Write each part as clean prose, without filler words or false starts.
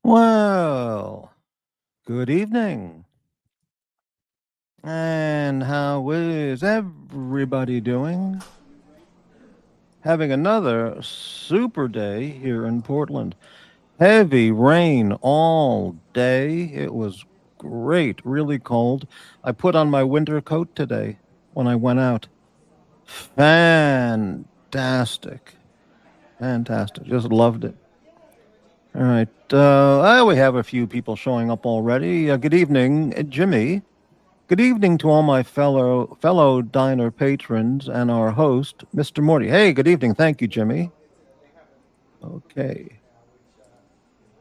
Well, good evening. And how is everybody doing? Having another super day here in Portland. Heavy rain all day. It was great, really cold. I put on my winter coat today when I went out. Fantastic. Fantastic. Just loved it. All right. We have a few people showing up already. Good evening, Jimmy. Good evening to all my fellow diner patrons and our host, Mr. Morty. Hey, good evening. Thank you, Jimmy. Okay.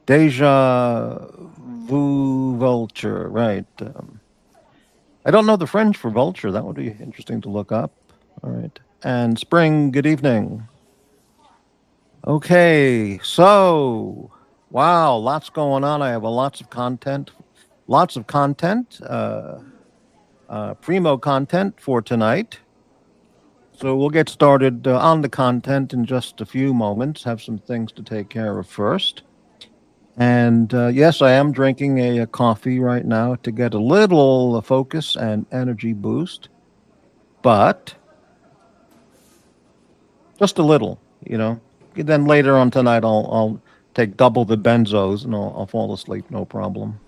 Deja vu vulture, right. I don't know the French for vulture. That would be interesting to look up. All right. And Spring, good evening. Okay, so wow, lots going on. I have lots of content, primo content for tonight. So we'll get started on the content in just a few moments. Have some things to take care of first. And yes, I am drinking a coffee right now to get a little focus and energy boost, but just a little, you know. Then later on tonight, I'll take double the benzos and I'll fall asleep, no problem.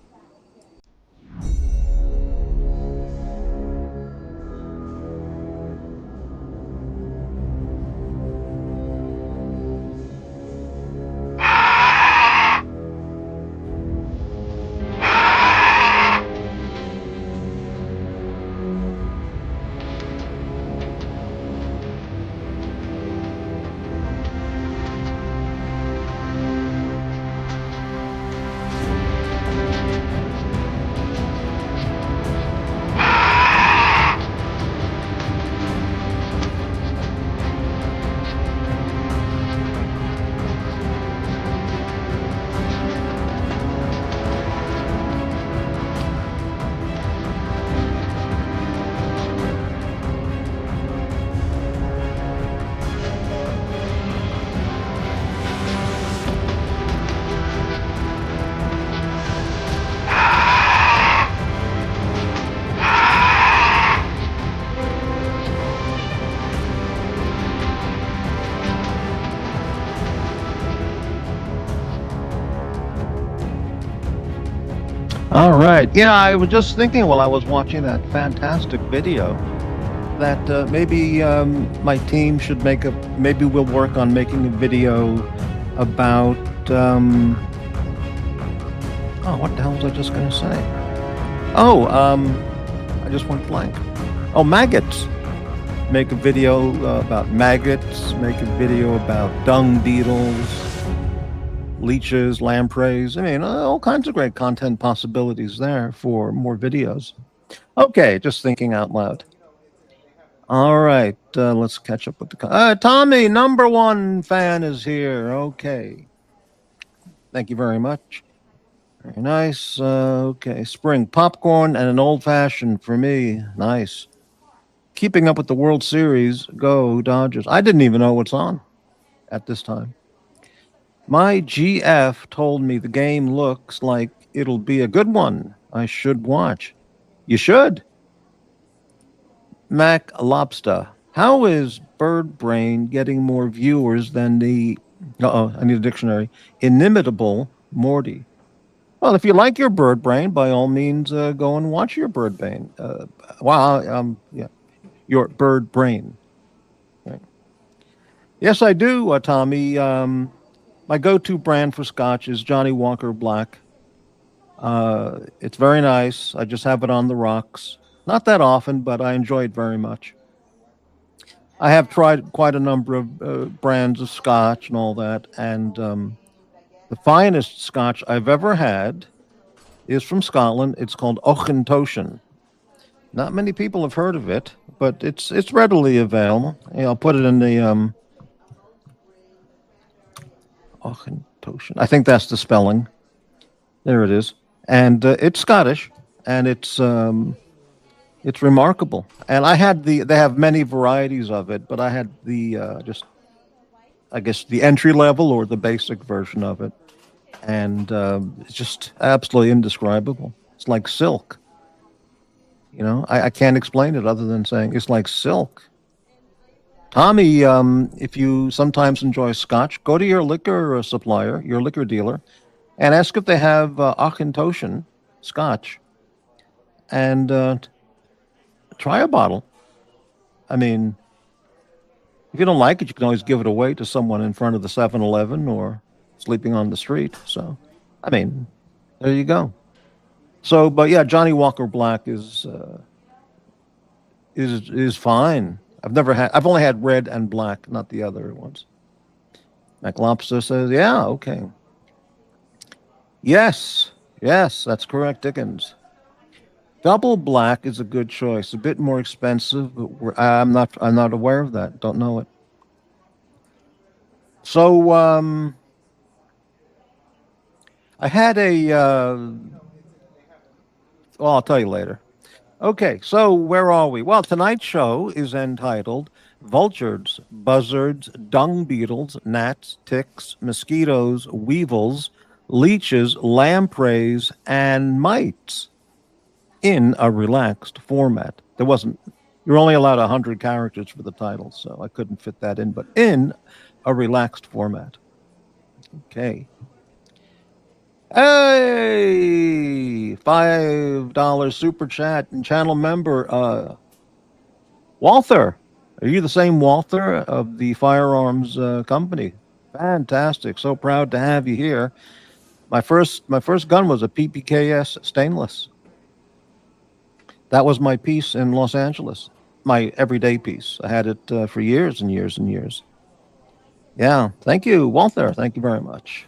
All right. Yeah, I was just thinking while I was watching that fantastic video that maybe my team should maybe we'll work on making a video about, oh, what the hell was I just going to say? Oh, I just went blank. Oh, maggots. Make a video about maggots, make a video about dung beetles, leeches, lampreys. I mean, all kinds of great content possibilities there for more videos. Okay, just thinking out loud. All right, let's catch up with the. Tommy, number one fan is here. Okay. Thank you very much. Very nice. Okay, spring popcorn and an old fashioned for me. Nice. Keeping up with the World Series. Go Dodgers. I didn't even know what's on at this time. My GF told me the game looks like it'll be a good one. I should watch. You should. Mac Lobster. How is Bird Brain getting more viewers than the, I need a dictionary, inimitable Morty? Well, if you like your Bird Brain, by all means, go and watch your Bird Brain. Yeah, your Bird Brain. Right. Yes, I do, Tommy. My go-to brand for Scotch is Johnny Walker Black. It's very nice. I just have it on the rocks. Not that often, but I enjoy it very much. I have tried quite a number of brands of Scotch and all that, and the finest Scotch I've ever had is from Scotland. It's called Ochentoshan. Not many people have heard of it, but it's readily available. I'll put it in the Ochentoshan. I think that's the spelling. There it is, and it's Scottish, and it's remarkable. And I had they have many varieties of it, but I had the just I guess the entry level or the basic version of it. and it's just absolutely indescribable. It's like silk. I can't explain it other than saying it's like silk. Tommy, if you sometimes enjoy scotch, go to your liquor supplier, your liquor dealer, and ask if they have Auchentoshan scotch and try a bottle. I mean, if you don't like it, you can always give it away to someone in front of the 7-Eleven or sleeping on the street. So, I mean, there you go. So, but yeah, Johnny Walker Black is fine. I've only had red and black, not the other ones. McLobster says, yeah, okay. Yes, yes, that's correct, Dickens. Double black is a good choice. A bit more expensive, but I'm not aware of that. Don't know it. So, I had well, I'll tell you later. Okay, so where are we? Well, tonight's show is entitled Vultures, Buzzards, Dung Beetles, Gnats, Ticks, Mosquitos, Weevils, Leeches, Lampreys, and Mites in a relaxed format. You're only allowed 100 characters for the title, so I couldn't fit that in, but in a relaxed format. Okay. Hey, $5 super chat and channel member, Walther. Are you the same Walther of the firearms company? Fantastic. So proud to have you here. My first gun was a PPKS stainless. That was my piece in Los Angeles. My everyday piece. I had it for years and years and years. Yeah. Thank you, Walther. Thank you very much.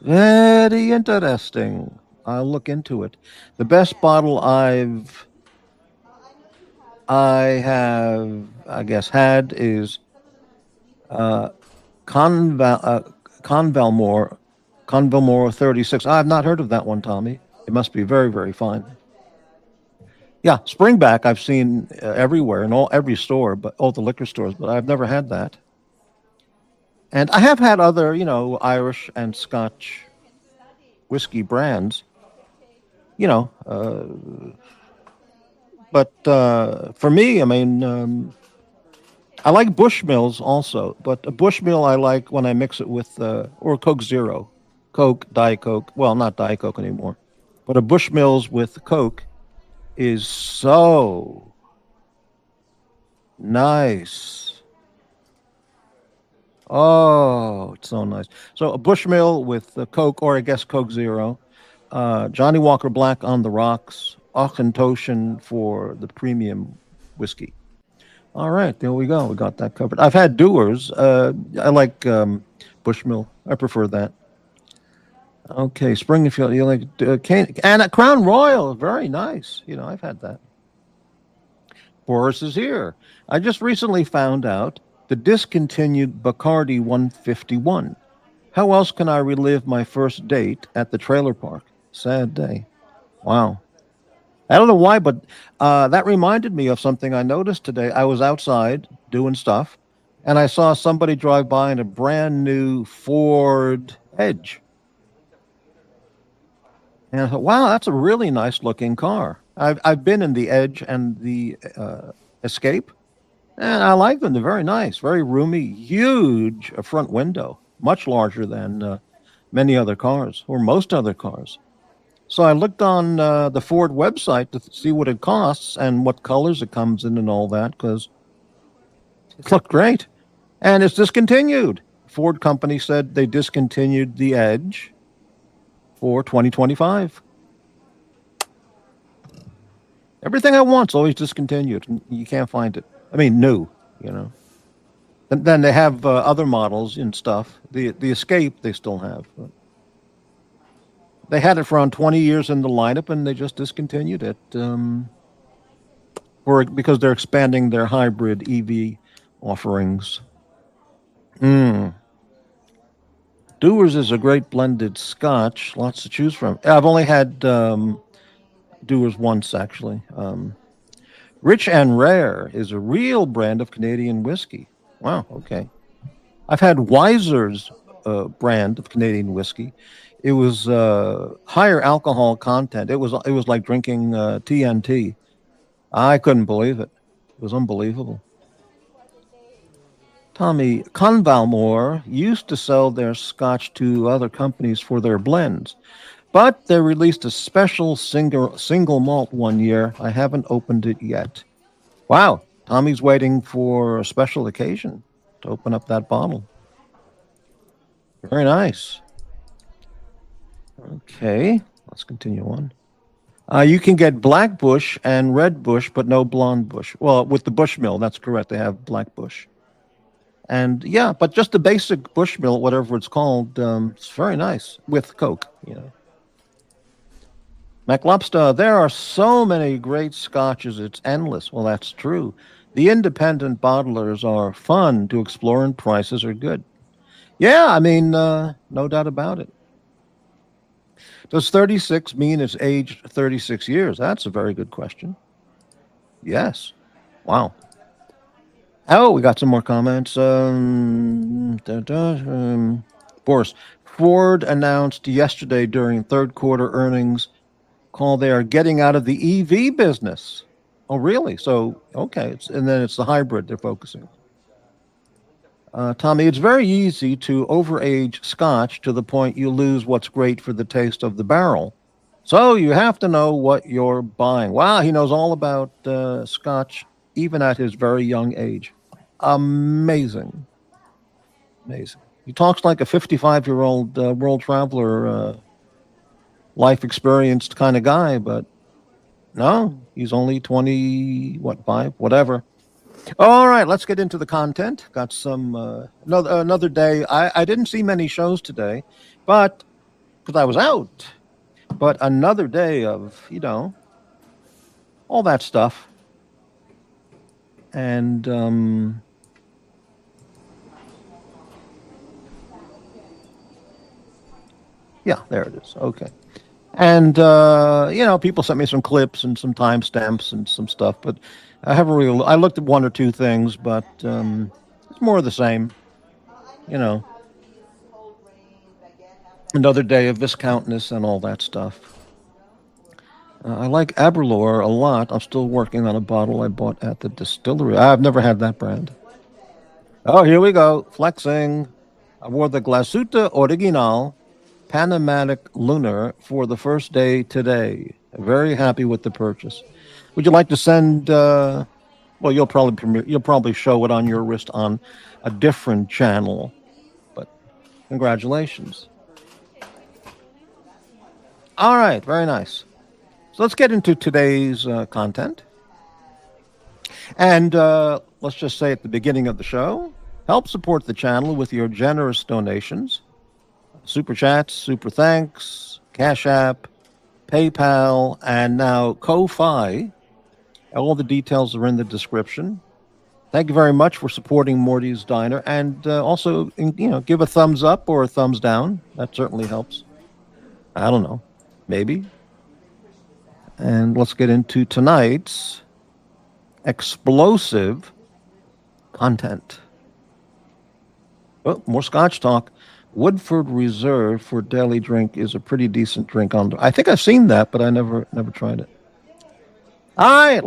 Very interesting. I'll look into it. The best bottle I have, I guess, had is Convalmore 36. I've not heard of that one, Tommy. It must be very, very fine. Yeah, Springback I've seen everywhere in every store, but all the liquor stores, but I've never had that. And I have had other, Irish and Scotch whiskey brands, but for me, I mean, I like Bushmills also, but a Bushmill I like when I mix it with, or Coke Zero, Coke, Diet Coke, well, not Diet Coke anymore, but a Bushmills with Coke is so nice. Oh, it's so nice. So a Bushmill with the Coke, or I guess Coke Zero, Johnny Walker Black on the rocks, Auchentoshan for the premium whiskey. All right, there we go. We got that covered. I've had Dewar's. I like Bushmill. I prefer that. Okay, Springfield. You like and at Crown Royal, very nice. I've had that. Boris is here. I just recently found out the discontinued Bacardi 151. How else can I relive my first date at the trailer park? Sad day. Wow. I don't know why, but that reminded me of something I noticed today. I was outside doing stuff, and I saw somebody drive by in a brand new Ford Edge. And I thought, wow, that's a really nice looking car. I've been in the Edge and the Escape, and I like them. They're very nice, very roomy, huge front window, much larger than many other cars or most other cars. So I looked on the Ford website to see what it costs and what colors it comes in and all that, because it looked great. And it's discontinued. Ford company said they discontinued the Edge for 2025. Everything I want's always discontinued. You can't find it. I mean, new, And then they have other models and stuff. The Escape they still have. But they had it for around 20 years in the lineup, and they just discontinued it because they're expanding their hybrid EV offerings. Dewar's is a great blended Scotch, lots to choose from. I've only had Dewar's once, actually. Rich and Rare is a real brand of Canadian whiskey. Wow, okay. I've had Wiser's brand of Canadian whiskey. It was higher alcohol content. It was like drinking TNT. I couldn't believe it. It was unbelievable. Tommy, Convalmore used to sell their scotch to other companies for their blends, but they released a special single malt one year. I haven't opened it yet. Wow, Tommy's waiting for a special occasion to open up that bottle. Very nice. Okay, let's continue on. You can get black bush and red bush, but no blonde bush. Well, with the Bushmill, that's correct. They have black bush. And yeah, but just the basic Bushmill, whatever it's called, it's very nice with Coke, you know. MacLobster, there are so many great scotches, it's endless. Well, that's true. The independent bottlers are fun to explore and prices are good. Yeah, I mean, no doubt about it. Does 36 mean it's aged 36 years? That's a very good question. Yes. Wow. Oh, we got some more comments. Boris, Ford announced yesterday during third quarter earnings call they are getting out of the EV business. Oh, really? So, okay. And then it's the hybrid they're focusing on. Tommy, it's very easy to overage scotch to the point you lose what's great for the taste of the barrel. So you have to know what you're buying. Wow, he knows all about scotch, even at his very young age. Amazing. Amazing. He talks like a 55-year-old world traveler, life experienced kind of guy, but no, he's only 20, what, 5, whatever. All right, let's get into the content. Got some another day. I didn't see many shows today, but because I was out. But another day of all that stuff, and yeah, there it is. Okay, and people sent me some clips and some timestamps and some stuff, but I haven't really. I looked at one or two things, but it's more of the same. You know, another day of viscountness and all that stuff. I like Aberlour a lot. I'm still working on a bottle I bought at the distillery. I've never had that brand. Oh, here we go. Flexing. I wore the Glasuta Original Panamatic Lunar for the first day today. Very happy with the purchase. Would you like to send? Well, you'll probably show it on your wrist on a different channel. But congratulations. All right, very nice. So let's get into today's content. And let's just say at the beginning of the show, help support the channel with your generous donations. Super chats, super thanks, Cash App, PayPal, and now Ko-Fi. All the details are in the description. Thank you very much for supporting Morty's Diner. And also, give a thumbs up or a thumbs down. That certainly helps. I don't know. Maybe. And let's get into tonight's explosive content. Oh, more Scotch talk. Woodford Reserve for daily drink is a pretty decent drink. I think I've seen that, but I never tried it. All right,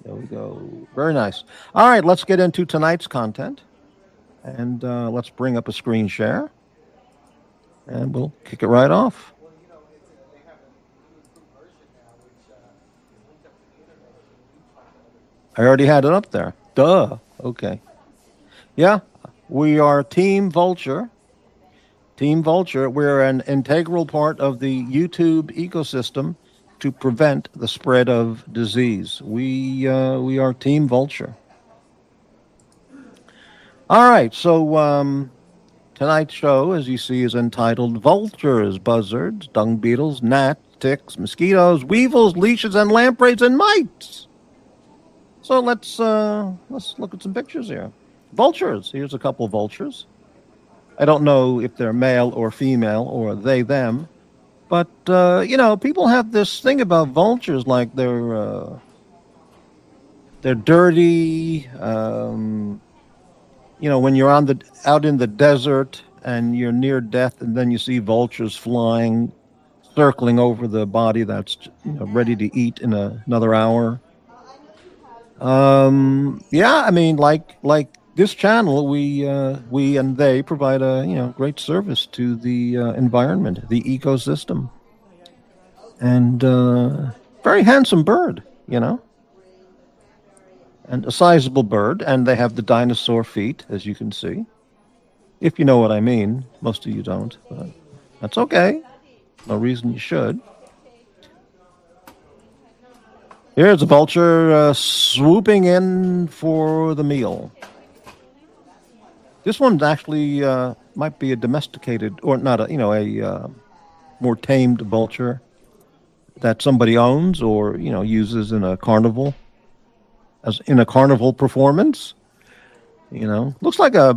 there we go. Very nice. All right, let's get into tonight's content. And let's bring up a screen share. And we'll kick it right off. I already had it up there. Duh. Okay. Yeah, we are Team Vulture. Team Vulture. We're an integral part of the YouTube ecosystem to prevent the spread of disease. We are Team Vulture. All right. So tonight's show, as you see, is entitled Vultures, Buzzards, Dung, Beetles, Gnats, Ticks, Mosquitos, Weevils, Leeches, and Lampreys, and Mites. So let's look at some pictures here. Vultures. Here's a couple of vultures. I don't know if they're male or female or they, them. But, people have this thing about vultures like they're dirty, when you're out in the desert and you're near death, and then you see vultures flying, circling over the body that's ready to eat in another hour. Yeah, I mean, like this channel, we and they provide a great service to the environment, the ecosystem, and very handsome bird, and a sizable bird, and they have the dinosaur feet, as you can see. If you know what I mean, most of you don't, but that's okay. No reason you should. Here's a vulture swooping in for the meal. This one's actually might be a domesticated, or not a more tamed vulture that somebody owns or uses in a carnival, as in a carnival performance. Looks like a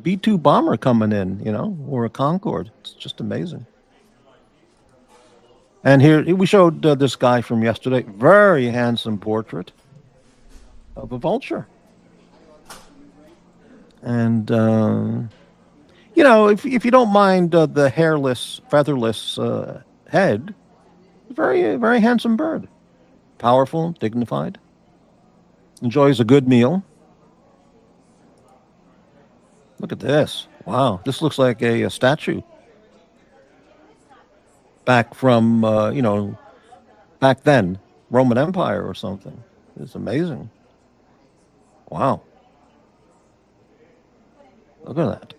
B-2 bomber coming in, or a Concorde. It's just amazing. And here we showed this guy from yesterday. Very handsome portrait of a vulture. And if you don't mind the hairless, featherless head, very very handsome bird. Powerful, dignified. Enjoys a good meal. Look at this. Wow, this looks like a statue. Back from back then, Roman Empire or something. It's amazing. Wow. Look at that.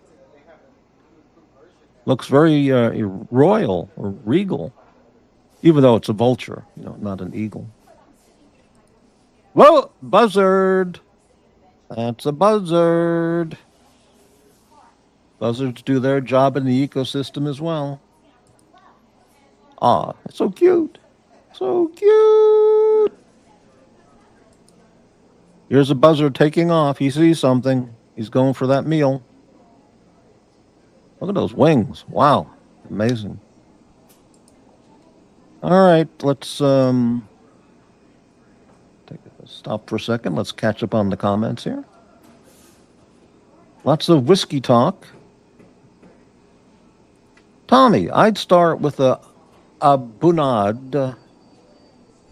Looks very royal or regal, even though it's a vulture, not an eagle. Whoa, buzzard. That's a buzzard. Buzzards do their job in the ecosystem as well. Ah, it's so cute. So cute. Here's a buzzard taking off. He sees something. He's going for that meal. Look at those wings. Wow. Amazing. All right, let's take a stop for a second. Let's catch up on the comments here. Lots of whiskey talk. Tommy, I'd start with a bunad.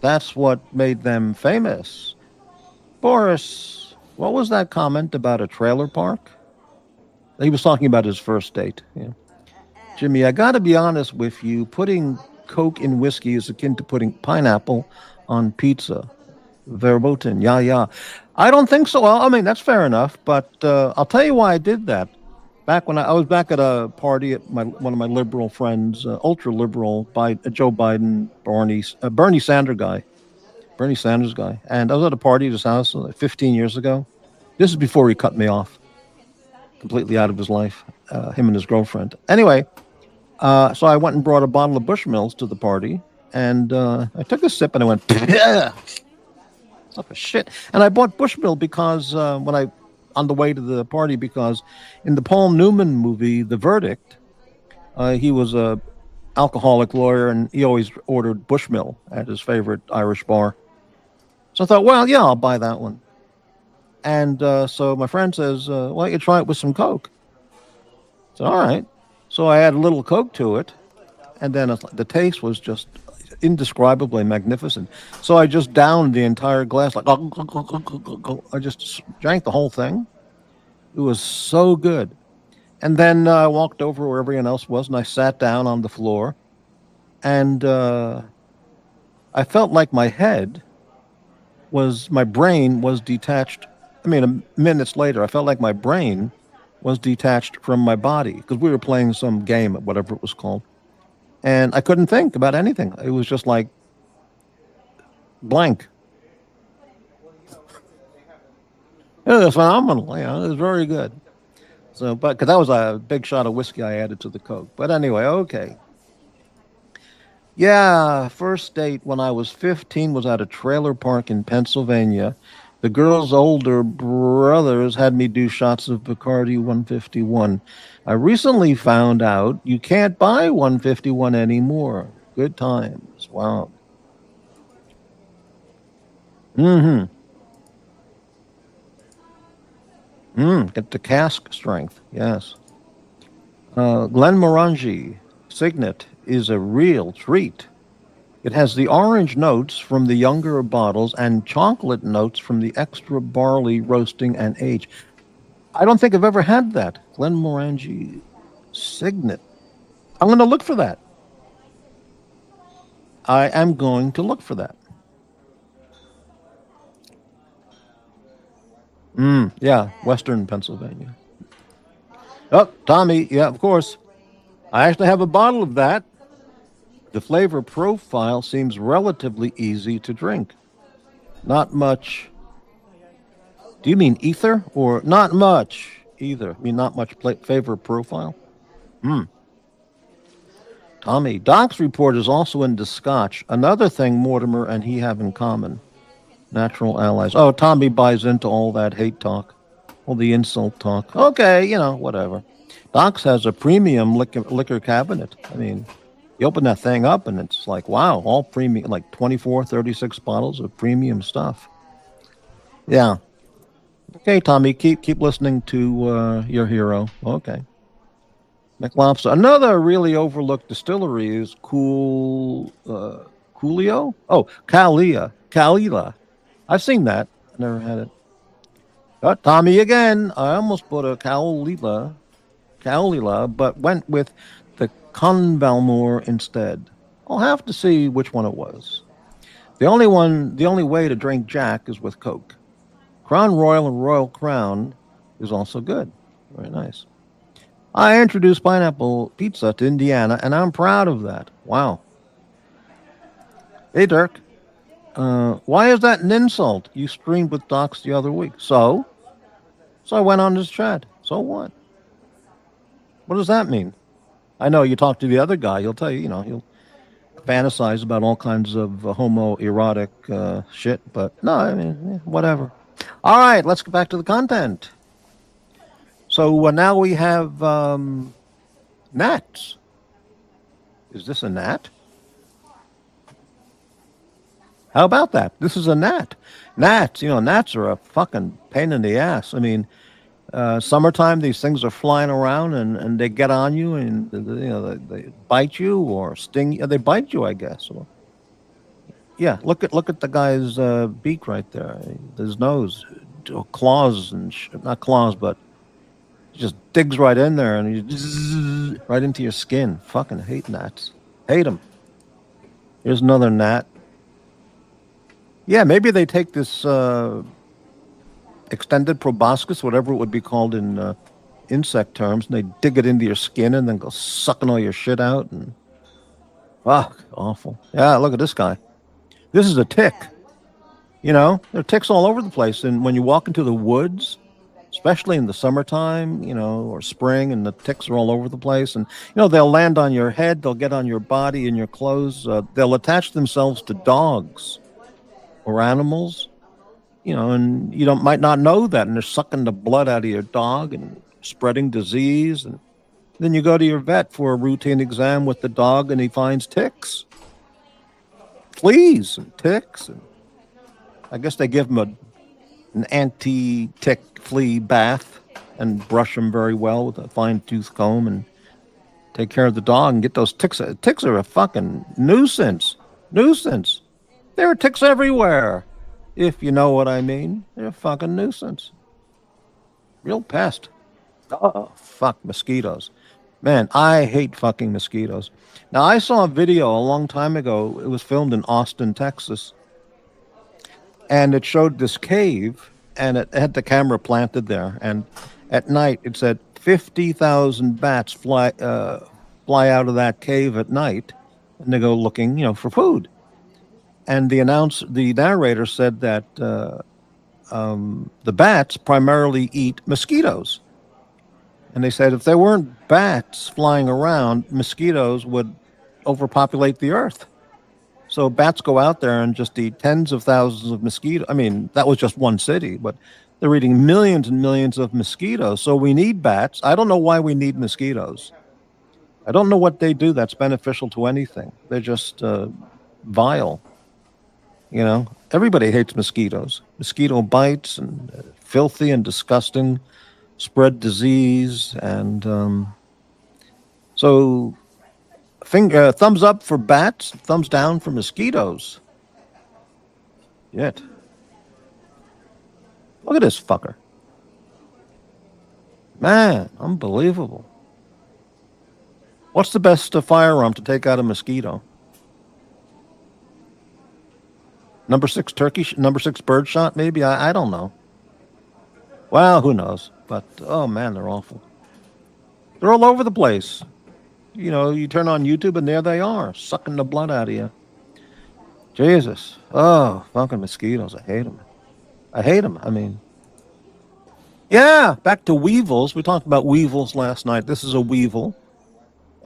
That's what made them famous. Boris, what was that comment about a trailer park? He was talking about his first date. Yeah. Jimmy, I got to be honest with you. Putting Coke in whiskey is akin to putting pineapple on pizza. Verboten, yeah. I don't think so. Well, I mean, that's fair enough. But I'll tell you why I did that. Back when I was back at a party at one of my liberal friends, ultra liberal, Joe Biden, Bernie Sanders guy, and I was at a party at his house 15 years ago. This is before he cut me off, completely out of his life, him and his girlfriend. Anyway, so I went and brought a bottle of Bushmills to the party, and I took a sip and I went, yeah, it's like a shit. And I bought Bushmill because on the way to the party, because in the Paul Newman movie, The Verdict, he was a alcoholic lawyer, and he always ordered Bushmill at his favorite Irish bar. So I thought, well, yeah, I'll buy that one. And so my friend says, why don't you try it with some Coke? So all right. So I add a little Coke to it, and then the taste was just indescribably magnificent. So I just downed the entire glass, like I just drank the whole thing. It was so good. And then I walked over where everyone else was, and I sat down on the floor, and I felt like my brain was detached. I mean, minutes later, I felt like my brain was detached from my body because we were playing some game, whatever it was called. And I couldn't think about anything. It was just like blank. It was phenomenal. It was very good. So, because that was a big shot of whiskey I added to the Coke. But anyway, okay. Yeah, first date when I was 15 was at a trailer park in Pennsylvania. The girl's older brothers had me do shots of Bacardi 151. I recently found out you can't buy 151 anymore. Good times. Wow. Mm-hmm. Get the cask strength. Yes. Glenmorangie Signet is a real treat. It has the orange notes from the younger bottles and chocolate notes from the extra barley roasting and age. I don't think I've ever had that. Glenmorangie Signet. I'm going to look for that. I am going to look for that. Yeah, Western Pennsylvania. Oh, Tommy. Yeah, of course. I actually have a bottle of that. The flavor profile seems relatively easy to drink. Not much. Do you mean ether or not much either? I mean, not much flavor profile? Tommy, Doc's report is also into Scotch. Another thing Mortimer and he have in common. Natural allies. Oh, Tommy buys into all that hate talk, all the insult talk. Okay, whatever. Doc's has a premium liquor cabinet. I mean, you open that thing up and it's like, wow, all premium, like 24, 36 bottles of premium stuff. Yeah. Okay, Tommy, keep listening to your hero. Okay. McLobster. Another really overlooked distillery is Coolio? Oh, Kalila. I've seen that. Never had it. Tommy again. I almost bought a Kalila, but went with the Convalmore instead. I'll have to see which one it was. The only way to drink Jack is with Coke. Crown Royal and Royal Crown is also good. Very nice. I introduced pineapple pizza to Indiana, and I'm proud of that. Wow. Hey, Dirk. Why is that an insult? You streamed with Docs the other week. So I went on this chat. So what? What does that mean? I know you talk to the other guy. He'll tell you, he'll fantasize about all kinds of homoerotic shit. But no, I mean, whatever. All right, let's get back to the content. So now we have gnats. Is this a gnat? How about that? This is a gnat. Gnats, gnats are a fucking pain in the ass. I mean, summertime, these things are flying around and they get on you and they bite you or sting you. They bite you, I guess. Yeah, look at the guy's beak right there. His nose, claws and not claws, but just digs right in there and right into your skin. Fucking hate gnats. Hate them. Here's another gnat. Yeah, maybe they take this extended proboscis, whatever it would be called in insect terms, and they dig it into your skin and then go sucking all your shit out. And fuck, awful. Yeah, look at this guy. This is a tick. There are ticks all over the place. And when you walk into the woods, especially in the summertime, or spring, and the ticks are all over the place. And, they'll land on your head, they'll get on your body and your clothes. They'll attach themselves to dogs or animals, and you might not know that. And they're sucking the blood out of your dog and spreading disease. And then you go to your vet for a routine exam with the dog and he finds ticks, fleas and ticks. And I guess they give him an anti-tick flea bath and brush them very well with a fine-tooth comb and take care of the dog and get those ticks. Ticks are a fucking nuisance. There are ticks everywhere, if you know what I mean. They're a fucking nuisance. Real pest. Oh, fuck, mosquitoes. Man, I hate fucking mosquitoes. Now, I saw a video a long time ago. It was filmed in Austin, Texas. And it showed this cave, and it had the camera planted there. And at night, it said 50,000 bats fly out of that cave at night, and they go looking, for food. And the narrator said that the bats primarily eat mosquitoes. And they said if there weren't bats flying around, mosquitoes would overpopulate the earth. So bats go out there and just eat tens of thousands of mosquitoes. I mean, that was just one city, but they're eating millions and millions of mosquitoes. So we need bats. I don't know why we need mosquitoes. I don't know what they do that's beneficial to anything. They're just vile. Everybody hates mosquitoes. Mosquito bites and filthy and disgusting. spread disease, and so thumbs up for bats, thumbs down for mosquitoes. Yet, look at this fucker. Man, unbelievable. What's the best firearm to take out a mosquito? Number 6 number 6 bird shot, maybe? I don't know. Well, who knows? But, oh man, they're awful. They're all over the place. You know, you turn on YouTube and there they are, sucking the blood out of you. Jesus. Oh, fucking mosquitoes. I hate them. I hate them. I mean, yeah, back to weevils. We talked about weevils last night. This is a weevil,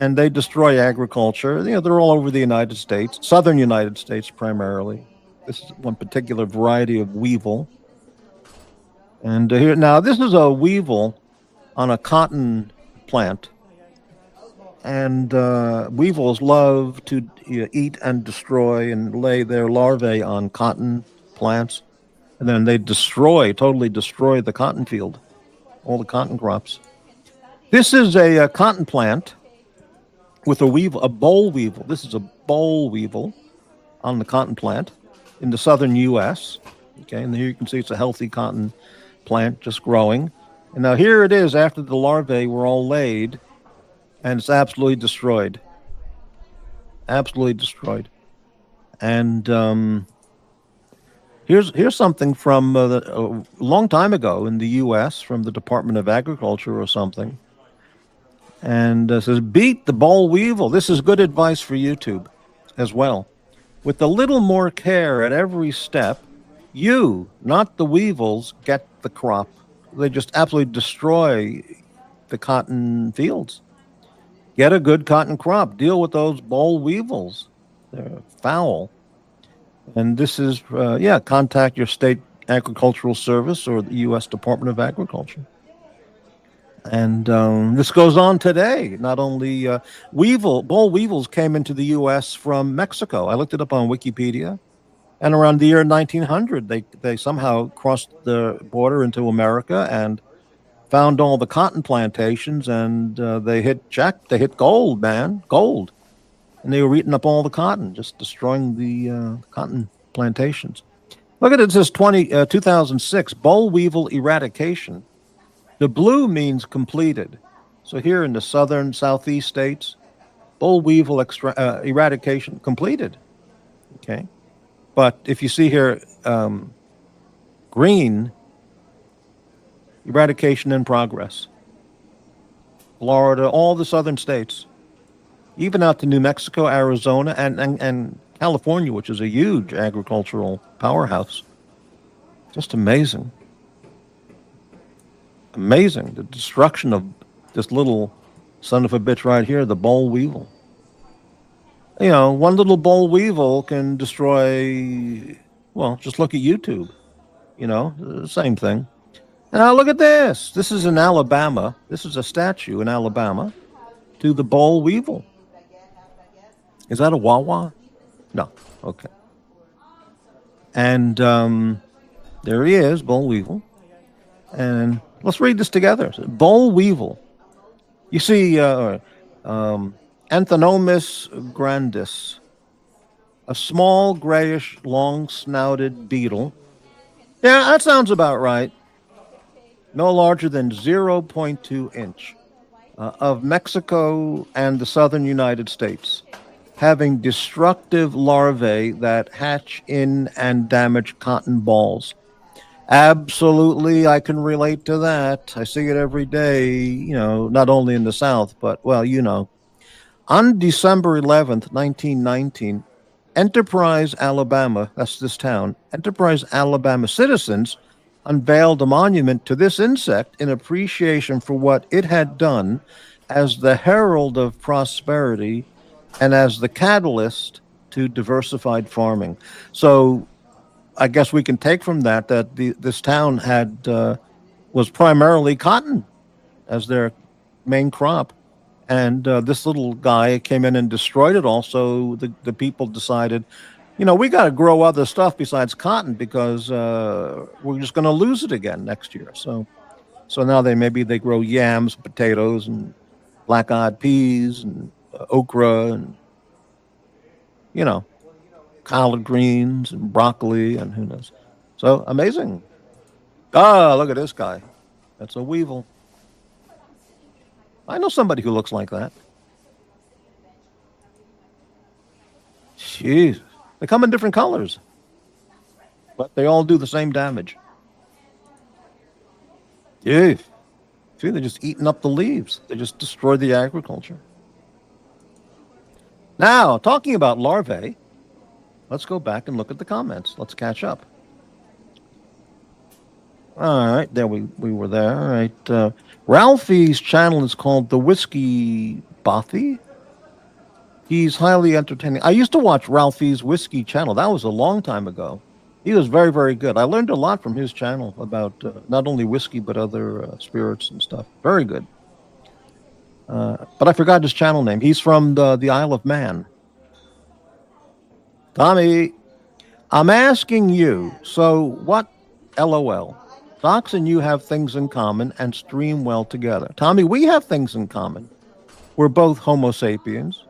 and they destroy agriculture. You know, they're all over the United States, southern United States primarily. This is one particular variety of weevil. And here now, this is a weevil on a cotton plant. And weevils love to eat and destroy and lay their larvae on cotton plants. And then they totally destroy the cotton field, all the cotton crops. This is a cotton plant with a boll weevil. This is a boll weevil on the cotton plant in the southern U.S. Okay, and here you can see it's a healthy cotton plant just growing. And now here it is after the larvae were all laid, and it's absolutely destroyed. Absolutely destroyed. And here's something from a long time ago in the U.S. from the Department of Agriculture or something. And it says, beat the boll weevil. This is good advice for YouTube as well. With a little more care at every step, you, not the weevils, get the crop. They just absolutely destroy the cotton fields. Get a good cotton crop. Deal with those boll weevils. They're foul. And this is, contact your state agricultural service or the U.S. Department of Agriculture. And this goes on today. Not only boll weevils came into the U.S. from Mexico. I looked it up on Wikipedia. And around the year 1900, they somehow crossed the border into America and found all the cotton plantations, and they hit gold, man, gold. And they were eating up all the cotton, just destroying the cotton plantations. Look at it, it says 2006, boll weevil eradication. The blue means completed. So here in the southern, southeast states, boll weevil eradication completed. Okay. But if you see here, green, eradication in progress. Florida, all the southern states, even out to New Mexico, Arizona, and California, which is a huge agricultural powerhouse. Just amazing. Amazing, the destruction of this little son of a bitch right here, the boll weevil. You know, one little boll weevil can destroy, well, just look at YouTube. You know, the same thing. Now look at this. This is in Alabama. This is a statue in Alabama to the boll weevil. Is that a Wawa? No. Okay. And there he is, boll weevil. And let's read this together. Boll weevil. You see, Anthinomus grandis, a small, grayish, long-snouted beetle. Yeah, that sounds about right. No larger than 0.2 inch, of Mexico and the southern United States, having destructive larvae that hatch in and damage cotton balls. Absolutely, I can relate to that. I see it every day, you know, not only in the South, but, well, you know. On December 11th, 1919, Enterprise, Alabama, that's this town, Enterprise, Alabama citizens unveiled a monument to this insect in appreciation for what it had done as the herald of prosperity and as the catalyst to diversified farming. So I guess we can take from that this town had was primarily cotton as their main crop. And this little guy came in and destroyed it all. So the people decided, you know, we got to grow other stuff besides cotton because we're just going to lose it again next year. So So now maybe they grow yams, potatoes, and black-eyed peas, and okra, and you know, collard greens, and broccoli, and who knows. So amazing. Ah, look at this guy. That's a weevil. I know somebody who looks like that. Jeez. They come in different colors, but they all do the same damage. Yeah. See, they're just eating up the leaves. They just destroy the agriculture. Now, talking about larvae, let's go back and look at the comments. Let's catch up. All right, there we were there. All right. Ralphie's channel is called The Whiskey Bothy. He's highly entertaining. I used to watch Ralphie's Whiskey channel. That was a long time ago. He was very, very good. I learned a lot from his channel about not only whiskey, but other spirits and stuff. Very good. But I forgot his channel name. He's from the Isle of Man. Tommy, I'm asking you, so what, LOL, Docs and you have things in common and stream well together. Tommy, we have things in common. We're both Homo sapiens.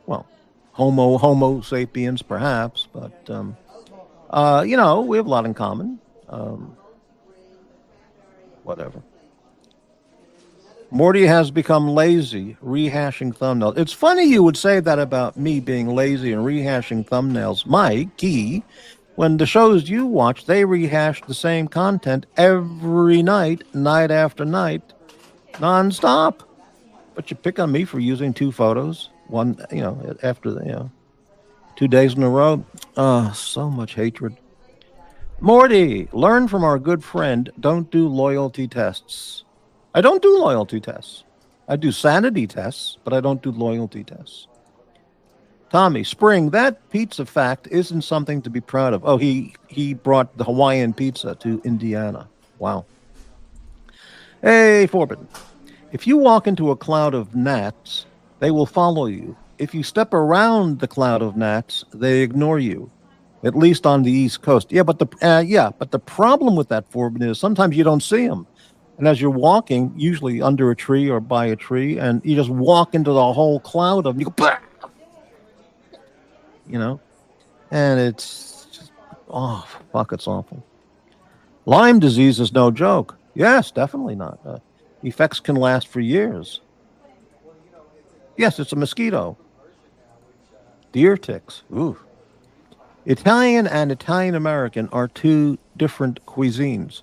Well, Homo sapiens, perhaps, but, we have a lot in common. Whatever. Morty has become lazy, rehashing thumbnails. It's funny you would say that about me being lazy and rehashing thumbnails. Mikey, when the shows you watch, they rehash the same content every night, night after night, nonstop. But you pick on me for using 2 photos, one, after 2 days in a row. So much hatred. Morty, learn from our good friend, don't do loyalty tests. I don't do loyalty tests. I do sanity tests, but I don't do loyalty tests. Tommy, Spring, that pizza fact isn't something to be proud of. Oh, he brought the Hawaiian pizza to Indiana. Wow. Hey, Forbin, if you walk into a cloud of gnats, they will follow you. If you step around the cloud of gnats, they ignore you. At least on the East Coast. Yeah, but the problem with that, Forbin, is sometimes you don't see them. And as you're walking, usually under a tree or by a tree, and you just walk into the whole cloud of them, you go, bah! And it's just, it's awful. Lyme disease is no joke. Yes, definitely not. Effects can last for years. Yes, it's a mosquito. Deer ticks. Ooh. Italian and Italian-American are 2 different cuisines.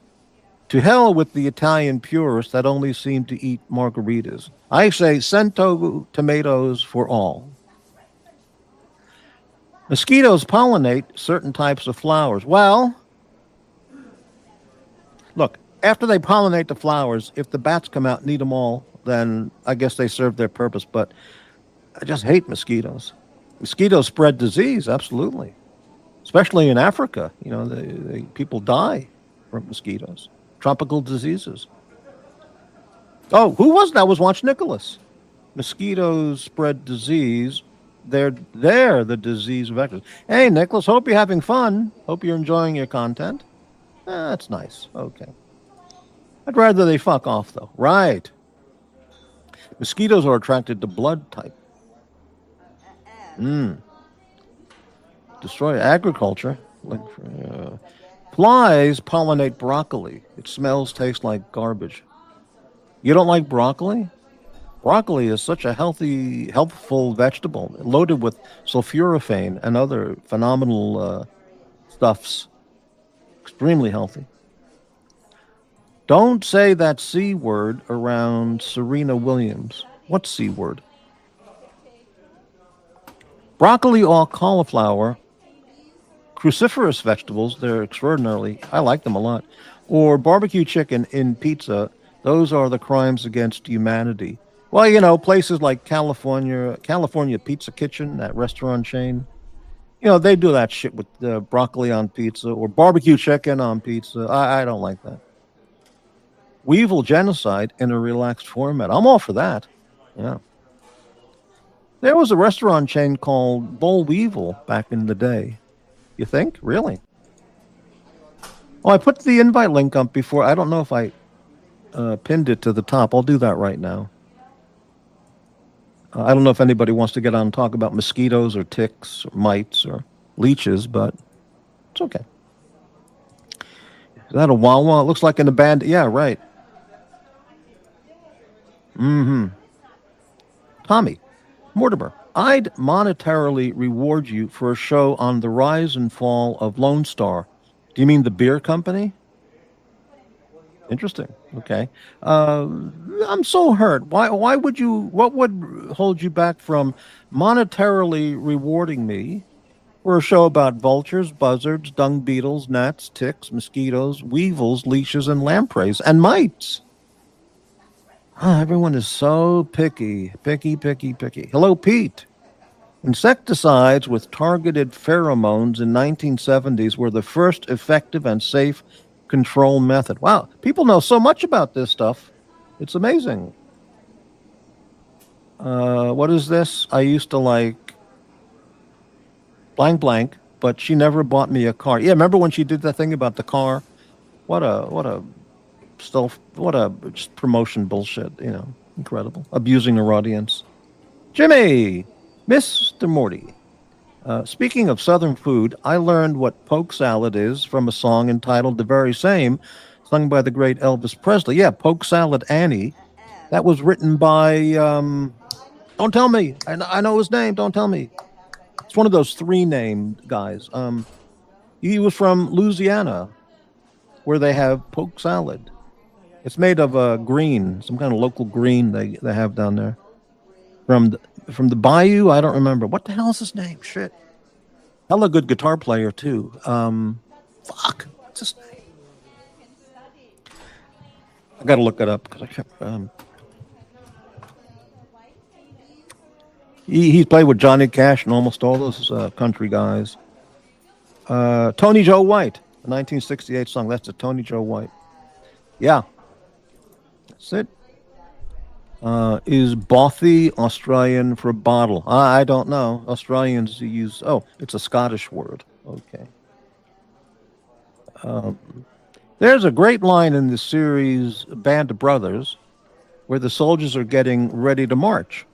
To hell with the Italian purists that only seem to eat margaritas. I say cento tomatoes for all. Mosquitoes pollinate certain types of flowers. Well, look, after they pollinate the flowers, if the bats come out and eat them all, then I guess they serve their purpose. But I just hate mosquitoes. Mosquitoes spread disease, absolutely. Especially in Africa. People die from mosquitoes. Tropical diseases. Oh, who was that? I was watching Nicholas. Mosquitoes spread disease. They're the disease vectors. Hey, Nicholas, hope you're having fun. Hope you're enjoying your content. That's nice. Okay. I'd rather they fuck off, though. Right. Mosquitoes are attracted to blood type. Destroy agriculture. Flies pollinate broccoli. It smells, tastes like garbage. You don't like broccoli? Broccoli is such a healthful vegetable, loaded with sulforaphane and other phenomenal stuffs. Extremely healthy. Don't say that C word around Serena Williams. What C word? Broccoli or cauliflower, cruciferous vegetables, they're extraordinarily, I like them a lot. Or barbecue chicken in pizza, those are the crimes against humanity. Well, places like California Pizza Kitchen, that restaurant chain, they do that shit with broccoli on pizza or barbecue chicken on pizza. I don't like that. Weevil genocide in a relaxed format. I'm all for that. Yeah. There was a restaurant chain called Bull Weevil back in the day. You think? Really? Oh, I put the invite link up before. I don't know if I pinned it to the top. I'll do that right now. I don't know if anybody wants to get on and talk about mosquitoes or ticks or mites or leeches, but it's okay. Is that a Wawa? It looks like an abandoned. Yeah, right. Mm-hmm. Tommy, Mortimer, I'd monetarily reward you for a show on the rise and fall of Lone Star. Do you mean the beer company? Interesting. Okay. Uh, I'm so hurt. Why would you? What would hold you back from monetarily rewarding me for a show about vultures, buzzards, dung beetles, gnats, ticks, mosquitoes, weevils, leeches, and lampreys, and mites? Ah, everyone is so picky, picky, picky, picky. Hello, Pete. Insecticides with targeted pheromones in 1970s were the first effective and safe control method. Wow, people know so much about this stuff. It's amazing. What is this? I used to like blank blank, but she never bought me a car. Yeah, remember when she did that thing about the car? What a what a just promotion bullshit, incredible. Abusing her audience. Jimmy, Mr. Morty. Speaking of Southern food, I learned what poke salad is from a song entitled The Very Same, sung by the great Elvis Presley. Yeah, Poke Salad Annie. That was written by, don't tell me. I know his name. Don't tell me. It's one of those three named guys. He was from Louisiana, where they have poke salad. It's made of green, some kind of local green they have down there. From the bayou, I don't remember. What the hell is his name? Shit. Hella good guitar player, too. Fuck. What's his name? I got to look it up because I kept. He's played with Johnny Cash and almost all those country guys. Tony Joe White, a 1968 song. That's a Tony Joe White. Yeah. That's it. Is bothy Australian for bottle? I don't know. Australians use. Oh, it's a Scottish word. Okay. There's a great line in the series Band of Brothers where the soldiers are getting ready to march.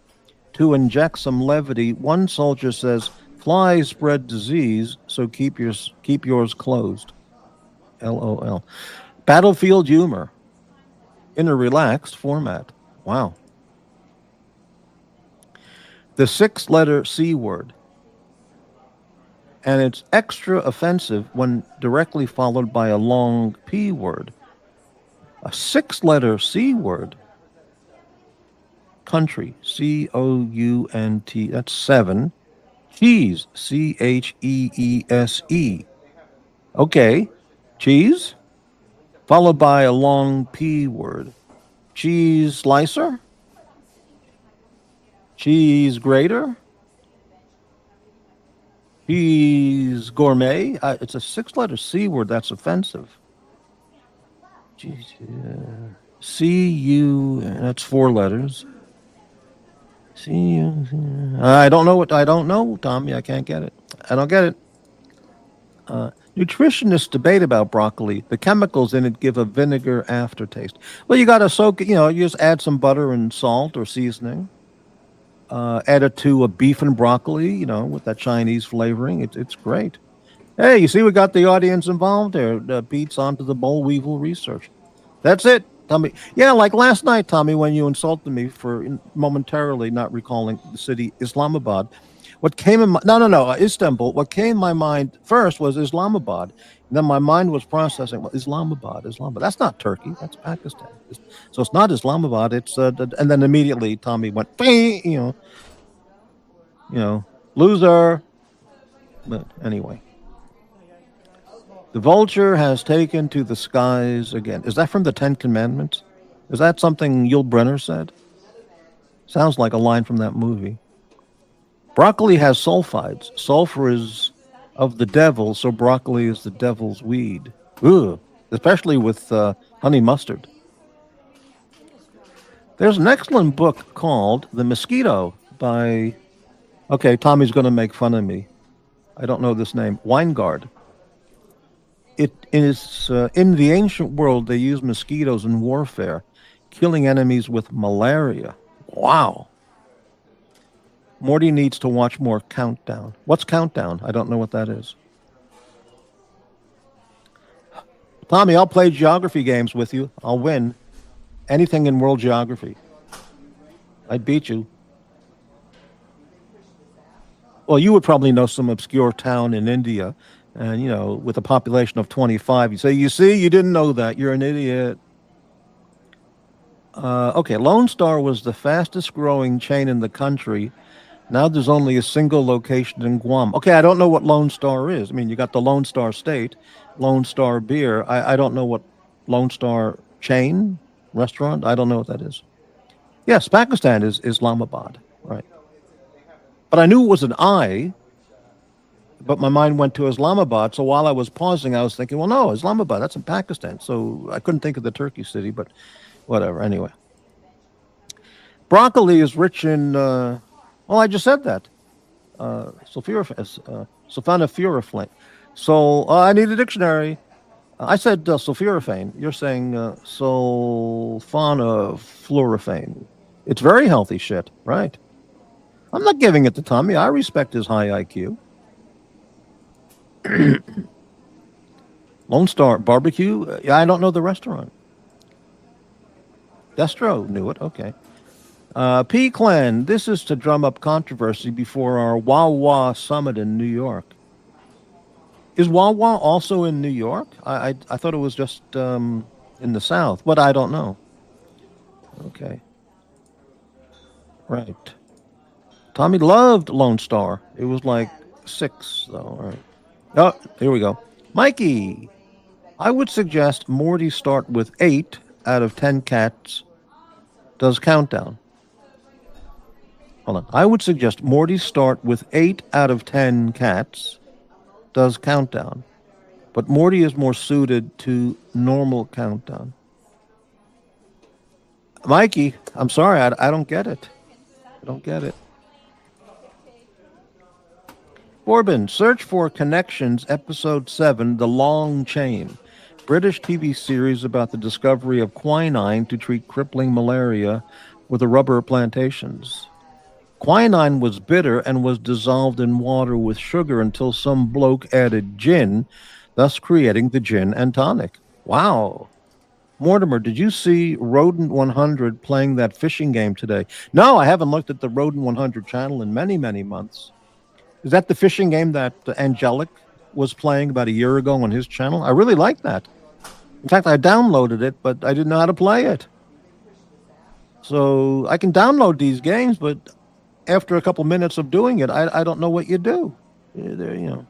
To inject some levity, one soldier says, "Flies spread disease, so keep yours closed." LOL. Battlefield humor in a relaxed format. Wow. The 6-letter C word. And it's extra offensive when directly followed by a long P word. A 6-letter C word. Country, COUNT, that's 7. Cheese, CHEESE. Okay, cheese, followed by a long P word. Cheese slicer? Cheese grater? Cheese gourmet? It's a 6-letter C word. That's offensive. Cheese, C-U, that's 4 letters. C-U, I don't know, Tommy. I can't get it. I don't get it. Nutritionists debate about broccoli. The chemicals in it give a vinegar aftertaste. Well, you got to soak it, you just add some butter and salt or seasoning. Add it to a beef and broccoli, with that Chinese flavoring. It's great. Hey, you see, we got the audience involved there. Pete's onto the boll weevil research. That's it, Tommy. Yeah, like last night, Tommy, when you insulted me for momentarily not recalling the city Islamabad. What came in my Istanbul. What came in my mind first was Islamabad. And then my mind was processing, well, Islamabad. That's not Turkey. That's Pakistan. So it's not Islamabad. It's and then immediately Tommy went, loser. But anyway, the vulture has taken to the skies again. Is that from the Ten Commandments? Is that something Yul Brynner said? Sounds like a line from that movie. Broccoli has sulfides. Sulfur is of the devil, so broccoli is the devil's weed. Ugh. Especially with honey mustard. There's an excellent book called The Mosquito by... Okay, Tommy's going to make fun of me. I don't know this name. Weingard. It is in the ancient world. They used mosquitoes in warfare, killing enemies with malaria. Wow. Morty needs to watch more Countdown. What's Countdown? I don't know what that is. Tommy, I'll play geography games with you. I'll win. Anything in world geography. I'd beat you. Well, you would probably know some obscure town in India, and with a population of 25, you say, "You see, you didn't know that. You're an idiot." Okay, Lone Star was the fastest growing chain in the country. Now there's only a single location in Guam. Okay, I don't know what Lone Star is. I mean, you got the Lone Star State, Lone Star Beer. I don't know what Lone Star chain restaurant. I don't know what that is. Yes, Pakistan is Islamabad, right? But I knew it was an I, but my mind went to Islamabad. So while I was pausing, I was thinking, well, no, Islamabad, that's in Pakistan. So I couldn't think of the Turkey city, but whatever. Anyway, broccoli is rich in, well, I just said that. Sulforaphane. So I need a dictionary. I said sulforaphane. You're saying sulfonafluorophane. It's very healthy shit, right? I'm not giving it to Tommy. I respect his high IQ. Lone Star Barbecue? Yeah, I don't know the restaurant. Destro knew it. Okay. P. Clan, this is to drum up controversy before our Wawa Summit in New York. Is Wawa also in New York? I thought it was just in the South, but I don't know. Okay. Right. Tommy loved Lone Star. It was like 6, though. All right. Oh, here we go. Mikey, I would suggest Morty start with 8 out of 10 cats does Countdown. Hold on. I would suggest Morty start with 8 out of 10 cats does Countdown. But Morty is more suited to normal Countdown. Mikey, I'm sorry, I don't get it. I don't get it. Corbin, search for Connections, Episode 7, The Long Chain. British TV series about the discovery of quinine to treat crippling malaria with the rubber plantations. Quinine was bitter and was dissolved in water with sugar until some bloke added gin, thus creating the gin and tonic. Wow. Mortimer, did you see Rodent 100 playing that fishing game today? No, I haven't looked at the Rodent 100 channel in many, many months. Is that the fishing game that Angelic was playing about a year ago on his channel? I really like that. In fact, I downloaded it, but I didn't know how to play it. So I can download these games, but after a couple minutes of doing it, I don't know what you do. There.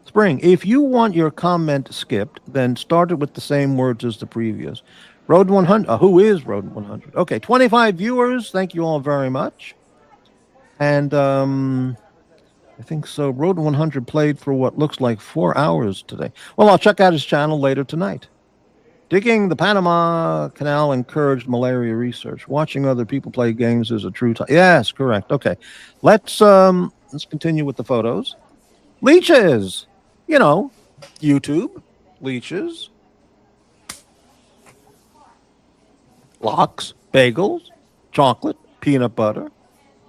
Spring, if you want your comment skipped, then start it with the same words as the previous. Rodent 100. Who is Rodent 100? Okay, 25 viewers. Thank you all very much. And I think so. Rodent 100 played for what looks like 4 hours today. Well, I'll check out his channel later tonight. Digging the Panama Canal encouraged malaria research. Watching other people play games is a true time. Yes, correct. Okay, let's continue with the photos. Leeches, YouTube, Leeches, lox, bagels, chocolate, peanut butter,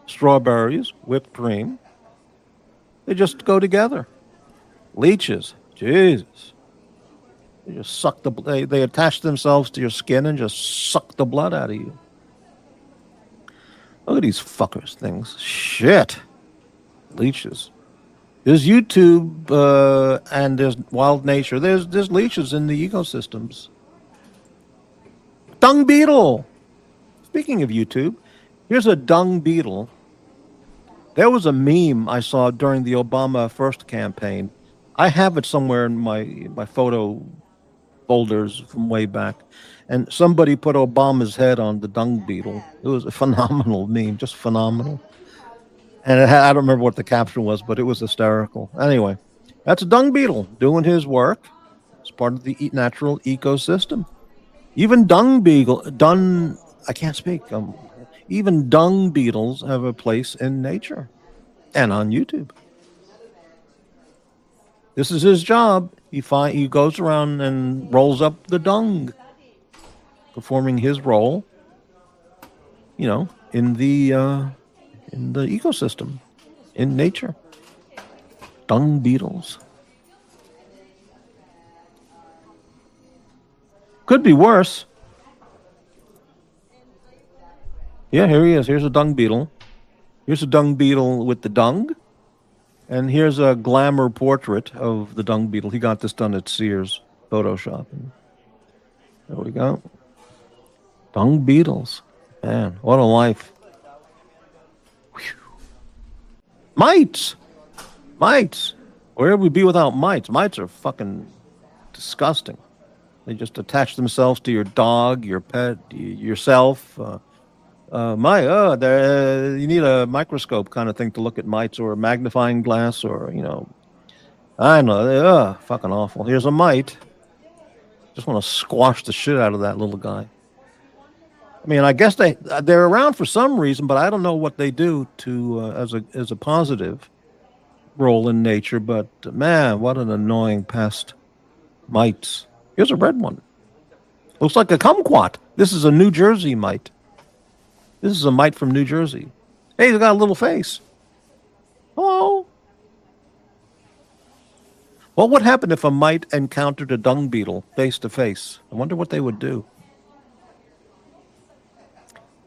strawberries, whipped cream. They just go together. Leeches, Jesus. They just suck they attach themselves to your skin and just suck the blood out of you. Look at these fuckers things. Shit. Leeches. There's YouTube and there's wild nature. There's leeches in the ecosystems. Dung beetle. Speaking of YouTube, here's a dung beetle. There was a meme I saw during the Obama first campaign. I have it somewhere in my photo folders from way back. And somebody put Obama's head on the dung beetle. It was a phenomenal meme, just phenomenal. And I don't remember what the caption was, but it was hysterical. Anyway, that's a dung beetle doing his work. It's part of the natural ecosystem. Even I can't speak. Even dung beetles have a place in nature and on YouTube. This is his job. He goes around and rolls up the dung, performing his role, in the ecosystem, in nature. Dung beetles. Could be worse. Yeah, here he is. Here's a dung beetle. Here's a dung beetle with the dung. And here's a glamour portrait of the dung beetle. He got this done at Sears Photoshop. There we go. Dung beetles. Man, what a life. Whew. Mites! Mites! Where would we be without mites? Mites are fucking disgusting. They just attach themselves to your dog, your pet, yourself. You need a microscope kind of thing to look at mites, or a magnifying glass, or, I know, fucking awful. Here's a mite. Just want to squash the shit out of that little guy. I mean, I guess they're around for some reason, but I don't know what they do to as a positive role in nature. But man, what an annoying pest. Mites. Here's a red one. Looks like a kumquat. This is a New Jersey mite. This is a mite from New Jersey. Hey, he's got a little face. Hello. What would happen if a mite encountered a dung beetle face to face? I wonder what they would do.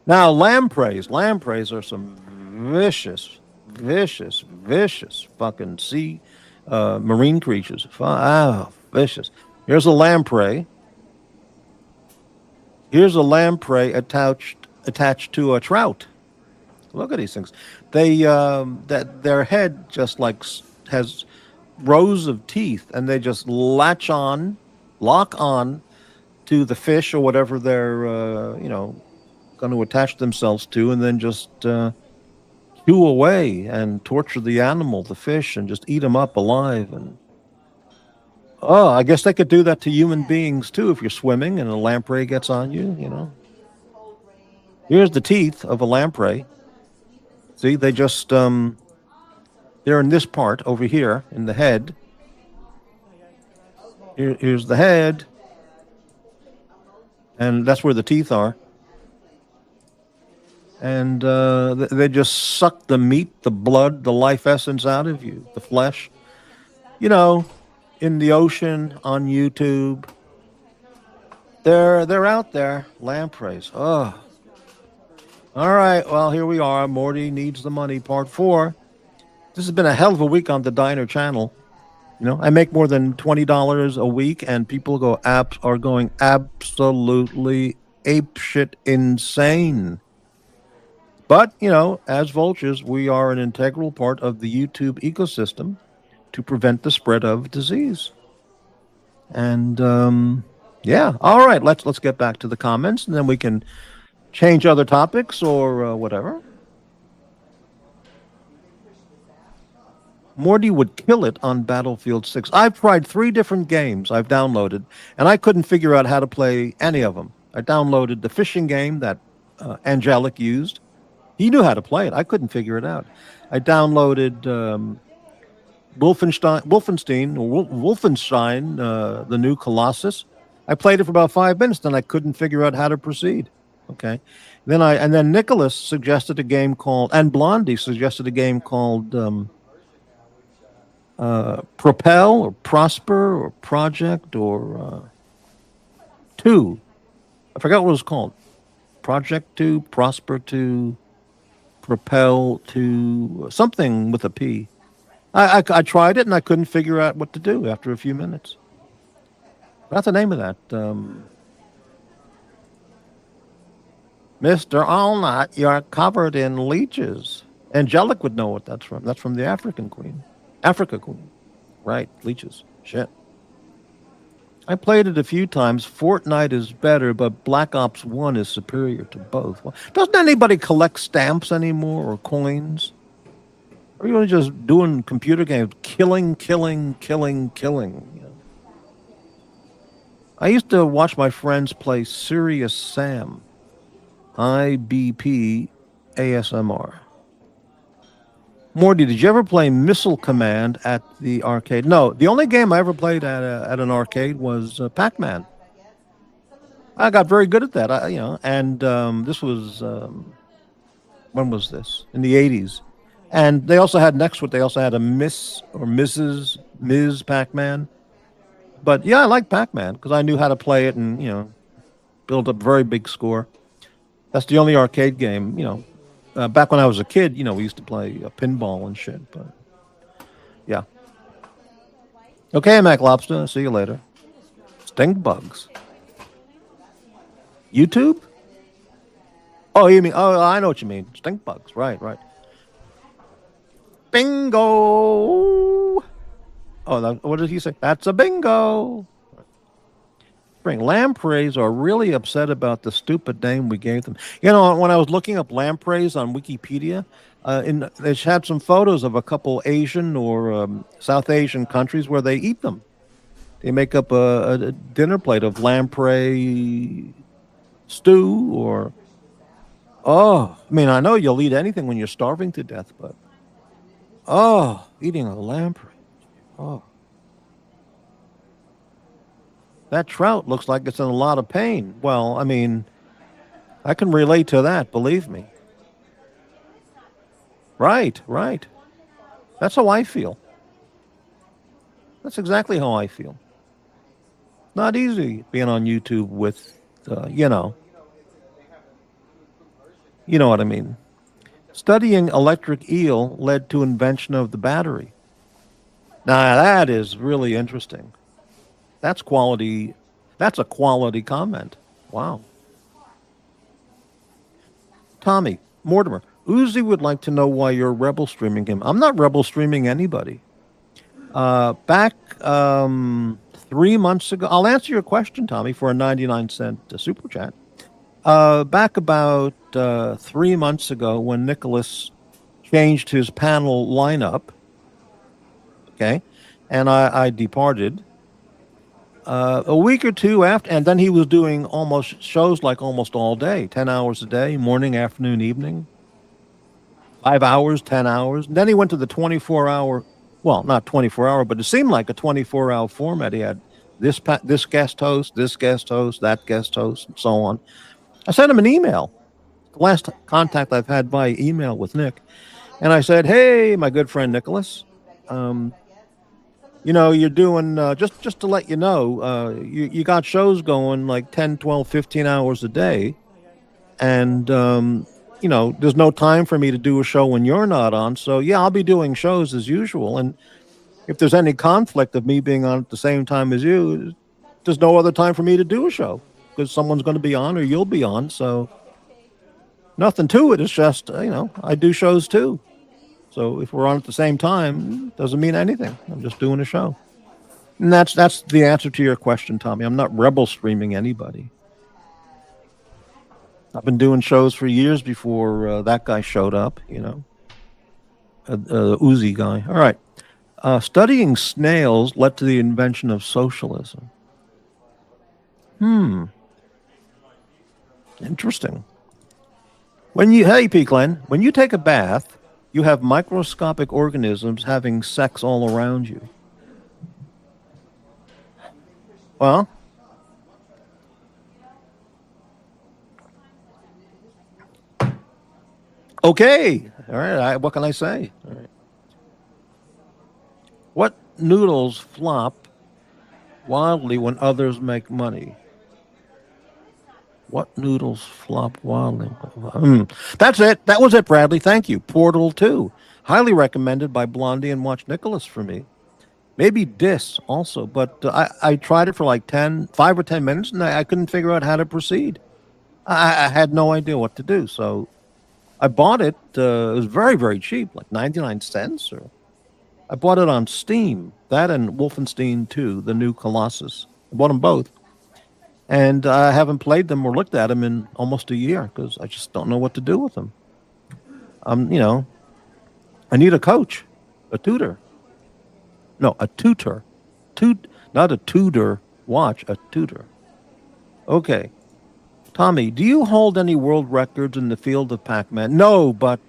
Now, lampreys. Lampreys are some vicious fucking sea marine creatures. Vicious. Here's a lamprey. Here's a lamprey attached to a trout. Look at these things. They their head just has rows of teeth, and they just lock on to the fish or whatever they're going to attach themselves to, and then just chew away and torture the animal, the fish, and just eat them up alive. And I guess they could do that to human beings too if you're swimming and a lamprey gets on you. Here's the teeth of a lamprey. See, they just they're in this part over here in the head. Here's the head, and that's where the teeth are. And they just suck the meat, the blood, the life essence out of you, the flesh. In the ocean, on YouTube. They're out there, lampreys. Oh. All right, well, here we are. Morty Needs the Money, Part 4. This has been a hell of a week on the Diner channel. I make more than $20 a week, and people are going absolutely apeshit insane. But, as Vultures, we are an integral part of the YouTube ecosystem to prevent the spread of disease. And, yeah. All right, let's get back to the comments, and then we can change other topics or whatever. Morty would kill it on Battlefield 6. I've tried 3 different games I've downloaded, and I couldn't figure out how to play any of them. I downloaded the fishing game that Angelic used. He knew how to play it. I couldn't figure it out. I downloaded Wolfenstein, the new Colossus. I played it for about 5 minutes, then I couldn't figure out how to proceed. Okay. Then Nicholas suggested a game called, and Blondie suggested a game called Propel or Prosper or Project or 2. I forgot what it was called. Project 2, Prosper 2, Propel 2, something with a P. I tried it and I couldn't figure out what to do after a few minutes. What's the name of that? Mr. Allnut, you're covered in leeches. Angelic would know what that's from. That's from the Africa Queen. Right, leeches. Shit. I played it a few times. Fortnite is better, but Black Ops 1 is superior to both. Doesn't anybody collect stamps anymore or coins? Or are you just doing computer games? Killing. I used to watch my friends play Serious Sam. IBP ASMR. Morty, did you ever play Missile Command at the arcade? No, the only game I ever played at an arcade was Pac-Man. I got very good at that. And this was when was this? In the 80s. And they also had next to it, they also had a Miss or Mrs. Ms. Pac-Man. But yeah, I like Pac-Man because I knew how to play it and build up a very big score. That's the only arcade game. Back when I was a kid, we used to play pinball and shit. But yeah. Okay, Mac Lobster. See you later. Stink bugs. YouTube? Oh, you mean? Oh, I know what you mean. Stink bugs. Right, right. Bingo. Oh, what did he say? That's a bingo. Lampreys are really upset about the stupid name we gave them. When I was looking up lampreys on Wikipedia, they had some photos of a couple Asian or South Asian countries where they eat them. They make up a dinner plate of lamprey stew or... Oh, I mean, I know you'll eat anything when you're starving to death, but... Oh, eating a lamprey. Oh. That trout looks like it's in a lot of pain. Well, I mean, I can relate to that, believe me. Right, right. That's how I feel. That's exactly how I feel. Not easy being on YouTube with, you know what I mean. Studying electric eel led to invention of the battery. Now, that is really interesting. That's quality. That's a quality comment. Wow. Tommy, Mortimer, Uzi would like to know why you're rebel streaming him. I'm not rebel streaming anybody. Back 3 months ago, I'll answer your question, Tommy, for a 99-cent super chat. Back about 3 months ago when Nicholas changed his panel lineup, okay, and I departed, a week or two after, and then he was doing shows like almost all day, 10 hours a day, morning, afternoon, evening, 5 hours, 10 hours. And then he went to the 24-hour, well, not 24-hour, but it seemed like a 24-hour format. He had this guest host, that guest host, and so on. I sent him an email, the last contact I've had via email with Nick, and I said, hey, my good friend Nicholas, you're doing, just to let you know, you got shows going like 10, 12, 15 hours a day. And, there's no time for me to do a show when you're not on. So, yeah, I'll be doing shows as usual. And if there's any conflict of me being on at the same time as you, there's no other time for me to do a show because someone's going to be on or you'll be on. So nothing to it. It's just, I do shows too. So if we're on at the same time, it doesn't mean anything. I'm just doing a show. And that's the answer to your question, Tommy. I'm not rebel streaming anybody. I've been doing shows for years before that guy showed up, Uzi guy. All right. Studying snails led to the invention of socialism. Interesting. Hey, P. Glenn, when you take a bath, you have microscopic organisms having sex all around you. Well, okay. All right. What can I say? All right. What noodles flop wildly when others make money? What noodles flop wildly? That's it. That was it, Bradley. Thank you. Portal 2. Highly recommended by Blondie and Watch Nicholas for me. Maybe Dis also, but I tried it for like 5 or 10 minutes, and I couldn't figure out how to proceed. I had no idea what to do, so I bought it. It was very, very cheap, like 99 cents. I bought it on Steam. That and Wolfenstein 2, the new Colossus. I bought them both. And I haven't played them or looked at them in almost a year because I just don't know what to do with them. I need a coach, a tutor. No, a tutor. Not a Tudor watch, a tutor. Okay. Tommy, do you hold any world records in the field of Pac-Man? No, but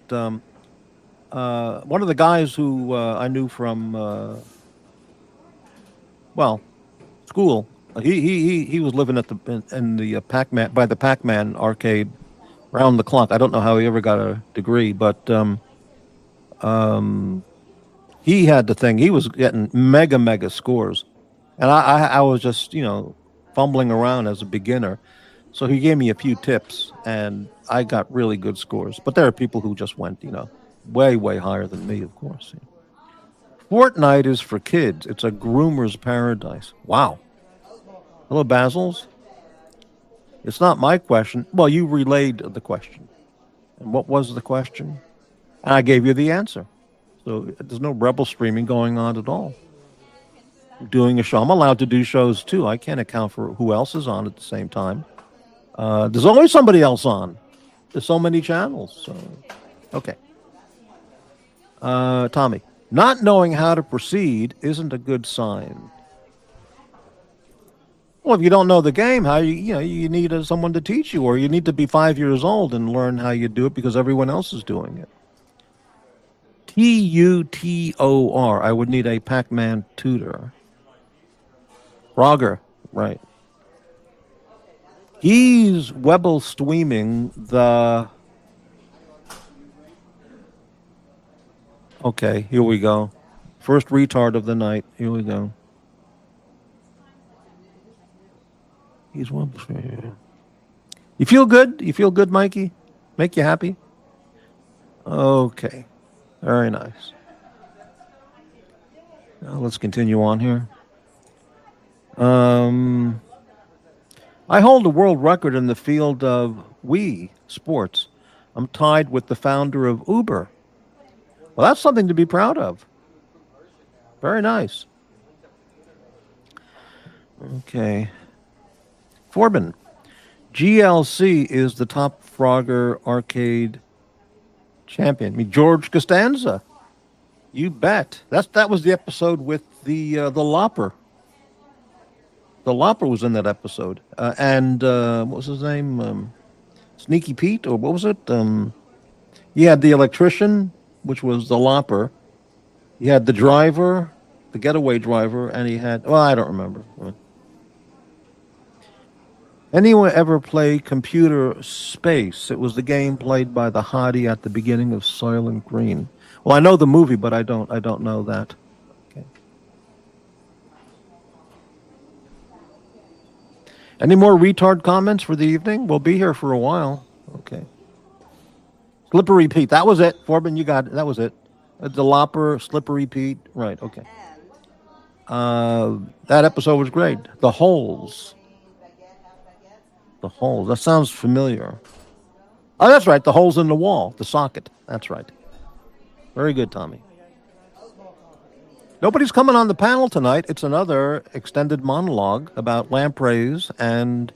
one of the guys who I knew from well, school. He was living at in the Pac-Man by the Pac-Man arcade round the clock. I don't know how he ever got a degree, but um, he had the thing. He was getting mega scores, and I was just fumbling around as a beginner. So he gave me a few tips, and I got really good scores. But there are people who just went way higher than me, of course. Fortnite is for kids. It's a groomer's paradise. Wow. Hello, Basils. It's not my question. Well, you relayed the question. And what was the question? And I gave you the answer. So there's no rebel streaming going on at all. I'm doing a show. I'm allowed to do shows too. I can't account for who else is on at the same time. There's always somebody else on. There's so many channels. So, okay. Tommy, not knowing how to proceed isn't a good sign. Well, if you don't know the game, how you need someone to teach you, or you need to be 5 years old and learn how you do it because everyone else is doing it. Tutor. I would need a Pac-Man tutor. Frogger, right. He's Webble streaming the... Okay, here we go. First retard of the night. Here we go. He's Webble streaming. You feel good? You feel good, Mikey? Make you happy? Okay. Very nice. Now let's continue on here. I hold a world record in the field of Wii sports. I'm tied with the founder of Uber. Well, that's something to be proud of. Very nice. Okay. Forbin. GLC is the top Frogger arcade champion. I mean, George Costanza. You bet. That was the episode with the Lopper. The Lopper was in that episode. And what was his name? Sneaky Pete, or what was it? You had the electrician, which was the Lopper. You had the driver, the getaway driver, and he had... Well, I don't remember. Anyone ever play Computer Space? It was the game played by the hottie at the beginning of Soylent Green. Well, I know the movie, but I don't know that. Okay. Any more retard comments for the evening? We'll be here for a while. Okay. Slippery Pete. That was it. Forbin, you got it. That was it. The Lopper, Slippery Pete. Right, okay. That episode was great. The Holes. The Holes. That sounds familiar. Oh, that's right. The holes in the wall. The socket. That's right. Very good, Tommy. Nobody's coming on the panel tonight. It's another extended monologue about lampreys and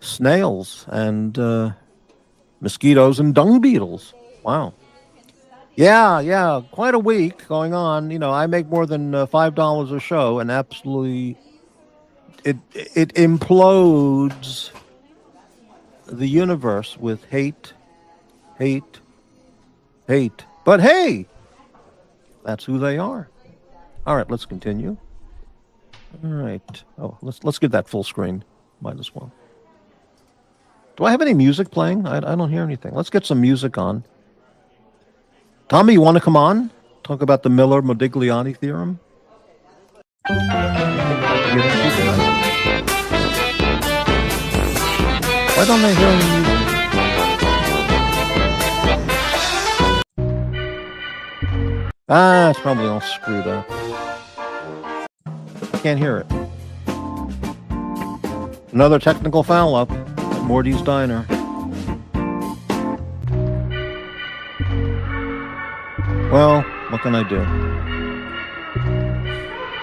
snails and mosquitoes and dung beetles. Wow. Yeah. Quite a week going on. I make more than $5 a show, and absolutely it implodes the universe with hate. But hey, that's who they are. All right, let's continue. All right. Oh, let's get that full screen. Might as well. Do I have any music playing? I don't hear anything. Let's get some music on. Tommy, you want to come on? Talk about the Miller-Modigliani theorem? Why don't I hear any music? It's probably all screwed up. I can't hear it. Another technical foul up at Morty's Diner. Well, what can I do?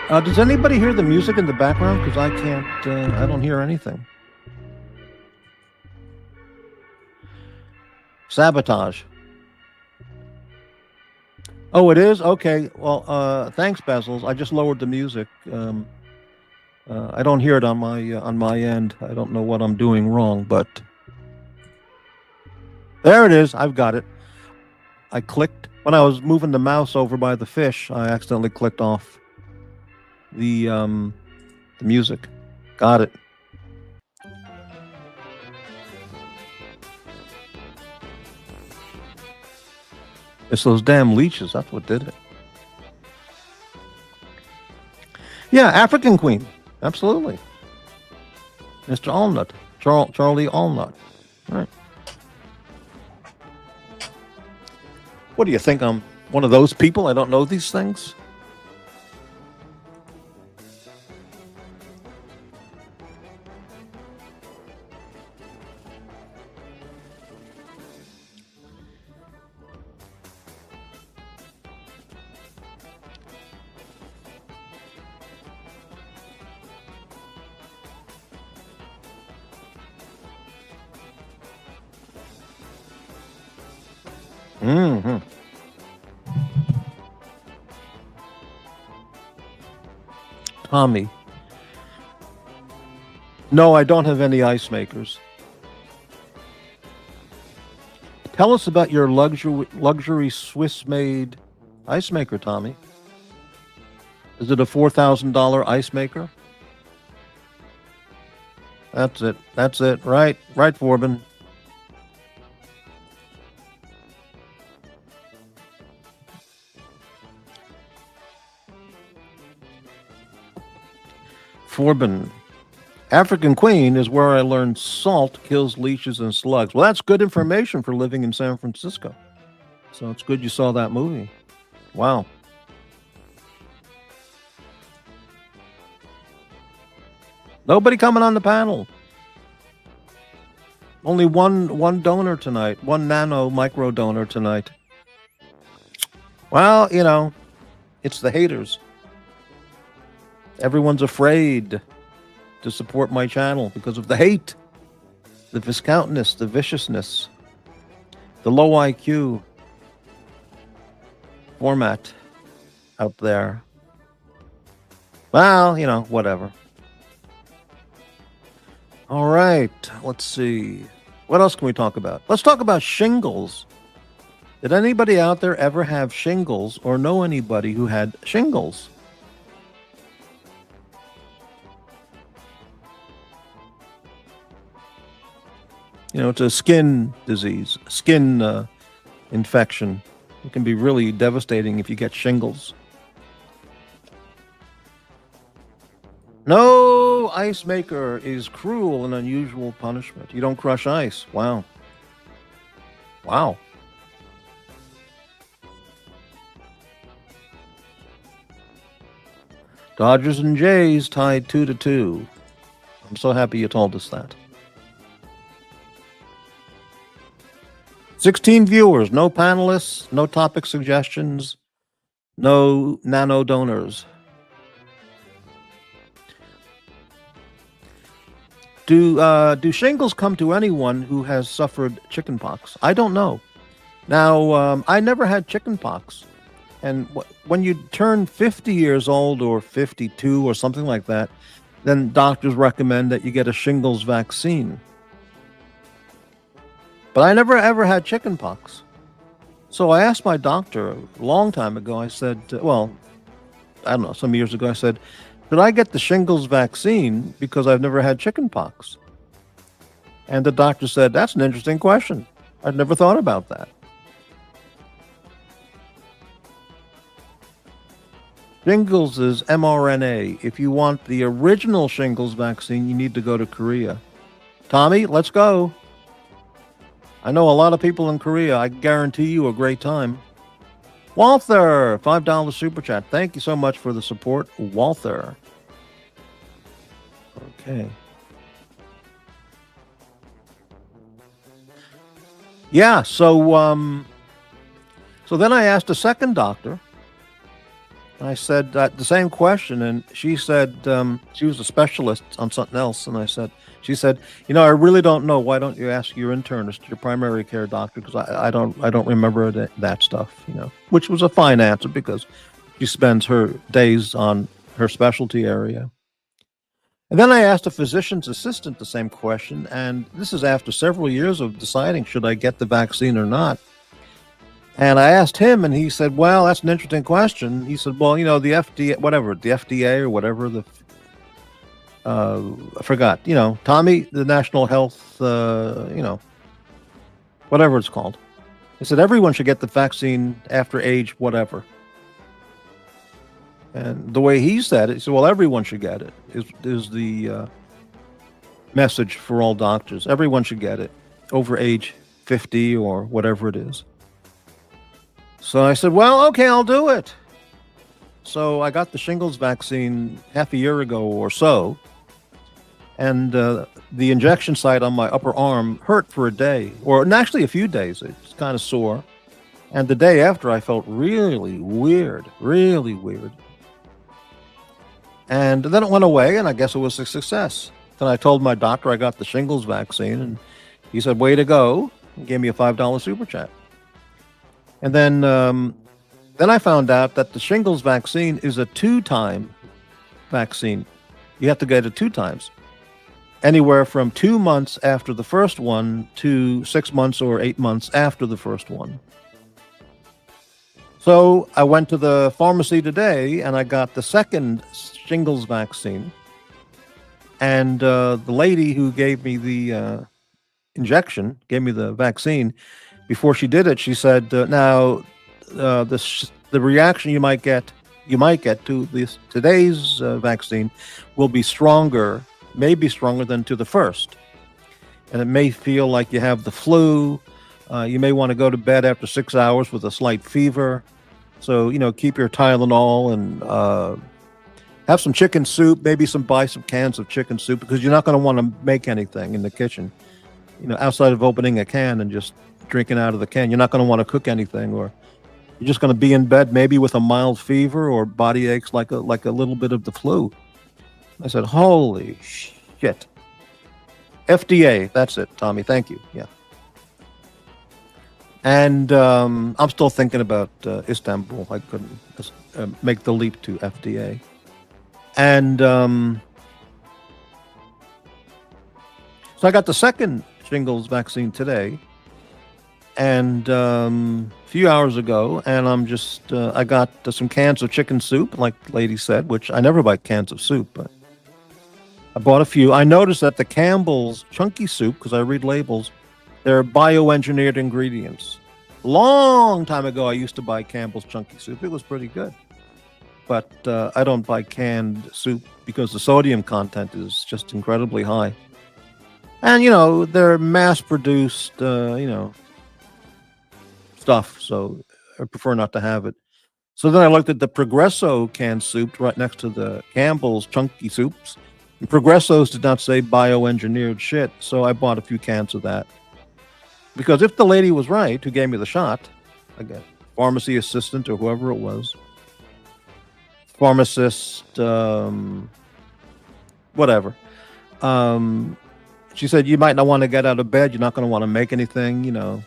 Does anybody hear the music in the background? Because I can't, I don't hear anything. Sabotage. Oh, it is? Okay. Well, thanks, Bezels. I just lowered the music. I don't hear it on my end. I don't know what I'm doing wrong, but there it is. I've got it. I clicked when I was moving the mouse over by the fish. I accidentally clicked off the music. Got it. It's those damn leeches. That's what did it. Yeah, African Queen. Absolutely. Mr. Allnut. Charlie Allnut. Right. What do you think? I'm one of those people? I don't know these things? Mm-hmm. Tommy. No, I don't have any ice makers. Tell us about your luxury Swiss-made ice maker, Tommy. Is it a $4,000 ice maker? That's it. That's it. Right, Forbin. Forbin. African Queen is where I learned salt kills leeches and slugs. Well, that's good information for living in San Francisco. So it's good you saw that movie. Wow. Nobody coming on the panel. Only one donor tonight. One micro donor tonight. Well, you know, it's the haters. Everyone's afraid to support my channel because of the hate, the viscountness, the viciousness, the low IQ format out there. Well, you know, whatever. All right, let's see. What else can we talk about? Let's talk about shingles. Did anybody out there ever have shingles or know anybody who had shingles? You know, it's a skin disease, skin infection. It can be really devastating if you get shingles. No ice maker is cruel and unusual punishment. You don't crush ice. Wow. Wow. Dodgers and Jays tied 2-2. I'm so happy you told us that. 16 viewers, no panelists, no topic suggestions, no nano donors. Do shingles come to anyone who has suffered chickenpox? I don't know. Now, I never had chickenpox. And when you turn 50 years old or 52 or something like that, then doctors recommend that you get a shingles vaccine. But I never ever had chickenpox. So I asked my doctor a long time ago, I said, well, I don't know, some years ago, I said, should I get the shingles vaccine because I've never had chickenpox? And the doctor said, that's an interesting question. I'd never thought about that. Shingles is mRNA. If you want the original shingles vaccine, you need to go to Korea. Tommy, let's go. I know a lot of people in Korea. I guarantee you a great time. Walther, $5 super chat. Thank you so much for the support, Walther. Okay. Yeah, so then I asked a second doctor. I said the same question, and she said she was a specialist on something else, and she said, you know, I really don't know. Why don't you ask your internist, your primary care doctor? Because I don't remember that stuff, you know, which was a fine answer because she spends her days on her specialty area. And then I asked a physician's assistant the same question, and this is after several years of deciding should I get the vaccine or not. And I asked him, and he said, "Well, that's an interesting question." He said, "Well, the FDA or whatever I forgot. Tommy, the National Health, whatever it's called." He said everyone should get the vaccine after age whatever. And the way he said it, he said, "Well, everyone should get it." Is the message for all doctors? Everyone should get it over age 50 or whatever it is. So I said, "Well, okay, I'll do it." So I got the shingles vaccine half a year ago or so, and the injection site on my upper arm hurt for a day, or actually a few days. It's kind of sore. And the day after, I felt really weird. And then it went away, and I guess it was a success. Then I told my doctor I got the shingles vaccine, and he said, "Way to go," and gave me a $5 super chat. And then I found out that the shingles vaccine is a 2-time vaccine. You have to get it 2 times. Anywhere from 2 months after the first one to 6 months or 8 months after the first one. So I went to the pharmacy today and I got the second shingles vaccine. And the lady who gave me the injection, gave me the vaccine, before she did it, she said, "Now, the reaction you might get to today's vaccine will be stronger, maybe stronger than to the first, and it may feel like you have the flu. You may want to go to bed after 6 hours with a slight fever. So keep your Tylenol and have some chicken soup. Maybe buy some cans of chicken soup, because you're not going to want to make anything in the kitchen. Outside of opening a can and just drinking out of the can, you're not going to want to cook anything, or you're just going to be in bed maybe with a mild fever or body aches like a little bit of the flu." I said, "Holy shit." FDA, that's it, Tommy. Thank you. Yeah. And I'm still thinking about Istanbul. I couldn't make the leap to FDA. And so I got the second shingles vaccine today, and a few hours ago, and I'm just I got some cans of chicken soup, like the lady said, which I never buy cans of soup, but I bought a few. I noticed that the Campbell's chunky soup, because I read labels, they're bioengineered ingredients. Long time ago, I used to buy Campbell's chunky soup. It was pretty good. But I don't buy canned soup because the sodium content is just incredibly high. And, they're mass-produced, stuff, so I prefer not to have it. So then I looked at the Progresso canned soup right next to the Campbell's chunky soups. And Progressos did not say bioengineered shit, so I bought a few cans of that. Because if the lady was right who gave me the shot, again, pharmacy assistant or whoever it was, pharmacist, whatever, she said, "You might not want to get out of bed. You're not going to want to make anything, So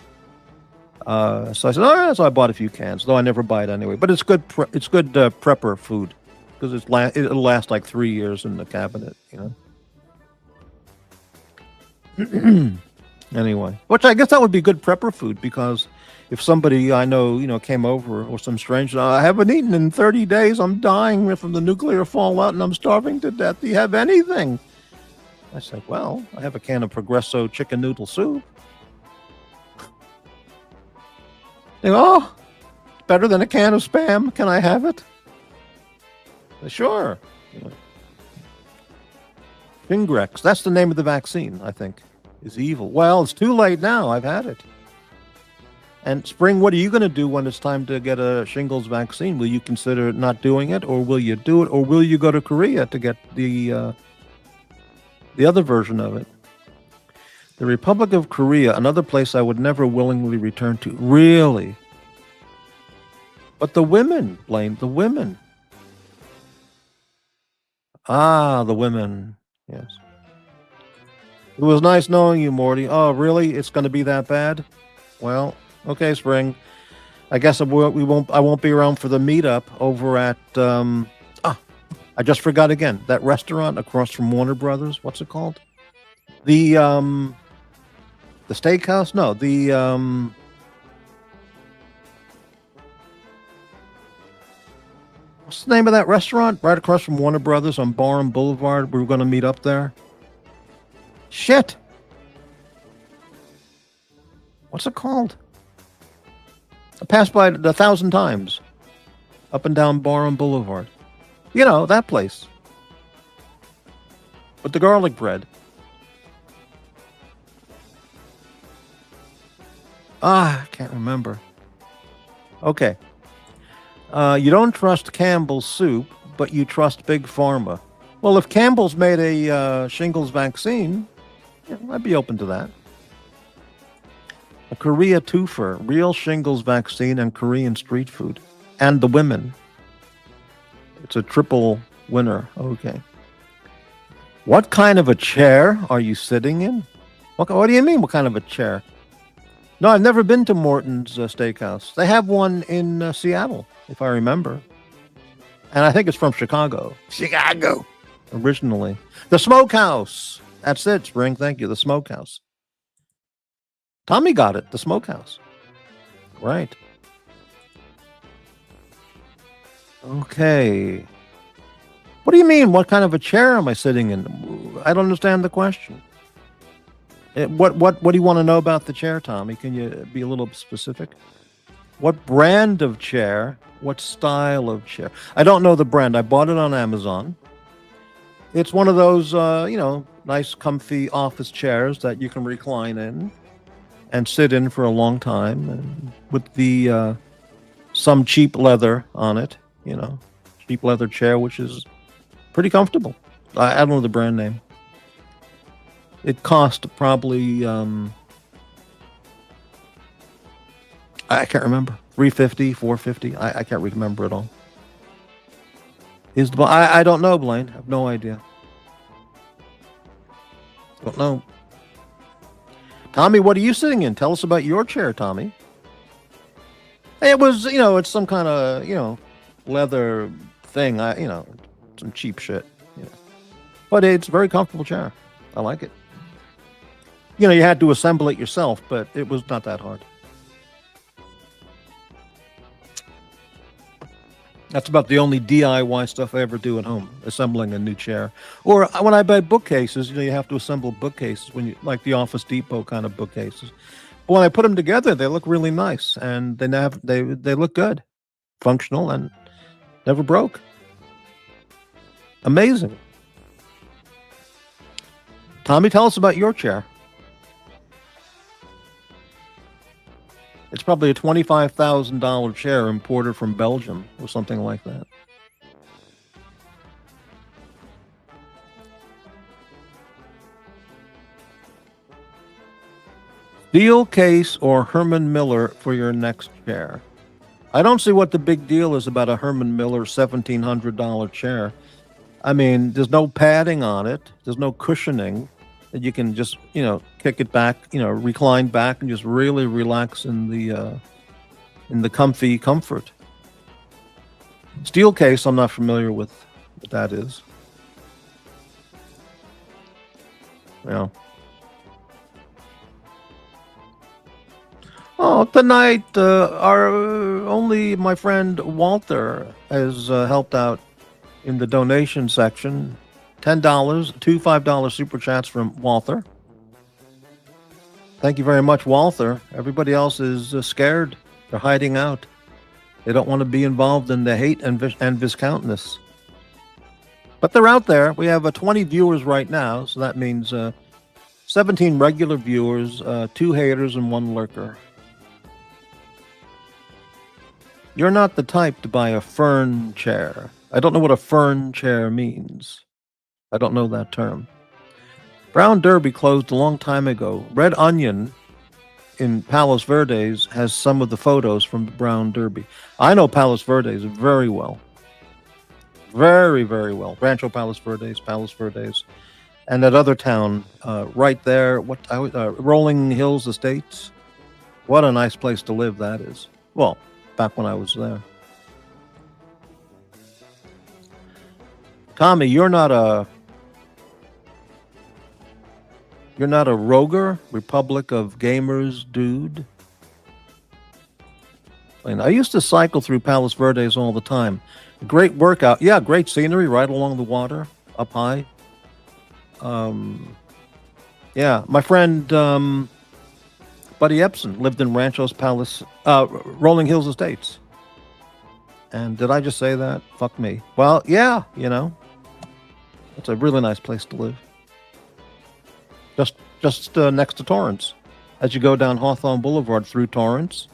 I said, "All right." So I bought a few cans, though I never buy it anyway. But it's good. It's good prepper food, because it'll last like 3 years in the cabinet, Anyway, which I guess that would be good prepper food, because if somebody I know, came over, or some stranger, "I haven't eaten in 30 days. I'm dying from the nuclear fallout, and I'm starving to death. Do you have anything?" I said, "Well, I have a can of Progresso chicken noodle soup." They go, "Oh, better than a can of Spam. Can I have it?" I said, "Sure." Fingrex, that's the name of the vaccine, I think, is evil. Well, it's too late now. I've had it. And Spring, what are you going to do when it's time to get a shingles vaccine? Will you consider not doing it, or will you do it, or will you go to Korea to get the other version of it? The Republic of Korea, another place I would never willingly return to. Really? But the women, blame the women. Ah, the women. Yes. It was nice knowing you, Morty. Oh, really? It's going to be that bad? Well, okay, Spring. I guess I won't be around for the meetup over at I just forgot again. That restaurant across from Warner Brothers. What's it called? The steakhouse? No, the What's the name of that restaurant? Right across from Warner Brothers on Barham Boulevard. We were going to meet up there. Shit. What's it called? I passed by it 1,000 times. Up and down Barham Boulevard. You know, that place. With the garlic bread. I can't remember. Okay. You don't trust Campbell's soup, but you trust Big Pharma. Well, if Campbell's made a shingles vaccine, yeah, I'd be open to that. A Korea twofer, real shingles vaccine and Korean street food. And the women. It's a triple winner. Okay. What kind of a chair are you sitting in? What do you mean, what kind of a chair? No, I've never been to Morton's Steakhouse. They have one in Seattle, if I remember. And I think it's from Chicago. Chicago! Originally. The Smokehouse! That's it, Spring. Thank you. The Smokehouse. Tommy got it. The Smokehouse. Right. Okay. What do you mean? What kind of a chair am I sitting in? I don't understand the question. What do you want to know about the chair, Tommy? Can you be a little specific? What brand of chair? What style of chair? I don't know the brand. I bought it on Amazon. It's one of those, nice, comfy office chairs that you can recline in and sit in for a long time, and with the some cheap leather on it. Cheap leather chair, which is pretty comfortable. I don't know the brand name. It cost probably I can't remember, $350, $450. I can't remember at all. I don't know, Blaine. I have no idea. Don't know. Tommy, what are you sitting in? Tell us about your chair, Tommy. It was, it's some kind of, leather thing. Some cheap shit. But it's a very comfortable chair. I like it. You had to assemble it yourself, but it was not that hard. That's about the only DIY stuff I ever do at home, assembling a new chair. Or when I buy bookcases, you have to assemble bookcases like the Office Depot kind of bookcases. But when I put them together, they look really nice, and they look good, functional, and never broke. Amazing. Tommy, tell us about your chair. It's probably a $25,000 chair imported from Belgium or something like that. Steel case or Herman Miller for your next chair. I don't see what the big deal is about a Herman Miller $1,700 chair. I mean, there's no padding on it. There's no cushioning. That you can just, kick it back, recline back and just really relax in the comfy comfort. Steel case, I'm not familiar with what that is. Yeah. Oh, tonight, only my friend Walter has helped out in the donation section. $10, two $5 super chats from Walter. Thank you very much, Walter. Everybody else is scared. They're hiding out. They don't want to be involved in the hate and viscountness. But they're out there. We have 20 viewers right now, so that means 17 regular viewers, 2 haters, and 1 lurker. You're not the type to buy a fern chair. I don't know what a fern chair means. I don't know that term. Brown Derby closed a long time ago. Red Onion in Palos Verdes has some of the photos from the Brown Derby. I know Palos Verdes very well. Very, very well. Rancho Palos Verdes. And that other town right there, Rolling Hills Estates. What a nice place to live that is. Well, back when I was there. Tommy, you're not a Roger, Republic of Gamers dude. I used to cycle through Palos Verdes all the time. Great workout. Yeah, great scenery right along the water, up high. Yeah, my friend Buddy Epson lived in Ranchos Palace, Rolling Hills Estates. And did I just say that? Fuck me. Well, yeah, it's a really nice place to live. Just next to Torrance. As you go down Hawthorne Boulevard through Torrance,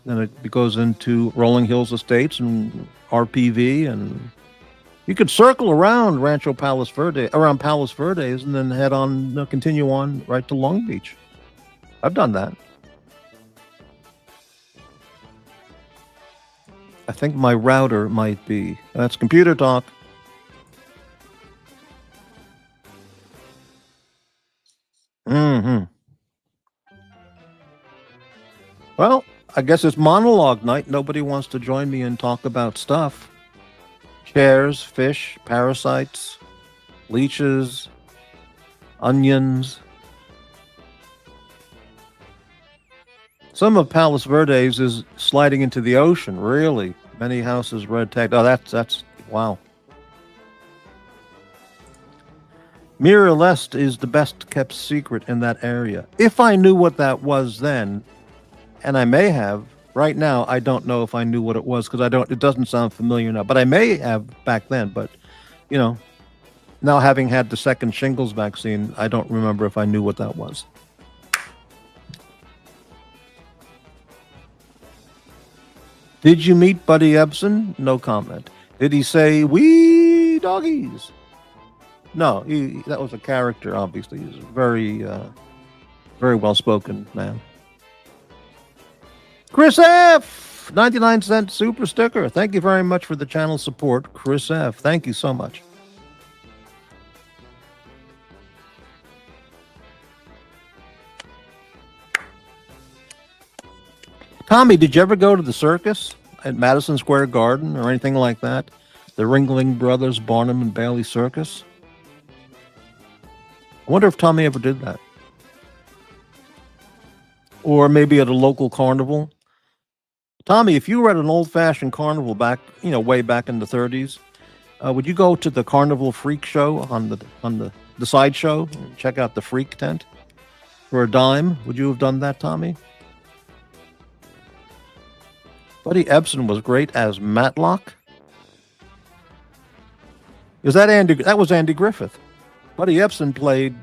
then it goes into Rolling Hills Estates and RPV, and you could circle around around Palos Verdes, and then head on, continue on right to Long Beach. I've done that. I think my router might be. That's computer talk. Well, I guess it's monologue night. Nobody wants to join me and talk about stuff. Chairs, fish, parasites, leeches, onions. Some of Palos Verdes is sliding into the ocean, really. Many houses red tagged. Oh, that's wow. Mira Leste is the best kept secret in that area. If I knew what that was then, and I may have, right now, I don't know if I knew what it was, because it doesn't sound familiar now, but I may have back then. But, now having had the second shingles vaccine, I don't remember if I knew what that was. Did you meet Buddy Ebsen? No comment. Did he say, "Wee doggies"? No, that was a character, obviously. He's a very, very well-spoken man. Chris F., 99-cent super sticker. Thank you very much for the channel support, Chris F. Thank you so much. Tommy, did you ever go to the circus at Madison Square Garden or anything like that? The Ringling Brothers, Barnum and Bailey Circus? I wonder if Tommy ever did that. Or maybe at a local carnival. Tommy, if you were at an old-fashioned carnival back, way back in the 30s, would you go to the Carnival Freak Show on the sideshow and check out the Freak tent for a dime? Would you have done that, Tommy? Buddy Ebsen was great as Matlock. Is that Andy? That was Andy Griffith. Buddy Ebsen played.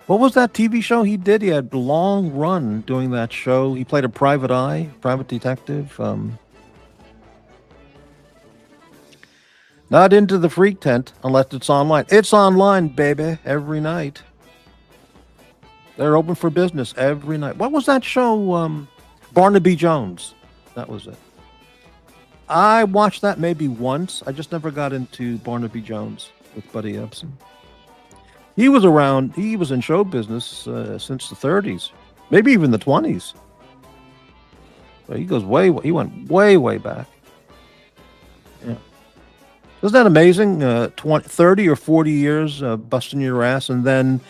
What was that TV show he did? He had a long run doing that show. He played a private detective. Not into the Freak tent unless it's online. It's online, baby, every night. They're open for business every night. What was that show? Barnaby Jones. That was it. I watched that maybe once. I just never got into Barnaby Jones with Buddy Ebsen. He was around. He was in show business since the 30s, maybe even the 20s. But he went way back. Yeah. Isn't that amazing? 30 or 40 years busting your ass, and then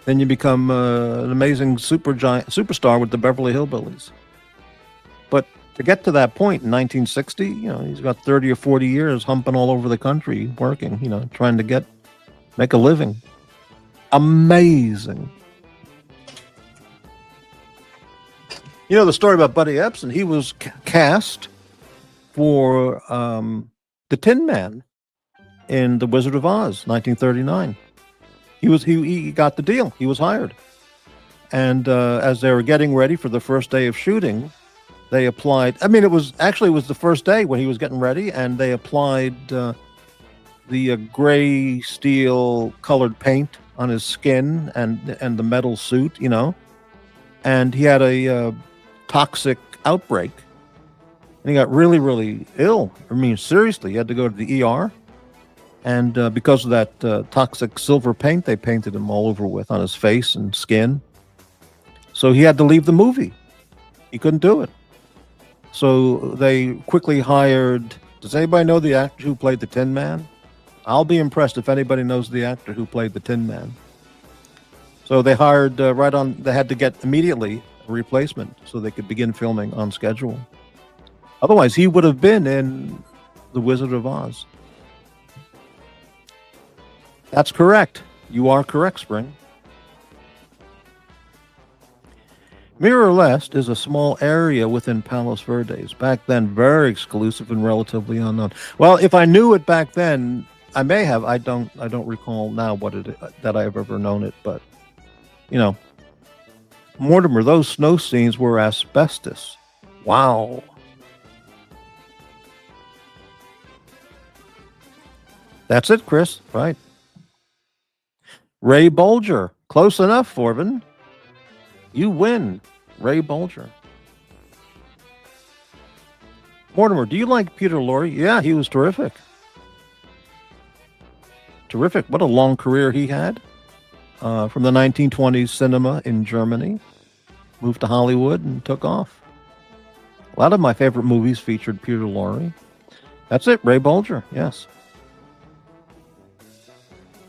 you become an amazing superstar with the Beverly Hillbillies. But to get to that point in 1960, he's got 30 or 40 years humping all over the country, working, trying to make a living. Amazing. The story about Buddy Ebsen, he was cast for the Tin Man in The Wizard of Oz, 1939. He got the deal. He was hired. And as they were getting ready for the first day of shooting, they applied. I mean, it was the first day when he was getting ready, and they applied the gray steel colored paint on his skin and the metal suit, and he had a toxic outbreak, and he got really, really ill. I mean, seriously, he had to go to the ER, and because of that toxic silver paint they painted him all over with on his face and skin, so he had to leave the movie. He couldn't do it. So they quickly hired. Does anybody know the actor who played the Tin Man? I'll be impressed if anybody knows the actor who played the Tin Man. So they hired they had to get immediately a replacement so they could begin filming on schedule. Otherwise, he would have been in The Wizard of Oz. That's correct. You are correct, Spring. Mirror Leste is a small area within Palos Verdes. Back then, very exclusive and relatively unknown. Well, if I knew it back then, I may have. I don't recall now that I have ever known it. But you know, Mortimer, those snow scenes were asbestos. Wow. That's it, Chris. Right. Ray Bolger. Close enough, Forbin. You win. Ray Bolger. Mortimer, do you like Peter Lorre? Yeah, he was terrific. Terrific. What a long career he had. From the 1920s cinema in Germany. Moved to Hollywood and took off. A lot of my favorite movies featured Peter Lorre. That's it, Ray Bolger. Yes.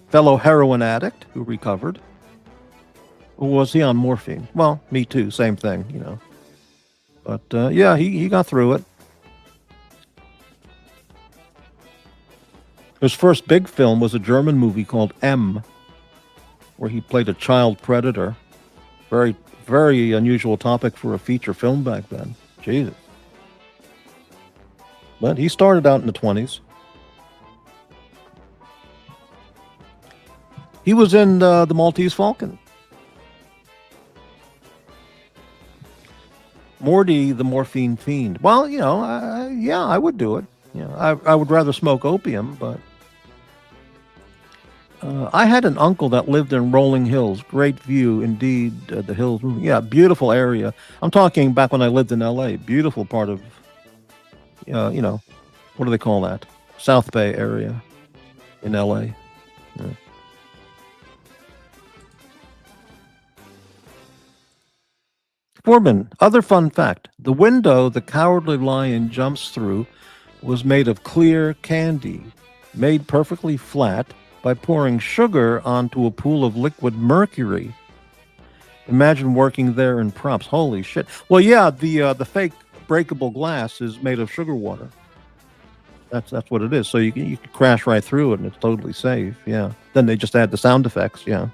Fellow heroin addict who recovered. Or was he on morphine? Well, me too. Same thing, you know. But yeah, he got through it. His first big film was a German movie called M, where he played a child predator. Very, very unusual topic for a feature film back then. Jesus. But he started out in the 20s. He was in the Maltese Falcon. Morty, the morphine fiend. Well, you know, yeah, I would do it. You know, I would rather smoke opium, but I had an uncle that lived in Rolling Hills. Great view, indeed. The hills, yeah, beautiful area. I'm talking back when I lived in L.A. Beautiful part of, you know, what do they call that? South Bay area in L.A. Yeah. Foreman, other fun fact. The window the Cowardly Lion jumps through was made of clear candy, made perfectly flat by pouring sugar onto a pool of liquid mercury. Imagine working there in props. Holy shit. Well, yeah, the fake breakable glass is made of sugar water. That's what it is. So you can crash right through it and it's totally safe. Yeah. Then they just add the sound effects. Yeah.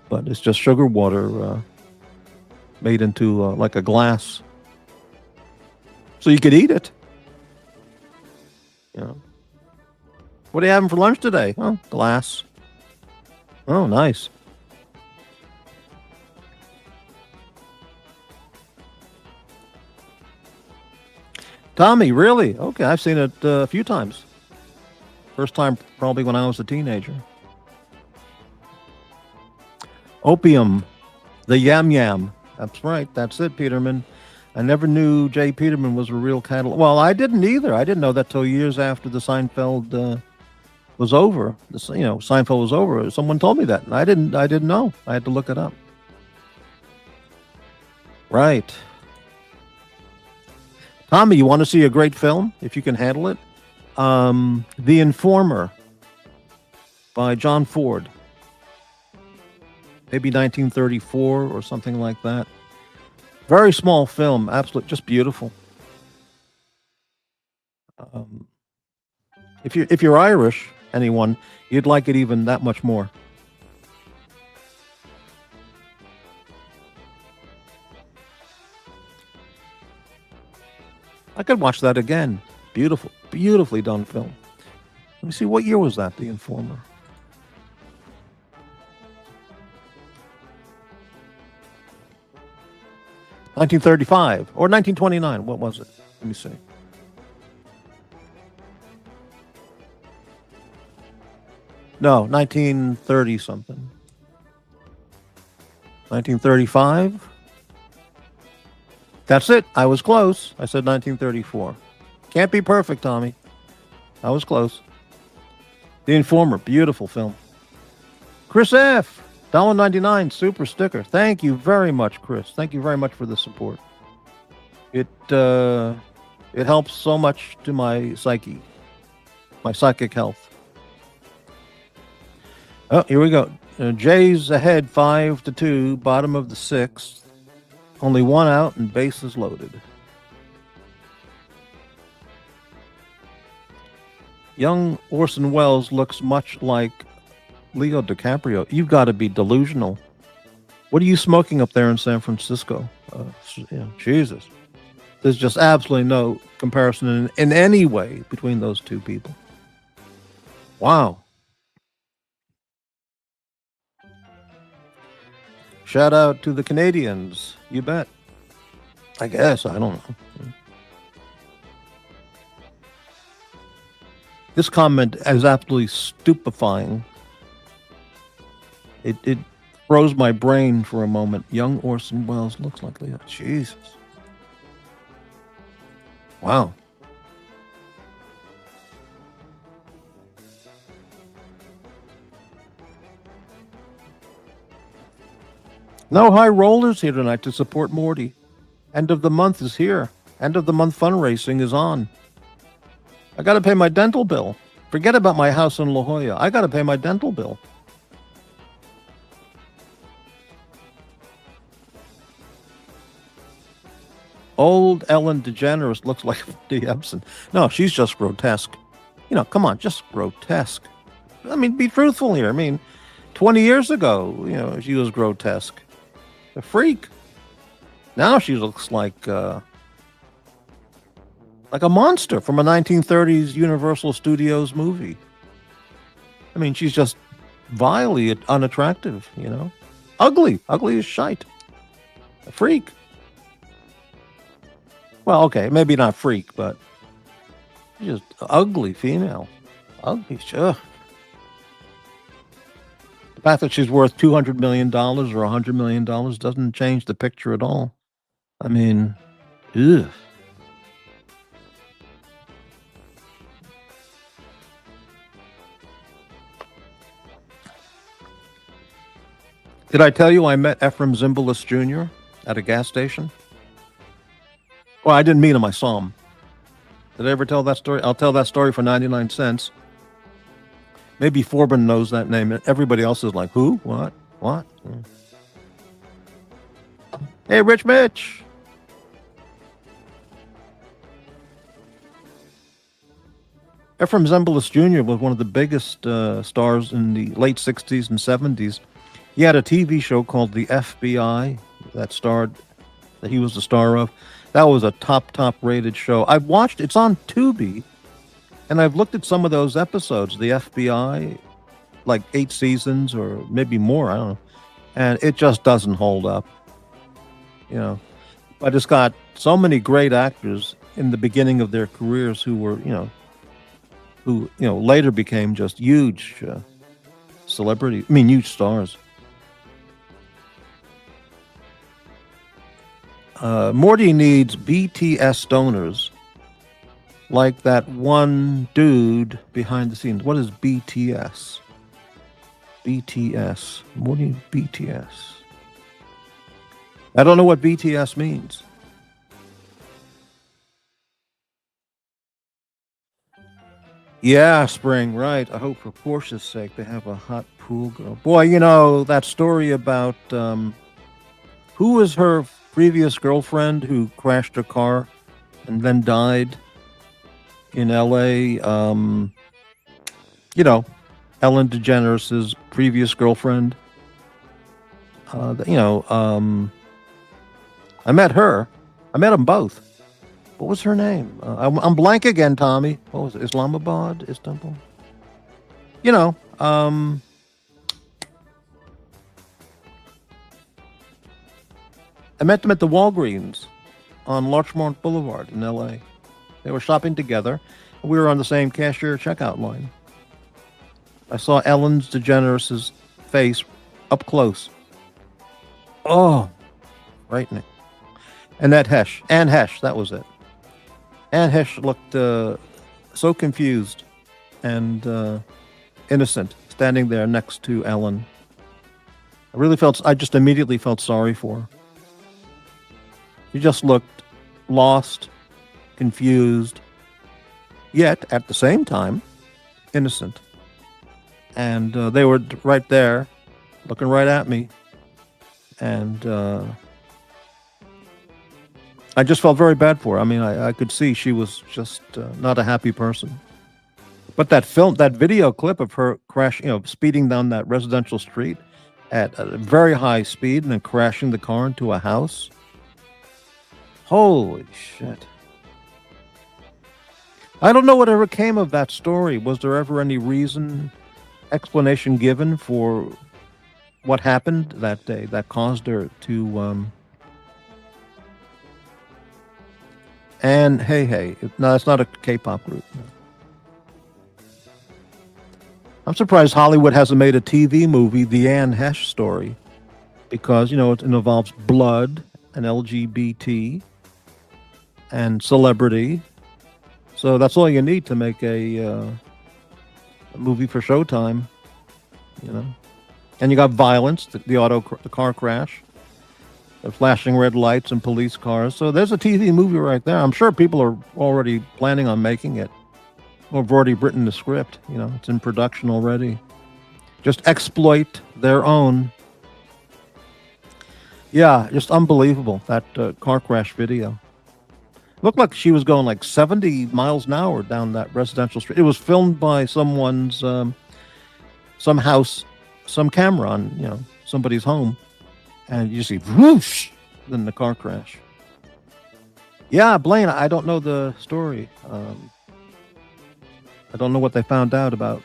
But it's just sugar water made into like a glass. So you could eat it. Yeah. What are you having for lunch today? Oh, glass. Oh, nice. Tommy, really? Okay, I've seen it a few times. First time probably when I was a teenager. Opium, the Yam Yam. That's right. That's it, Peterman. I never knew Jay Peterman was a real catalog. Well, I didn't either. I didn't know that till years after the Seinfeld was over. Seinfeld was over. Someone told me that, and I didn't know. I had to look it up. Right. Tommy, you want to see a great film if you can handle it? The Informer by John Ford. Maybe 1934 or something like that. Very small film, absolutely, just beautiful. If you're Irish, anyone, you'd like it even that much more. I could watch that again. Beautiful, beautifully done film. Let me see, what year was that, The Informer? $1935 or 1929. What was it? Let me see. No, 1930 something. 1935. That's it. I was close. I said 1934. Can't be perfect, Tommy. I was close. The Informer. Beautiful film. Chris F. $1.99 super sticker. Thank you very much, Chris. Thank you very much for the support. It helps so much to my psyche, my psychic health. Oh, here we go. Jays ahead 5-2, bottom of the sixth. Only one out and bases loaded. Young Orson Welles looks much like Leo DiCaprio. You've got to be delusional. What are you smoking up there in San Francisco? Jesus. There's just absolutely no comparison in any way between those two people. Wow. Shout out to the Canadians. You bet. I guess. I don't know. This comment is absolutely stupefying. It froze my brain for a moment. Young Orson Welles looks like Leo. Jesus. Wow. No high rollers here tonight to support Morty. End of the month is here. End of the month fundraising is on. I got to pay my dental bill. Forget about my house in La Jolla. I got to pay my dental bill. Old Ellen DeGeneres looks like D. Epson. No, she's just grotesque. Come on, just grotesque. I mean, be truthful here. I mean, 20 years ago, she was grotesque. A freak. Now she looks like a monster from a 1930s Universal Studios movie. I mean, she's just vilely unattractive, Ugly as shite. A freak. Well, okay, maybe not freak, but just ugly female. Ugly, sure. The fact that she's worth $200 million or $100 million doesn't change the picture at all. I mean, ugh. Did I tell you I met Ephraim Zimbalist Jr. at a gas station? Well, I didn't meet him, I saw him. Did I ever tell that story? I'll tell that story for 99 cents. Maybe Forbin knows that name. Everybody else is like, who? What? What? Hey, Rich Mitch! Ephraim Zimbalist Jr. was one of the biggest stars in the late 60s and 70s. He had a TV show called The FBI that he was the star of. That was a top rated show. I've watched, it's on Tubi, and I've looked at some of those episodes, The FBI, like 8 seasons or maybe more, I don't know. And it just doesn't hold up. But it's got so many great actors in the beginning of their careers who were, who later became just huge huge stars. Morty needs BTS donors like that one dude behind the scenes. What is BTS? BTS. Morty BTS. I don't know what BTS means. Yeah, Spring, right. I hope for Portia's sake they have a hot pool girl. Boy, that story about who was her previous girlfriend who crashed her car and then died in L.A. Ellen DeGeneres' previous girlfriend. I met her. I met them both. What was her name? I'm blank again, Tommy. What was it? Islamabad? Istanbul? I met them at the Walgreens on Larchmont Boulevard in L.A. They were shopping together. We were on the same cashier checkout line. I saw Ellen DeGeneres' face up close. Oh, frightening. And Anne Hesh, that was it. Anne Hesh looked so confused and innocent, standing there next to Ellen. I just immediately felt sorry for her. She just looked lost, confused, yet at the same time, innocent. And they were right there, looking right at me. And I just felt very bad for her. I mean, I could see she was just not a happy person. But that video clip of her speeding down that residential street at a very high speed and then crashing the car into a house. Holy shit. I don't know whatever came of that story. Was there ever any explanation given for what happened that day that caused her to, and hey, no, it's not a K-pop group. I'm surprised Hollywood hasn't made a TV movie, The Anne Hesh Story, because, it involves blood and LGBT and celebrity. So that's all you need to make a movie for Showtime, And you got violence, the car crash, the flashing red lights and police cars. So there's a TV movie right there. I'm sure people are already planning on making it. Or have already written the script. It's in production already. Just exploit their own. Yeah, just unbelievable, that car crash video. Looked like she was going like 70 miles an hour down that residential street. It was filmed by someone's, some house, some camera on, somebody's home. And you see, whoosh, then the car crash. Yeah, Blaine, I don't know the story. I don't know what they found out about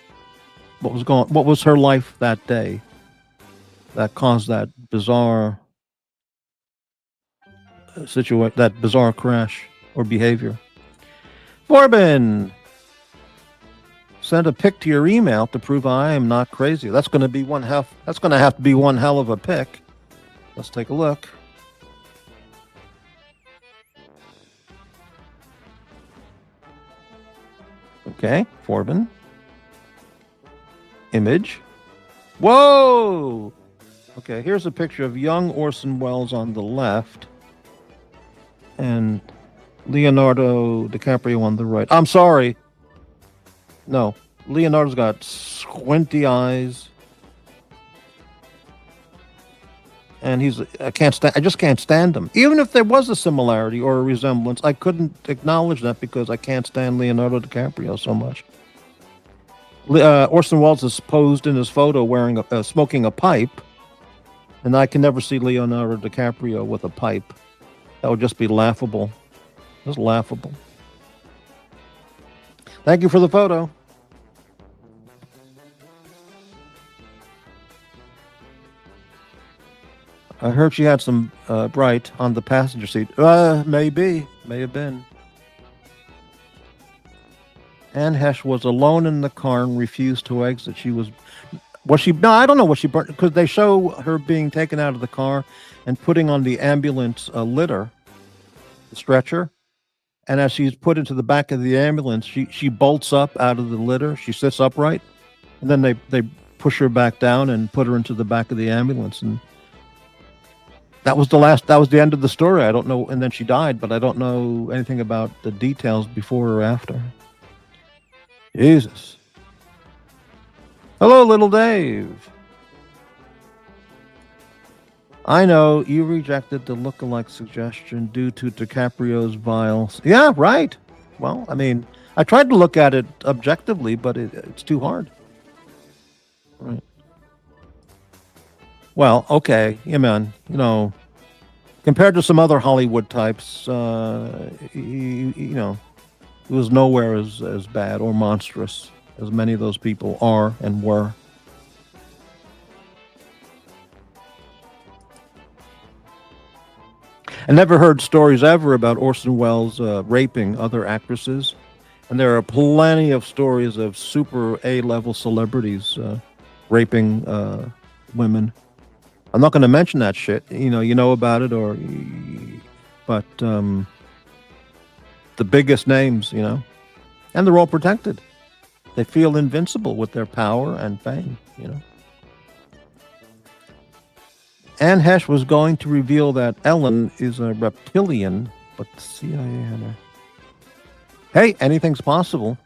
what was her life that day that caused that bizarre situation, that bizarre crash or behavior. Forbin, send a pic to your email to prove I am not crazy. That's going to be That's going to have to be one hell of a pic. Let's take a look. Okay, Forbin. Image. Whoa! Okay, here's a picture of young Orson Welles on the left and Leonardo DiCaprio on the right. I'm sorry. No, Leonardo's got squinty eyes. And I just can't stand him. Even if there was a similarity or a resemblance, I couldn't acknowledge that because I can't stand Leonardo DiCaprio so much. Orson Welles is posed in his photo smoking a pipe, and I can never see Leonardo DiCaprio with a pipe. That would just be laughable. Just laughable. Thank you for the photo. I heard she had some bright on the passenger seat. Maybe. May have been. Anne Hesh was alone in the car and refused to exit. Was she? No, I don't know what she burned, because they show her being taken out of the car and putting on the ambulance litter, the stretcher. And as she's put into the back of the ambulance, she bolts up out of the litter. She sits upright, and then they push her back down and put her into the back of the ambulance. And that was the end of the story. I don't know. And then she died, but I don't know anything about the details before or after. Jesus. Hello, little Dave. I know you rejected the lookalike suggestion due to DiCaprio's vials. Yeah, right. Well, I mean, I tried to look at it objectively, but it's too hard. Right. Well, okay. Yeah, man. Compared to some other Hollywood types, he was nowhere as bad or monstrous as many of those people are and were. I never heard stories ever about Orson Welles raping other actresses. And there are plenty of stories of super A-level celebrities raping women. I'm not going to mention that shit. You know about it, but the biggest names, and they're all protected. They feel invincible with their power and fame, Anne Hesh was going to reveal that Ellen is a reptilian, but the CIA had her. Hey, anything's possible.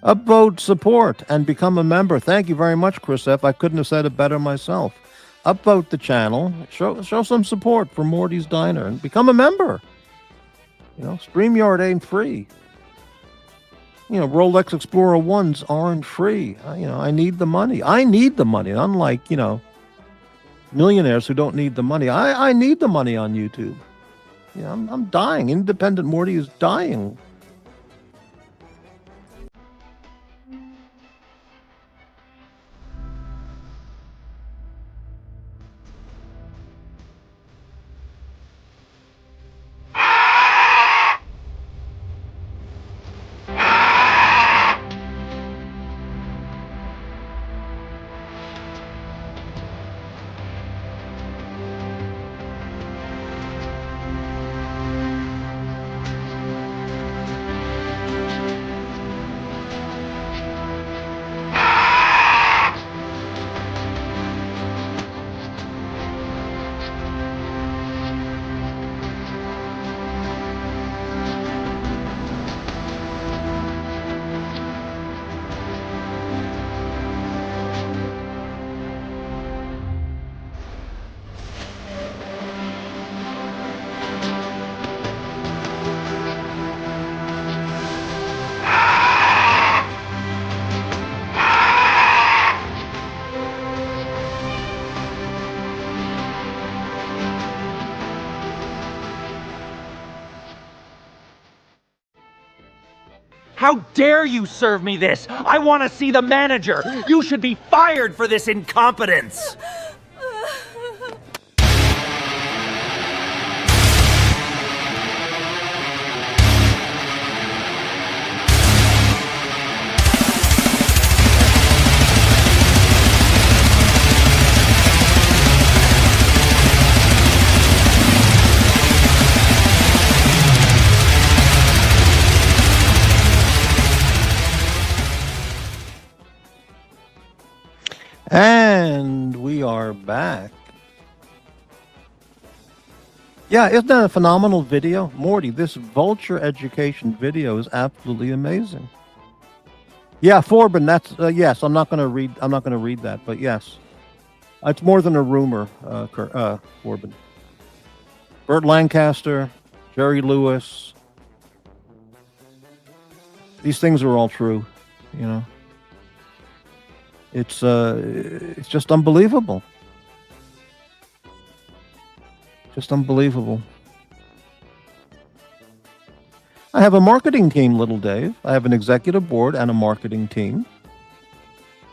Upvote support and become a member. Thank you very much, Chris F. I couldn't have said it better myself. upvote the channel, show some support for Morty's Diner, and become a member. You know, StreamYard ain't free. You know, Rolex Explorer 1s aren't free. You know, I need the money. I need the money. Unlike, you know, millionaires who don't need the money. I need the money on YouTube. You know, I'm dying. Independent Morty is dying. How dare you serve me this? I want to see the manager. You should be fired for this incompetence. And we are back. Yeah, isn't that a phenomenal video? Morty, this vulture education video is absolutely amazing. Yeah, Forbin, that's yes, I'm not going to read that, but yes. It's more than a rumor, Forbin. Burt Lancaster, Jerry Lewis. These things are all true, you know. It's just unbelievable. Just unbelievable. I have a marketing team, little Dave. I have an executive board and a marketing team.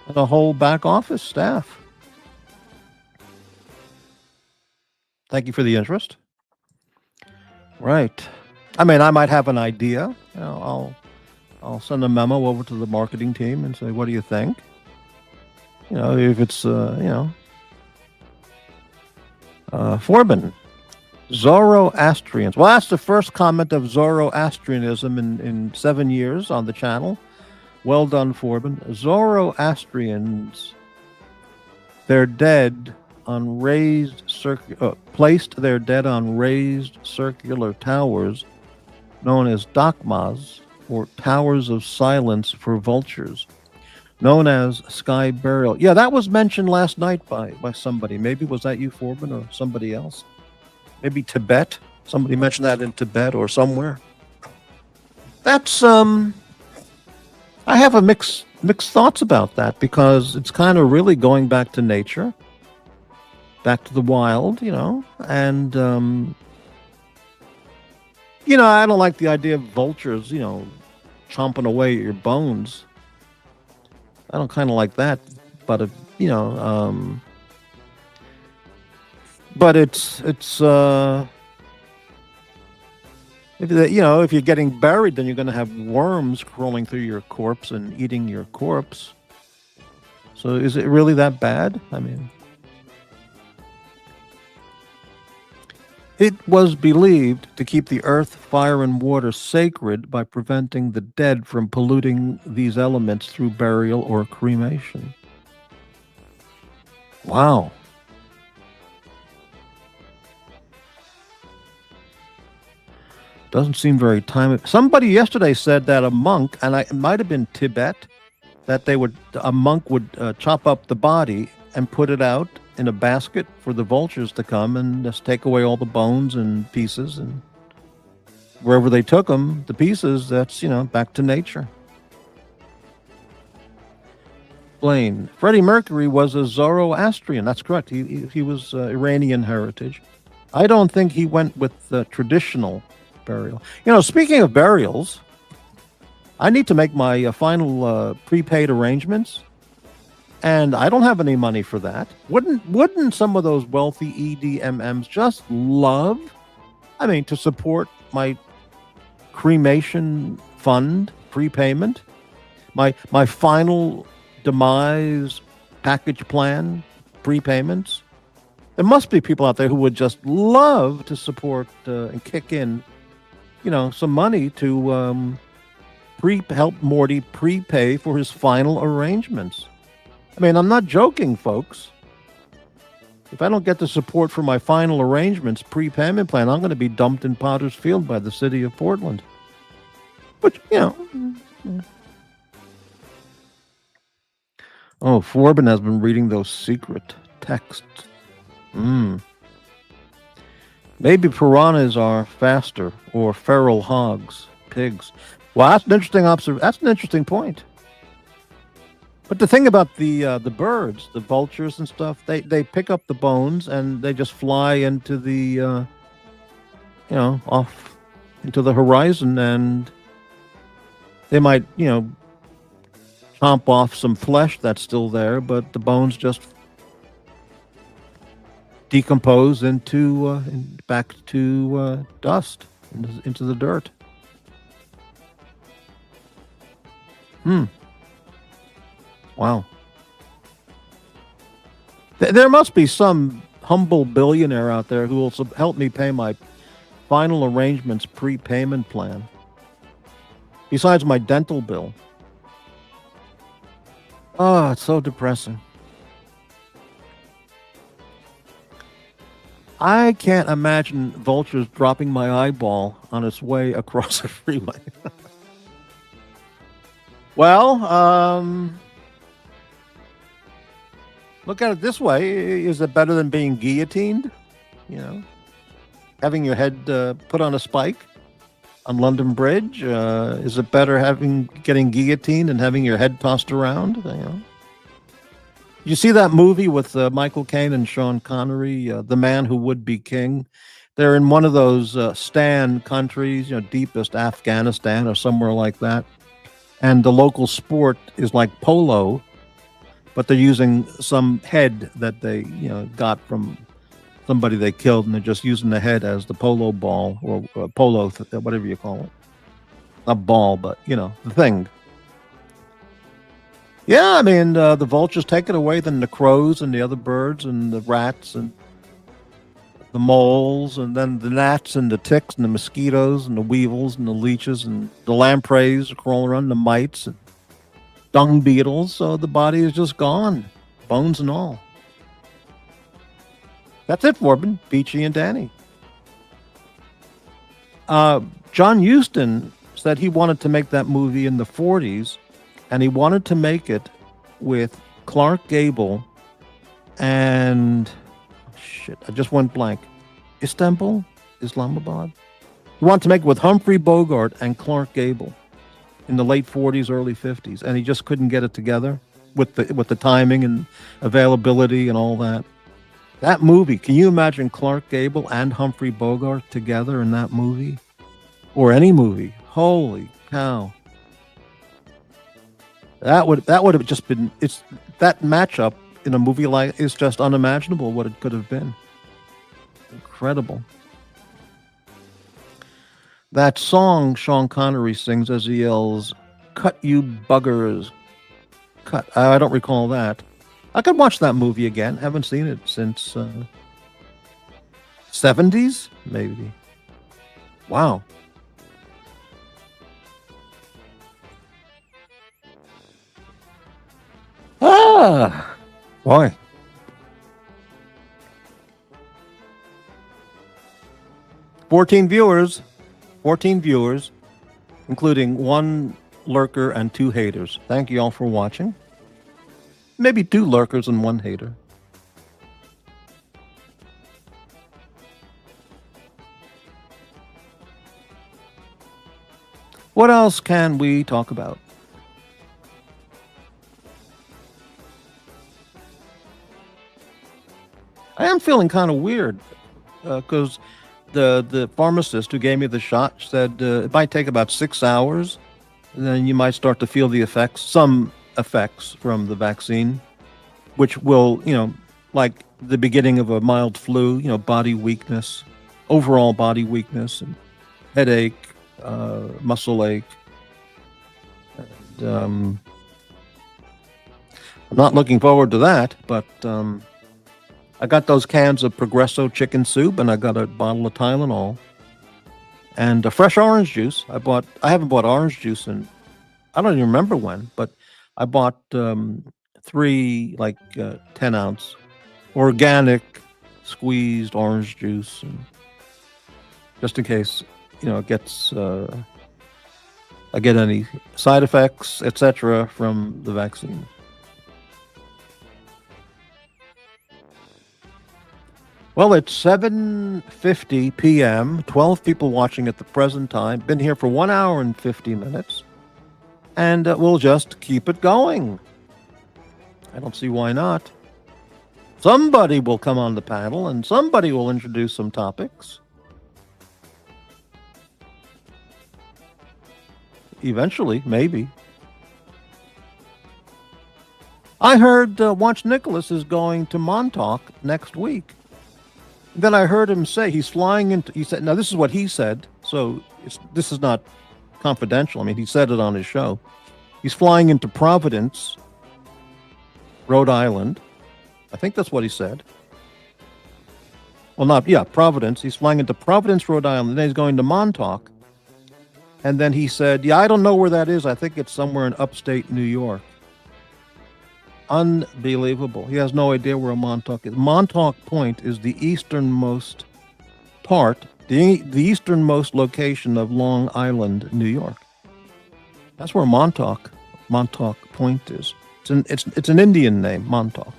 And a whole back office staff. Thank you for the interest. Right. I mean, I might have an idea. You know, I'll send a memo over to the marketing team and say, what do you think? You know, if it's, Forbin, Zoroastrians. Well, that's the first comment of Zoroastrianism in 7 years on the channel. Well done, Forbin. Zoroastrians, their dead on placed their dead on raised circular towers known as dogmas, or towers of silence for vultures, known as sky burial. Yeah, that was mentioned last night by somebody. Maybe was that you, Forbin, or somebody else? Maybe Tibet. Somebody mentioned that in Tibet or somewhere. That's I have a mixed thoughts about that, because it's kind of really going back to nature, back to the wild, you know, and you know, I don't like the idea of vultures, you know, chomping away at your bones. I don't kind of like that, but you know, but it's if you know, if you're getting buried, then you're going to have worms crawling through your corpse and eating your corpse. So is it really that bad? I mean, it was believed to keep the earth, fire, and water sacred by preventing the dead from polluting these elements through burial or cremation. Wow. Doesn't seem very timely. Somebody yesterday said that a monk, and it might have been Tibet, that a monk would chop up the body and put it out in a basket for the vultures to come and just take away all the bones and pieces, and wherever they took them, the pieces, that's, back to nature. Blaine. Freddie Mercury was a Zoroastrian. That's correct. He was Iranian heritage. I don't think he went with the traditional burial. Speaking of burials, I need to make my final prepaid arrangements, and I don't have any money for that. Wouldn't some of those wealthy EDMMs just love, to support my cremation fund prepayment, my final demise package plan prepayments? There must be people out there who would just love to support and kick in, some money to help Morty prepay for his final arrangements. I'm not joking, folks. If I don't get the support for my final arrangements prepayment plan, I'm going to be dumped in Potter's Field by the city of Portland. But, Oh, Forbin has been reading those secret texts. Maybe piranhas are faster, or feral hogs, pigs. Well, that's an interesting That's an interesting point. But the thing about the birds, the vultures and stuff, they pick up the bones and they just fly into the off into the horizon, and they might chomp off some flesh that's still there, but the bones just decompose into back to dust, into the dirt. Wow. There must be some humble billionaire out there who will help me pay my final arrangements prepayment plan, besides my dental bill. Oh, it's so depressing. I can't imagine vultures dropping my eyeball on its way across a freeway. Well, look at it this way. Is it better than being guillotined? Having your head put on a spike on London Bridge? Is it better getting guillotined and having your head tossed around? You see that movie with Michael Caine and Sean Connery, The Man Who Would Be King? They're in one of those Stan countries, deepest Afghanistan or somewhere like that. And the local sport is like polo, but they're using some head that they, got from somebody they killed, and they're just using the head as the polo ball, or polo, whatever you call it. Not ball, but, the thing. Yeah, the vultures take it away, then the crows and the other birds and the rats and the moles, and then the gnats and the ticks and the mosquitos and the weevils and the leeches and the lampreys crawling around, the mites and dung beetles. So the body is just gone, bones and all. That's it, Forbin, Beachy, and Danny. John Huston said he wanted to make that movie in the 40s, and he wanted to make it with Clark Gable and... Shit, I just went blank. Istanbul? Islamabad? He wanted to make it with Humphrey Bogart and Clark Gable in the late 40s, early 50s, and he just couldn't get it together with the timing and availability and all that. That movie, can you imagine Clark Gable and Humphrey Bogart together in that movie? Or any movie? Holy cow. That would have just been, that matchup in a movie like is just unimaginable what it could have been. Incredible. That song Sean Connery sings as he yells, "Cut you buggers." Cut. I don't recall that. I could watch that movie again. Haven't seen it since 70s, maybe. Wow. Ah, boy. Fourteen viewers, including one lurker and 2 haters. Thank you all for watching. Maybe 2 lurkers and 1 hater. What else can we talk about? I am feeling kind of weird because the pharmacist who gave me the shot said it might take about 6 hours, and then you might start to feel the effects, some effects from the vaccine, which will, like the beginning of a mild flu, body weakness, overall body weakness, and headache, muscle ache. And, I'm not looking forward to that, but I got those cans of Progresso chicken soup, and I got a bottle of Tylenol and a fresh orange juice. I haven't bought orange juice in, I don't even remember when, but I bought three 10-ounce organic squeezed orange juice, and just in case it gets I get any side effects, etc., from the vaccine. Well, it's 7:50 p.m. 12 people watching at the present time. Been here for 1 hour and 50 minutes, and we'll just keep it going. I don't see why not. Somebody will come on the panel, and somebody will introduce some topics. Eventually, maybe. I heard Watch Nicholas is going to Montauk next week. Then I heard him say he's flying into. He said, now this is what he said, so this is not confidential. I mean, he said it on his show. He's flying into Providence, Rhode Island. I think that's what he said. Well, Providence. He's flying into Providence, Rhode Island. Then he's going to Montauk. And then he said, I don't know where that is. I think it's somewhere in upstate New York. Unbelievable. He has no idea where Montauk is. Montauk Point is the easternmost part, the easternmost location of Long Island, New York. That's where Montauk Point is. It's an Indian name, Montauk.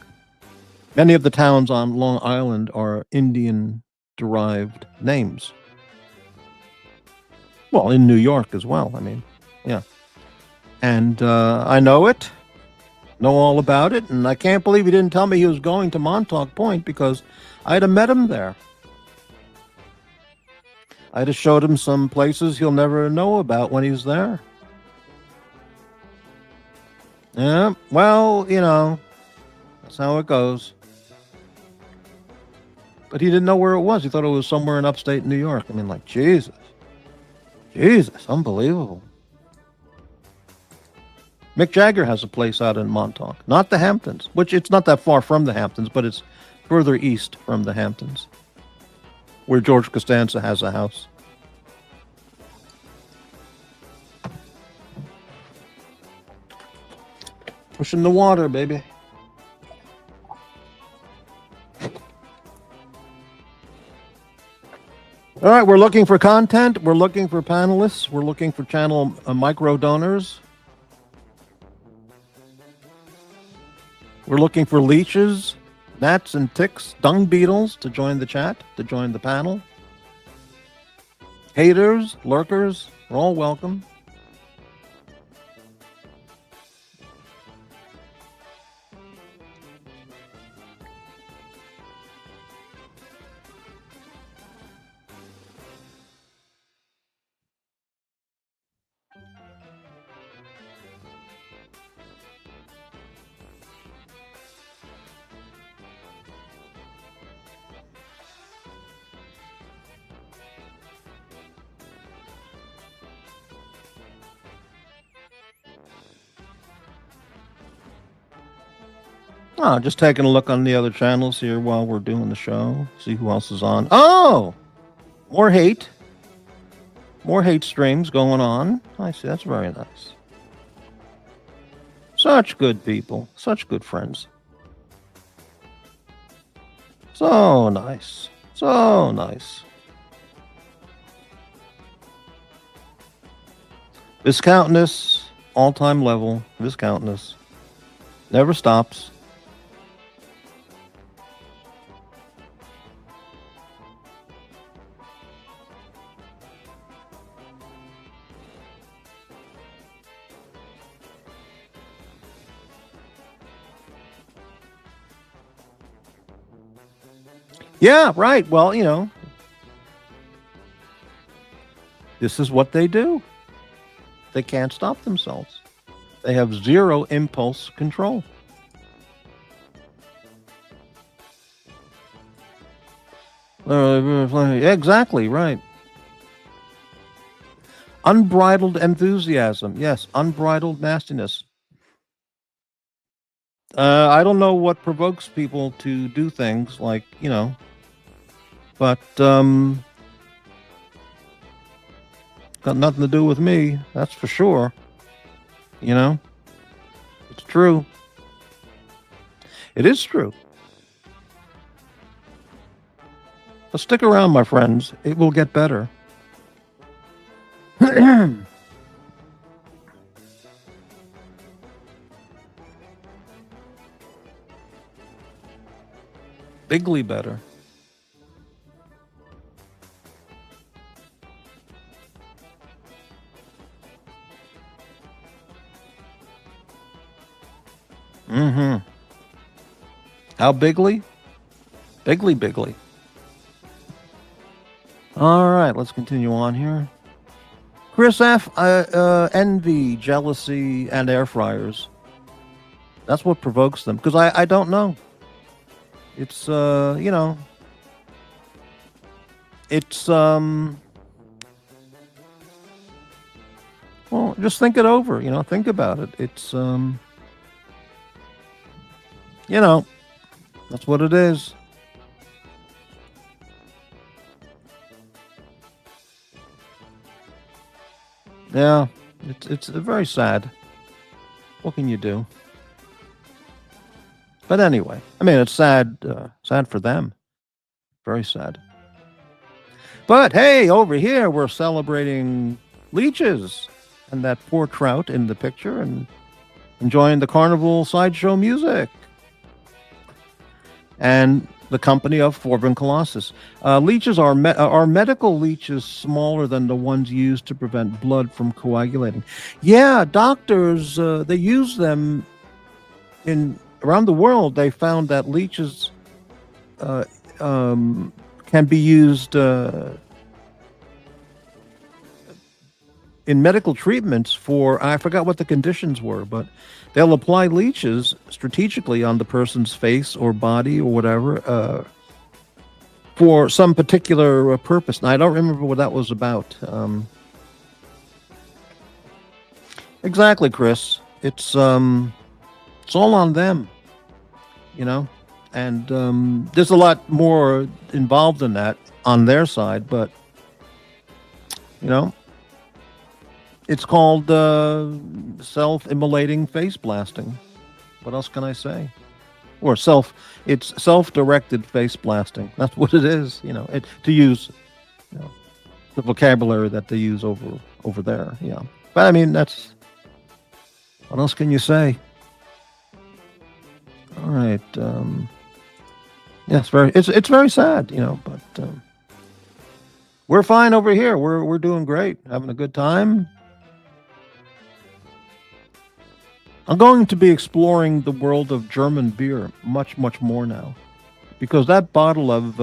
Many of the towns on Long Island are Indian-derived names. Well, in New York as well, I mean, yeah. And I know all about it, and I can't believe he didn't tell me he was going to Montauk Point, because I'd have met him there. I'd have showed him some places he'll never know about when he's there. Yeah, well, that's how it goes. But he didn't know where it was. He thought it was somewhere in upstate New York. I mean, like, Jesus, unbelievable. Mick Jagger has a place out in Montauk, not the Hamptons, which it's not that far from the Hamptons, but it's further east from the Hamptons, where George Costanza has a house. Pushing the water, baby. All right, we're looking for content. We're looking for panelists. We're looking for channel micro donors. We're looking for leeches, gnats and ticks, dung beetles to join the chat, to join the panel. Haters, lurkers, are all welcome. Oh, just taking a look on the other channels here while we're doing the show. See who else is on. Oh! More hate. More hate streams going on. I see. That's very nice. Such good people. Such good friends. So nice. So nice. Viscountness. All-time level. Viscountness. Never stops. Yeah, right. Well, this is what they do. They can't stop themselves. They have zero impulse control. Exactly, right. Unbridled enthusiasm. Yes, unbridled nastiness. I don't know what provokes people to do things like, but got nothing to do with me. That's for sure. It's true. It is true. But stick around, my friends. It will get better. Bigly better. Mm-hmm. How bigly? Bigly. All right, let's continue on here. Chris F. Envy, jealousy, and air fryers. That's what provokes them. Because I don't know. It's, it's, well, just think it over, think about it. It's, that's what it is. Yeah, it's very sad. What can you do? But anyway, I mean, it's sad for them. Very sad. But hey, over here we're celebrating Leeches and that poor trout in the picture and enjoying the carnival sideshow music. And the company of Forbin Colossus. Leeches are medical leeches smaller than the ones used to prevent blood from coagulating. Yeah, doctors, they use them around the world. They found that leeches can be used in medical treatments for, I forgot what the conditions were, but they'll apply leeches strategically on the person's face or body or whatever for some particular purpose. Now, I don't remember what that was about. Exactly, Chris. It's all on them, and there's a lot more involved in that on their side, but, it's called self-immolating face blasting. What else can I say? Or it's self-directed face blasting. That's what it is, to use the vocabulary that they use over there. Yeah. But I mean, what else can you say? All right. Yeah, it's very sad, but we're fine over here. We're doing great, having a good time. I'm going to be exploring the world of German beer much, much more now, because that bottle of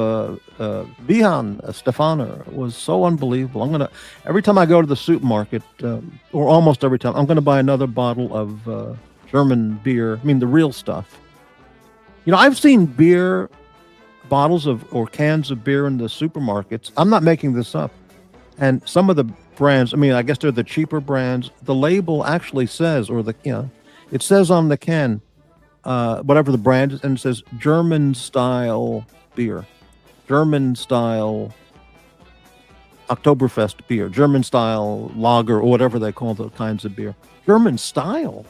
Vihan Stefaner was so unbelievable. Every time I go to the supermarket, or almost every time, I'm going to buy another bottle of German beer. I mean, the real stuff. I've seen beer bottles or cans of beer in the supermarkets. I'm not making this up. And some of the brands, I mean, I guess they're the cheaper brands. The label actually says, it says on the can, whatever the brand is, and it says German style beer, German style Oktoberfest beer, German style lager, or whatever they call those kinds of beer. German style.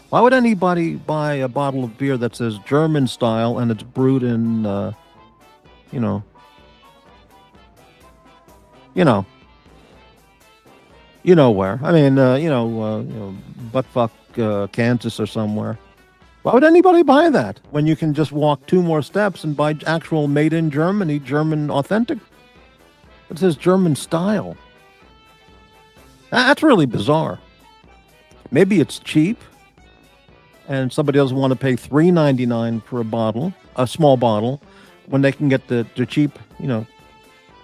Why would anybody buy a bottle of beer that says German style and it's brewed in, where? I mean, buttfuck Kansas or somewhere. Why would anybody buy that when you can just walk 2 more steps and buy actual made in Germany, German authentic? It says German style. That's really bizarre. Maybe it's cheap and somebody doesn't want to pay $3.99 for a small bottle, when they can get the cheap,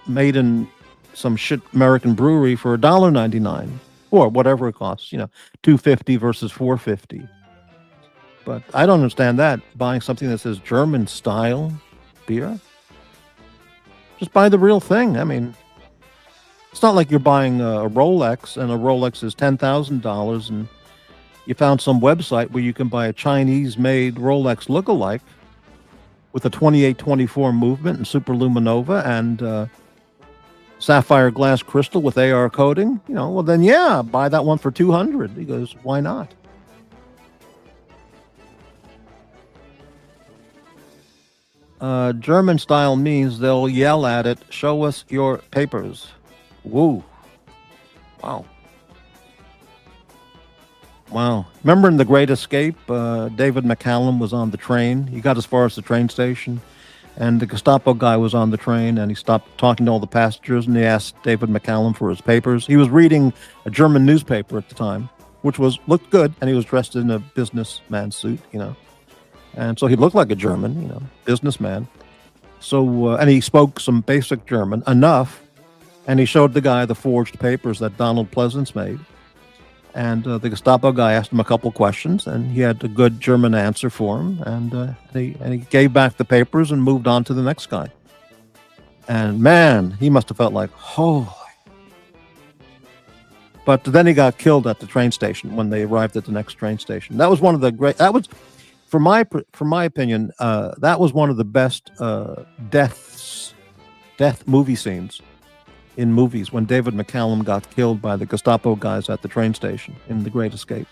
made in some shit American brewery for $1.99 or whatever it costs, $2.50 versus $4.50. But I don't understand that, buying something that says German style beer. Just buy the real thing. I mean, it's not like you're buying a Rolex and a Rolex is $10,000 and you found some website where you can buy a Chinese-made Rolex lookalike with a 2824 movement and superluminova and sapphire glass crystal with AR coating. Well then, yeah, buy that one for $200. He goes, why not? German style means they'll yell at it, show us your papers. Woo. Wow. Wow. Remember in The Great Escape, David McCallum was on the train. He got as far as the train station, and the Gestapo guy was on the train, and he stopped talking to all the passengers, and he asked David McCallum for his papers. He was reading a German newspaper at the time, which looked good, and he was dressed in a businessman suit, And so he looked like a German, businessman. So, and he spoke some basic German, enough, and he showed the guy the forged papers that Donald Pleasance made. And the Gestapo guy asked him a couple questions, and he had a good German answer for him. And he gave back the papers and moved on to the next guy. And man, he must have felt like, holy. But then he got killed at the train station when they arrived at the next train station. That was one of the great. That was, for my opinion, that was one of the best death movie scenes in movies, when David McCallum got killed by the Gestapo guys at the train station in The Great Escape.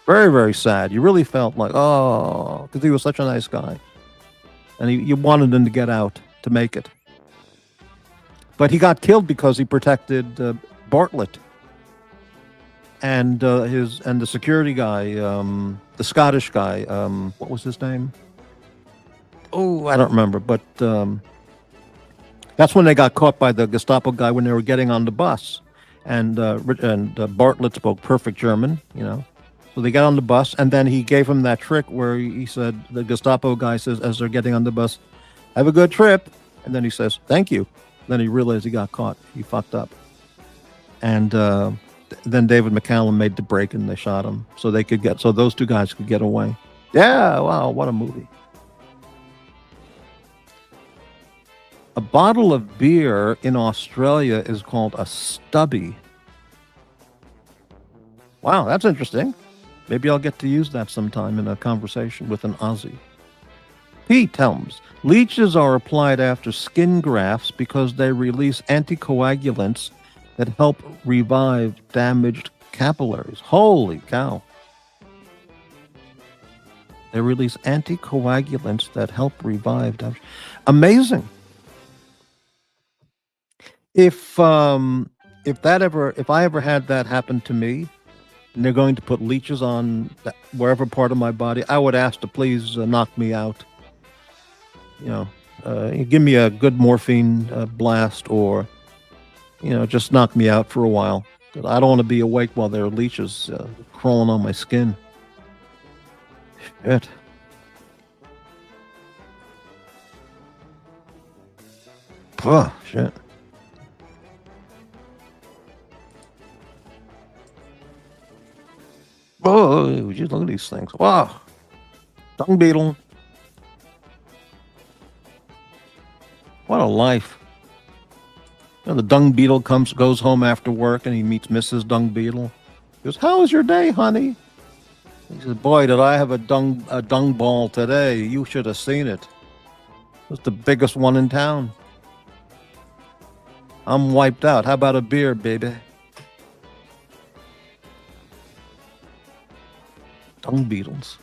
Very, very sad. You really felt like, oh, because he was such a nice guy. And you wanted him to get out to make it. But he got killed because he protected Bartlett and the security guy, the Scottish guy. What was his name? Oh, I don't remember. But that's when they got caught by the Gestapo guy when they were getting on the bus, and Bartlett spoke perfect German, So they got on the bus, and then he gave him that trick where he said, the Gestapo guy says, as they're getting on the bus, "Have a good trip," and then he says, "Thank you." Then he realized he got caught. He fucked up, and then David McCallum made the break, and they shot him so those two guys could get away. Yeah, wow, what a movie. A bottle of beer in Australia is called a stubby. Wow, that's interesting. Maybe I'll get to use that sometime in a conversation with an Aussie. Pete Helms. Leeches are applied after skin grafts because they release anticoagulants that help revive damaged capillaries. Holy cow. They release anticoagulants that help revive damaged. Amazing. If I ever had that happen to me, and they're going to put leeches on wherever part of my body, I would ask to please knock me out. Give me a good morphine blast, or just knock me out for a while. I don't want to be awake while there are leeches crawling on my skin. Shit. Oh, shit. Oh, just look at these things. Wow. Dung beetle. What a life. The dung beetle goes home after work, and he meets Mrs. Dung Beetle. He goes, "How was your day, honey?" He says, "Boy, did I have a dung ball today. You should have seen it. It was the biggest one in town. I'm wiped out. How about a beer, baby?" Dung beetles.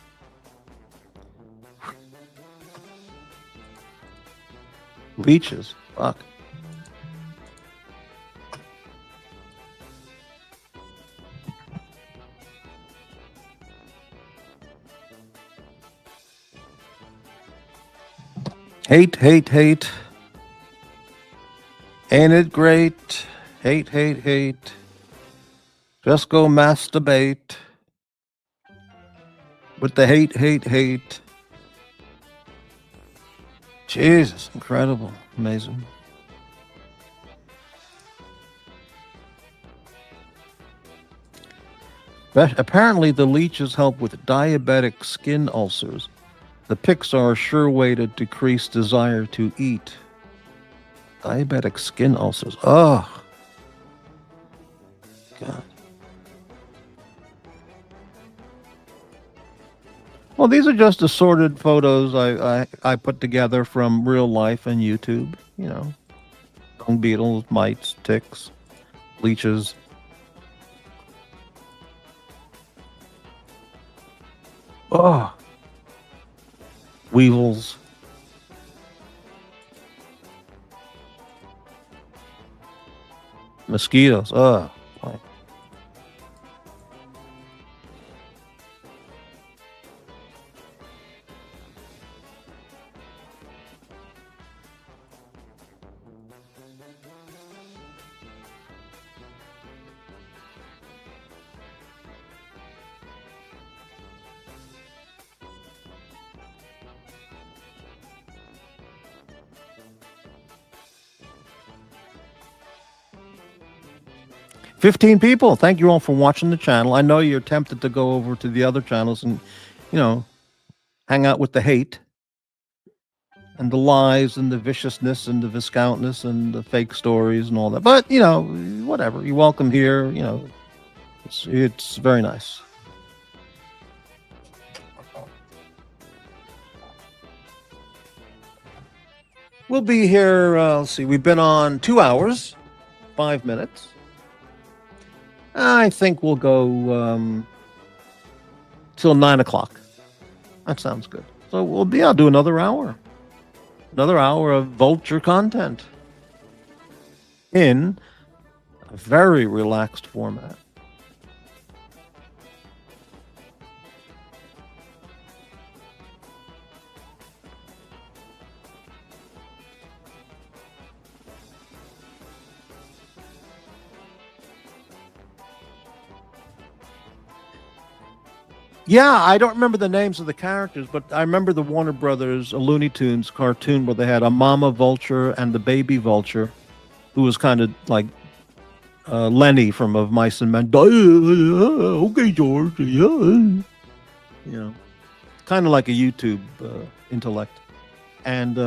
Leeches. Fuck. Hate, hate, hate. Ain't it great? Hate, hate, hate. Just go masturbate. With the hate, hate, hate. Jesus, incredible, amazing. Apparently, the leeches help with diabetic skin ulcers. The picks are a sure way to decrease desire to eat. Diabetic skin ulcers. Oh, God. Well, these are just assorted photos I put together from real life and YouTube. You know, dung beetles, mites, ticks, leeches. Oh, weevils. Mosquitos. Oh, boy. 15 people. Thank you all for watching the channel. I know you're tempted to go over to the other channels and, you know, hang out with the hate and the lies and the viciousness and the viscountness and the fake stories and all that. But, you know, whatever. You're welcome here. You know, it's very nice. We'll be here. Let's see. We've been on 2 hours, 5 minutes. I think we'll go till 9 o'clock. That sounds good. So I'll do another hour. Another hour of vulture content in a very relaxed format. Yeah, I don't remember the names of the characters, but I remember the Warner Brothers Looney Tunes cartoon where they had a mama vulture and the baby vulture, who was kind of like Lenny from Of Mice and Men. Okay, George. Yeah. You know, kind of like a YouTube intellect. And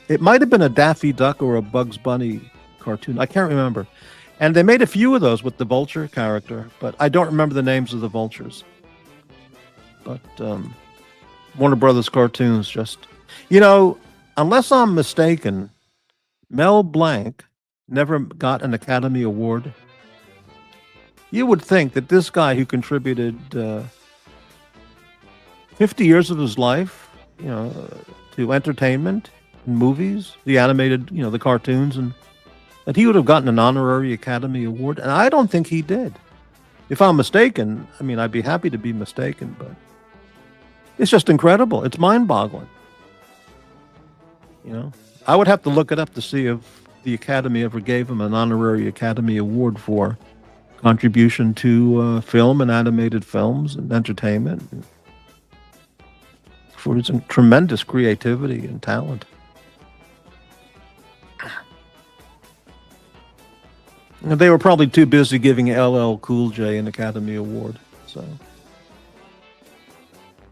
it might have been a Daffy Duck or a Bugs Bunny cartoon. I can't remember. And they made a few of those with the vulture character, but I don't remember the names of the vultures. But Warner Brothers cartoons just, you know, unless I'm mistaken, Mel Blanc never got an Academy Award. You would think that this guy who contributed 50 years of his life, you know, to entertainment and movies, the animated, you know, the cartoons, and that he would have gotten an honorary Academy Award. And I don't think he did. If I'm mistaken, I mean, I'd be happy to be mistaken, but it's just incredible. It's mind-boggling. You know, I would have to look it up to see if the Academy ever gave him an honorary Academy Award for contribution to film and animated films and entertainment, and for his tremendous creativity and talent. And they were probably too busy giving LL Cool J an Academy Award. So,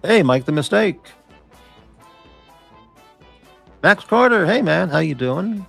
hey, Mike the Mistake. Max Carter, hey man, how you doing?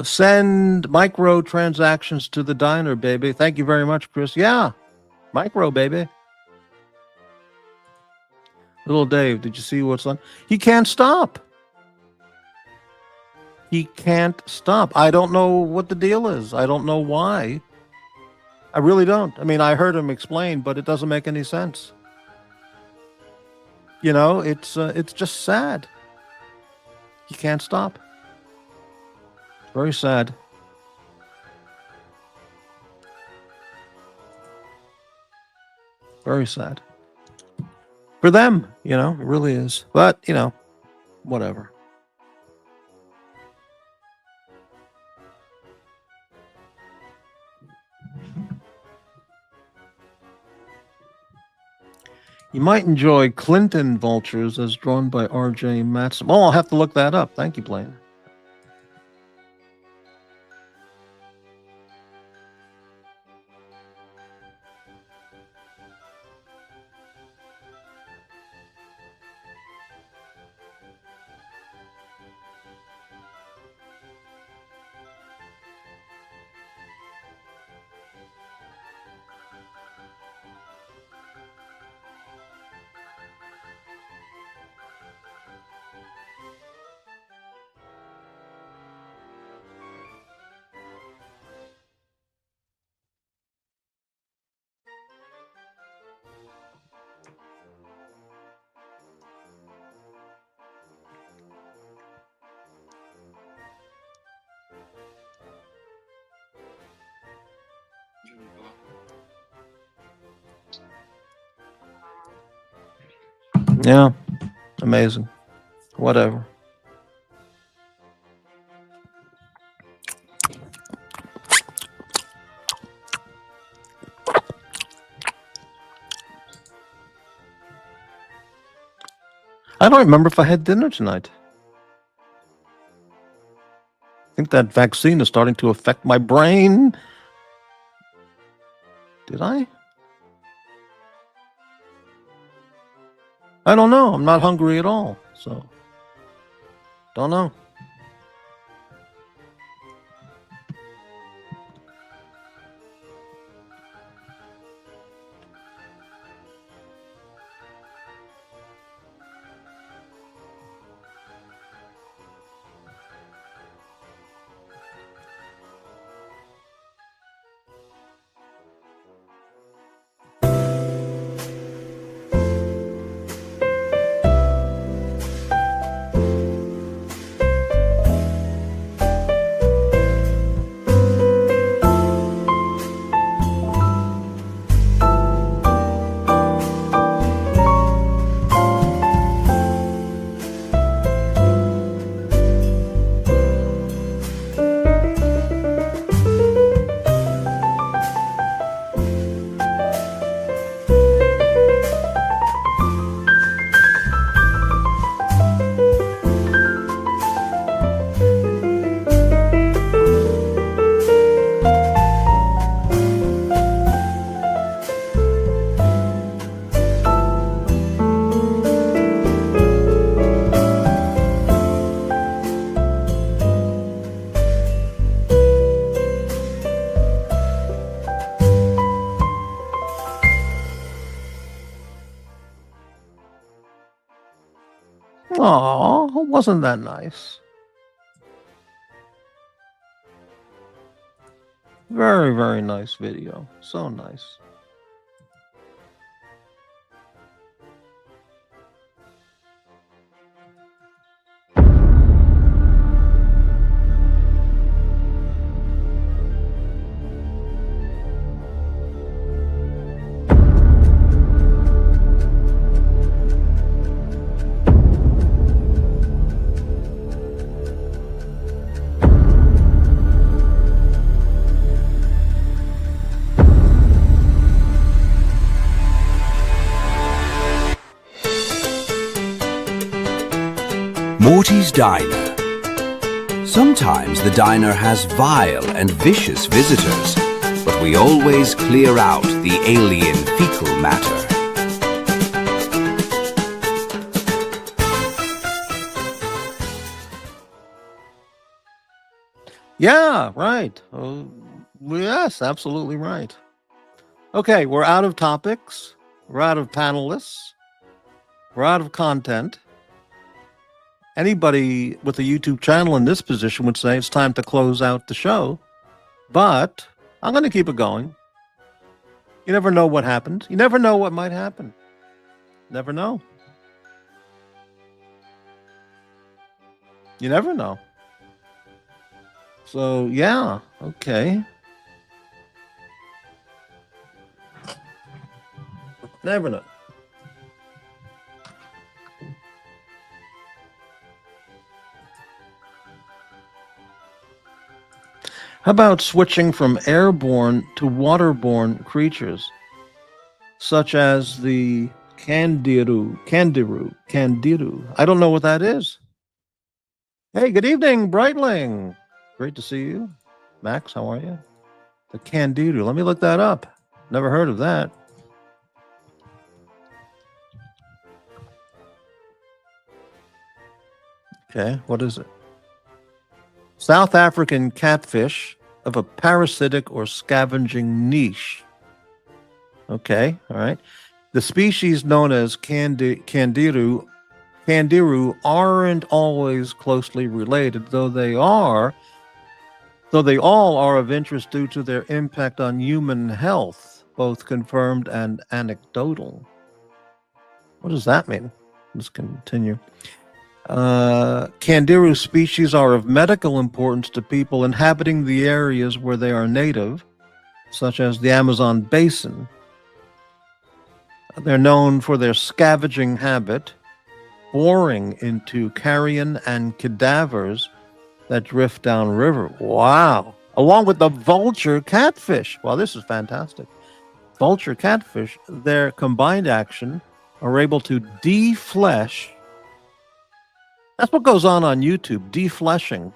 Send micro transactions to the diner, baby. Thank you very much, Chris. Yeah, micro, baby. Little Dave, did you see what's on? He can't stop. He can't stop. I don't know what the deal is. I don't know why. I really don't. I mean, I heard him explain, but it doesn't make any sense. You know, it's just sad. He can't stop. Very sad. Very sad. For them, you know, it really is. But, you know, whatever. You might enjoy Clinton Vultures as drawn by R.J. Matson. Well, I'll have to look that up. Thank you, Blaine. Yeah, amazing. Whatever. I don't remember if I had dinner tonight. I think that vaccine is starting to affect my brain. Did I? I don't know. I'm not hungry at all, so don't know. Aw, wasn't that nice? Very, very nice video. So nice. Morty's Diner. Sometimes the diner has vile and vicious visitors, but we always clear out the alien fecal matter. Yeah, right. Yes, absolutely right. Okay, we're out of topics. We're out of panelists. We're out of content. Anybody with a YouTube channel in this position would say it's time to close out the show. But I'm going to keep it going. You never know what happened. You never know what might happen. Never know. You never know. So, yeah, okay. Never know. How about switching from airborne to waterborne creatures, such as the Candiru? I don't know what that is. Hey, good evening, Brightling. Great to see you. Max, how are you? The Candiru. Let me look that up. Never heard of that. Okay, what is it? South African catfish of a parasitic or scavenging niche. Okay, all right. The species known as Candiru aren't always closely related, though they all are of interest due to their impact on human health, both confirmed and anecdotal. What does that mean? Let's continue. Candiru species are of medical importance to people inhabiting the areas where they are native, such as the Amazon basin. They're known for their scavenging habit, boring into carrion and cadavers that drift downriver. Wow. Along with the vulture catfish. Wow, this is fantastic. Vulture catfish, their combined action are able to deflesh. That's what goes on YouTube, defleshing.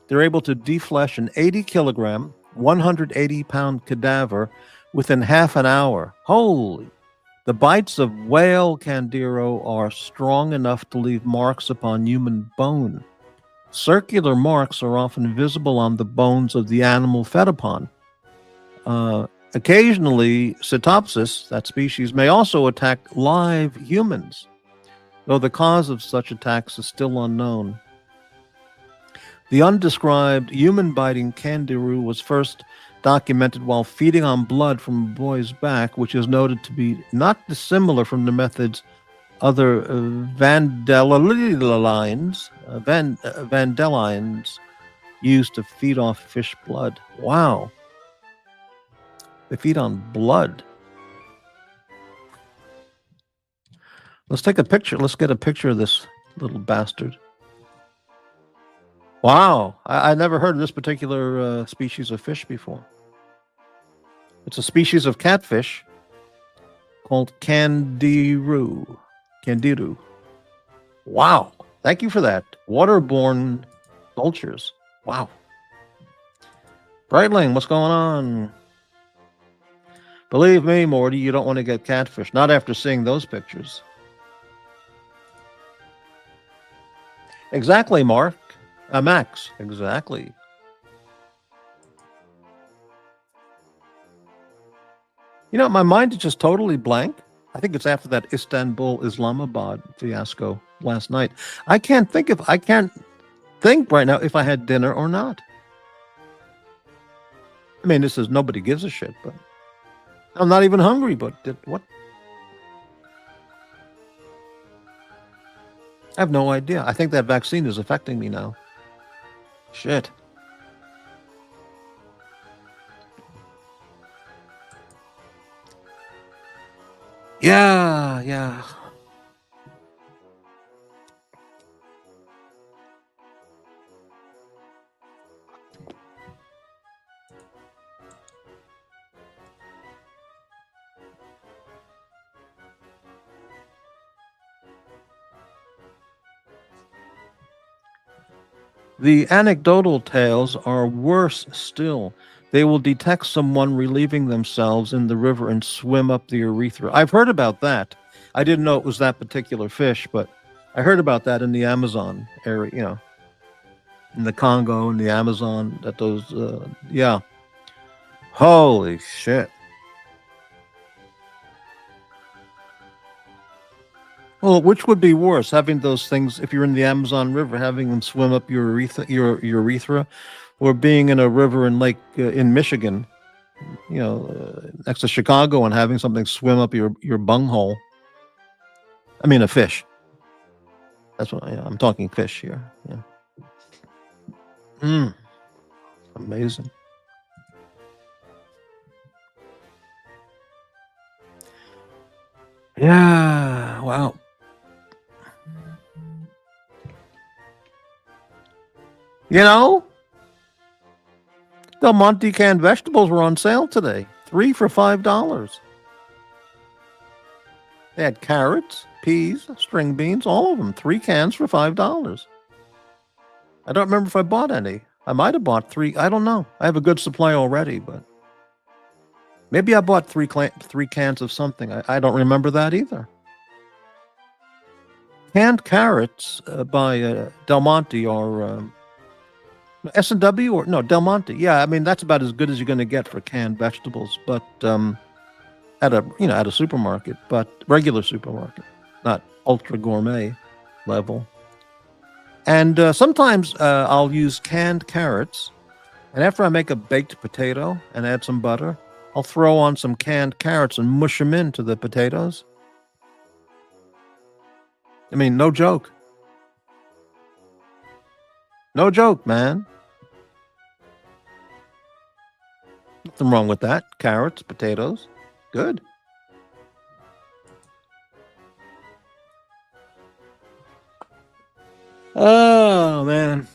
They're able to deflesh an 80-kilogram, 180-pound cadaver within half an hour. Holy! The bites of whale Candiru are strong enough to leave marks upon human bone. Circular marks are often visible on the bones of the animal fed upon. Occasionally, Cytopsis, that species, may also attack live humans, though the cause of such attacks is still unknown. The undescribed human-biting Candiru was first documented while feeding on blood from a boy's back, which is noted to be not dissimilar from the methods other vandelines used to feed off fish blood. Wow. They feed on blood. Let's take a picture. Let's get a picture of this little bastard. Wow. I never heard of this particular species of fish before. It's a species of catfish called Candiru. Wow. Thank you for that. Waterborne vultures. Wow. Brightling, what's going on? Believe me, Morty, you don't want to get catfish. Not after seeing those pictures. Exactly, Max. Exactly. You know, my mind is just totally blank. I think it's after that Istanbul Islamabad fiasco last night. I can't think right now if I had dinner or not. I mean, this is nobody gives a shit, but I'm not even hungry, but what? I have no idea. I think that vaccine is affecting me now. Shit. Yeah. The anecdotal tales are worse still. They will detect someone relieving themselves in the river and swim up the urethra. I've heard about that. I didn't know it was that particular fish, but I heard about that in the Amazon area, in the Congo and the Amazon. That those, yeah. Holy shit. Well, which would be worse, having those things if you're in the Amazon River, having them swim up your urethra, or being in a river in Lake in Michigan, next to Chicago, and having something swim up your bunghole. I mean, a fish. That's what I'm talking fish here. Yeah. Amazing. Yeah. Wow. Del Monte canned vegetables were on sale today. 3 for $5. They had carrots, peas, string beans, all of them. 3 cans for $5. I don't remember if I bought any. I might have bought 3. I don't know. I have a good supply already, but maybe I bought 3 cans of something. I don't remember that either. Canned carrots by Del Monte or S&W or no, Del Monte. Yeah, I mean that's about as good as you're going to get for canned vegetables, but at a supermarket, but regular supermarket, not ultra gourmet level. And sometimes I'll use canned carrots, and after I make a baked potato and add some butter, I'll throw on some canned carrots and mush them into the potatoes. I mean, no joke. No joke, man. Nothing wrong with that. Carrots, potatoes, good. Oh, man.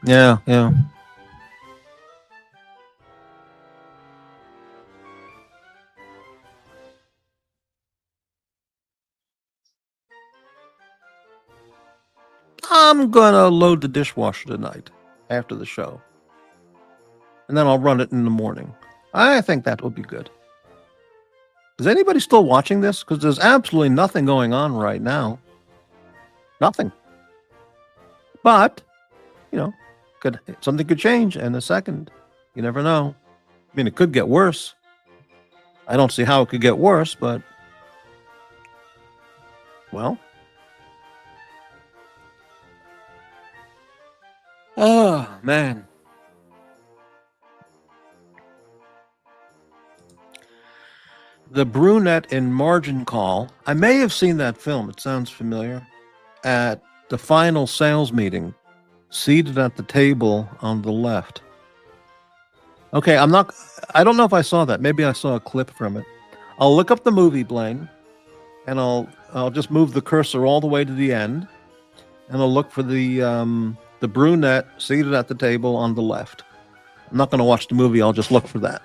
Yeah, yeah. I'm gonna load the dishwasher tonight after the show. And then I'll run it in the morning. I think that would be good. Is anybody still watching this? Because there's absolutely nothing going on right now. Nothing. But, something could change in a second. You never know. I mean, it could get worse. I don't see how it could get worse, but, well. Oh, man. The brunette in Margin Call. I may have seen that film. It sounds familiar. At the final sales meeting, seated at the table on the left. Okay, I don't know if I saw that. Maybe I saw a clip from it. I'll look up the movie, Blaine, and I'll just move the cursor all the way to the end, and I'll look for the brunette seated at the table on the left. I'm not going to watch the movie. I'll just look for that.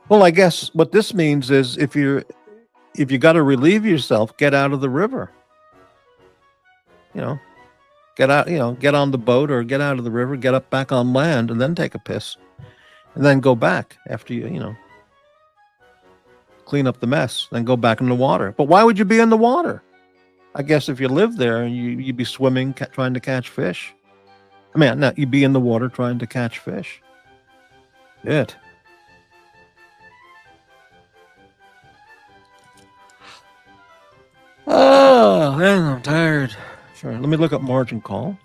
Well, I guess what this means is if you got to relieve yourself, get out of the river. Get out, get on the boat or get out of the river, get up back on land, and then take a piss, and then go back after you clean up the mess, then go back in the water. But why would you be in the water? I guess if you live there, you'd be swimming, trying to catch fish. I mean, no, you'd be in the water trying to catch fish. Good. Oh, man, I'm tired. Sure, let me look up Margin Call.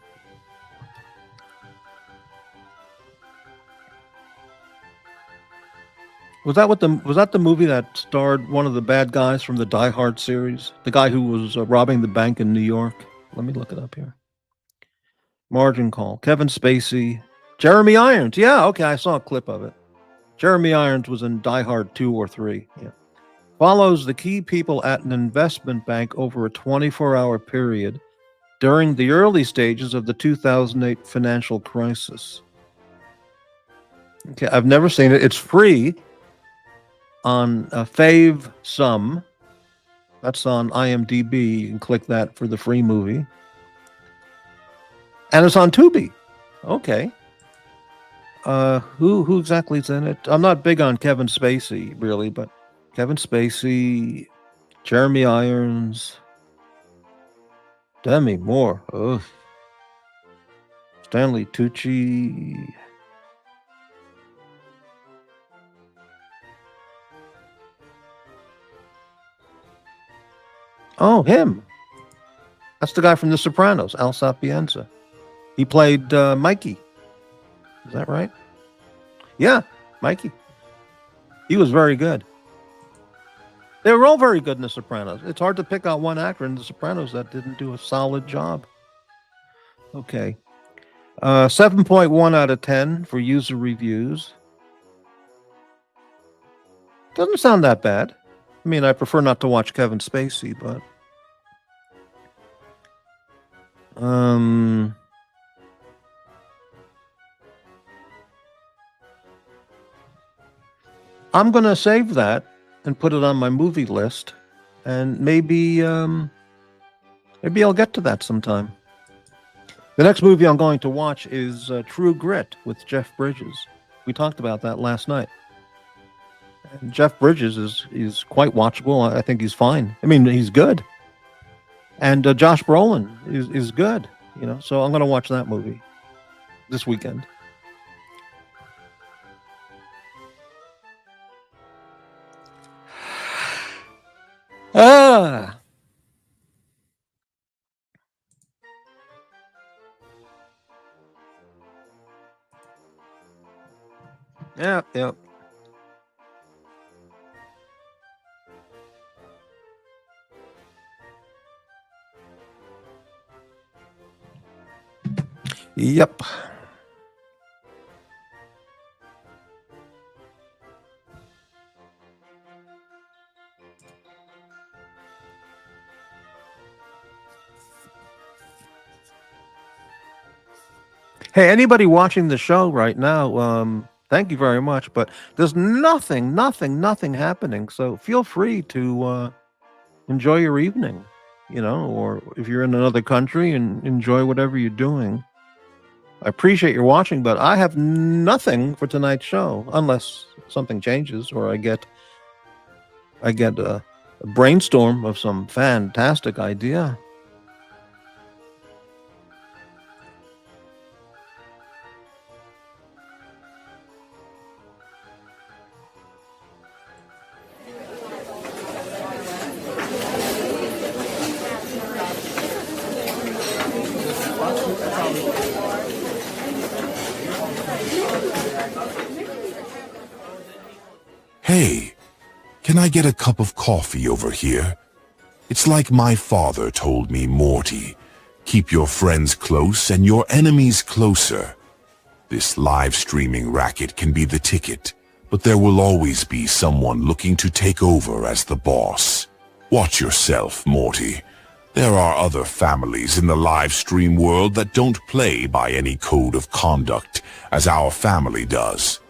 Was that the movie that starred one of the bad guys from the Die Hard series? The guy who was robbing the bank in New York? Let me look it up here. Margin Call. Kevin Spacey. Jeremy Irons. Yeah, okay, I saw a clip of it. Jeremy Irons was in Die Hard 2 or 3. Yeah. Follows the key people at an investment bank over a 24-hour period, during the early stages of the 2008 financial crisis. Okay, I've never seen it. It's free on Fave Sum. That's on IMDb. You can click that for the free movie. And it's on Tubi. Okay. Who exactly is in it? I'm not big on Kevin Spacey, really, but Kevin Spacey, Jeremy Irons, Demi Moore, Stanley Tucci. Oh, him. That's the guy from The Sopranos, Al Sapienza. He played Mikey. Is that right? Yeah, Mikey. He was very good. They were all very good in The Sopranos. It's hard to pick out one actor in The Sopranos that didn't do a solid job. Okay. 7.1 out of 10 for user reviews. Doesn't sound that bad. I mean, I prefer not to watch Kevin Spacey, but... I'm going to save that and put it on my movie list, and maybe I'll get to that sometime. The next movie I'm going to watch is True Grit with Jeff Bridges. We talked about that last night. And Jeff Bridges is quite watchable. I think he's fine. I mean, he's good. And Josh Brolin is good, you know. So I'm going to watch that movie this weekend. Ah. Yep. Yep. Hey, anybody watching the show right now, thank you very much, but there's nothing happening. So feel free to enjoy your evening, you know, or if you're in another country, and enjoy whatever you're doing. I appreciate your watching, but I have nothing for tonight's show unless something changes or I get a brainstorm of some fantastic idea. Hey, can I get a cup of coffee over here? It's like my father told me, Morty. Keep your friends close and your enemies closer. This live streaming racket can be the ticket, but there will always be someone looking to take over as the boss. Watch yourself, Morty. There are other families in the live stream world that don't play by any code of conduct as our family does.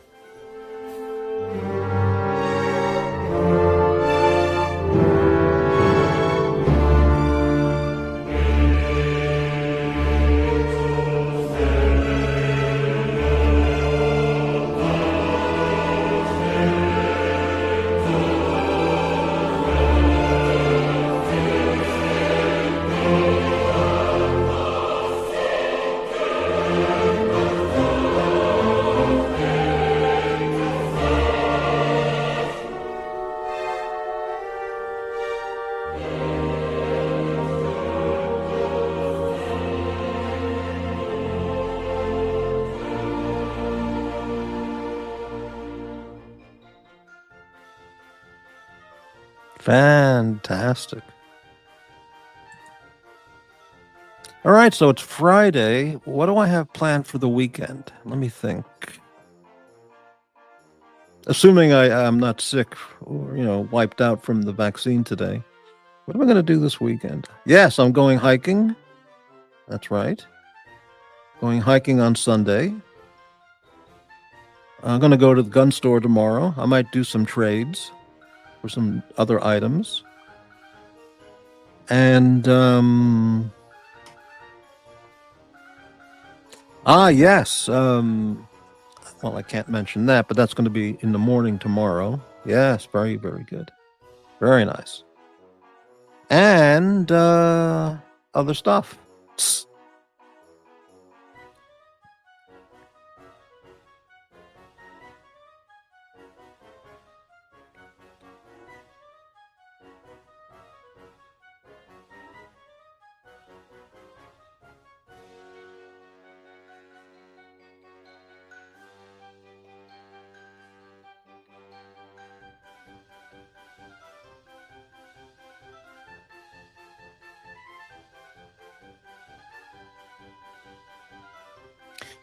Fantastic. All right, so it's Friday. What do I have planned for the weekend? Let me think. Assuming I'm not sick or, you know, wiped out from the vaccine today. What am I going to do this weekend? Yes, I'm going hiking. That's right. Going hiking on Sunday. I'm going to go to the gun store tomorrow. I might do some trades for some other items. And, yes. Well, I can't mention that, but that's going to be in the morning tomorrow. Yes, very, very good. Very nice. And other stuff.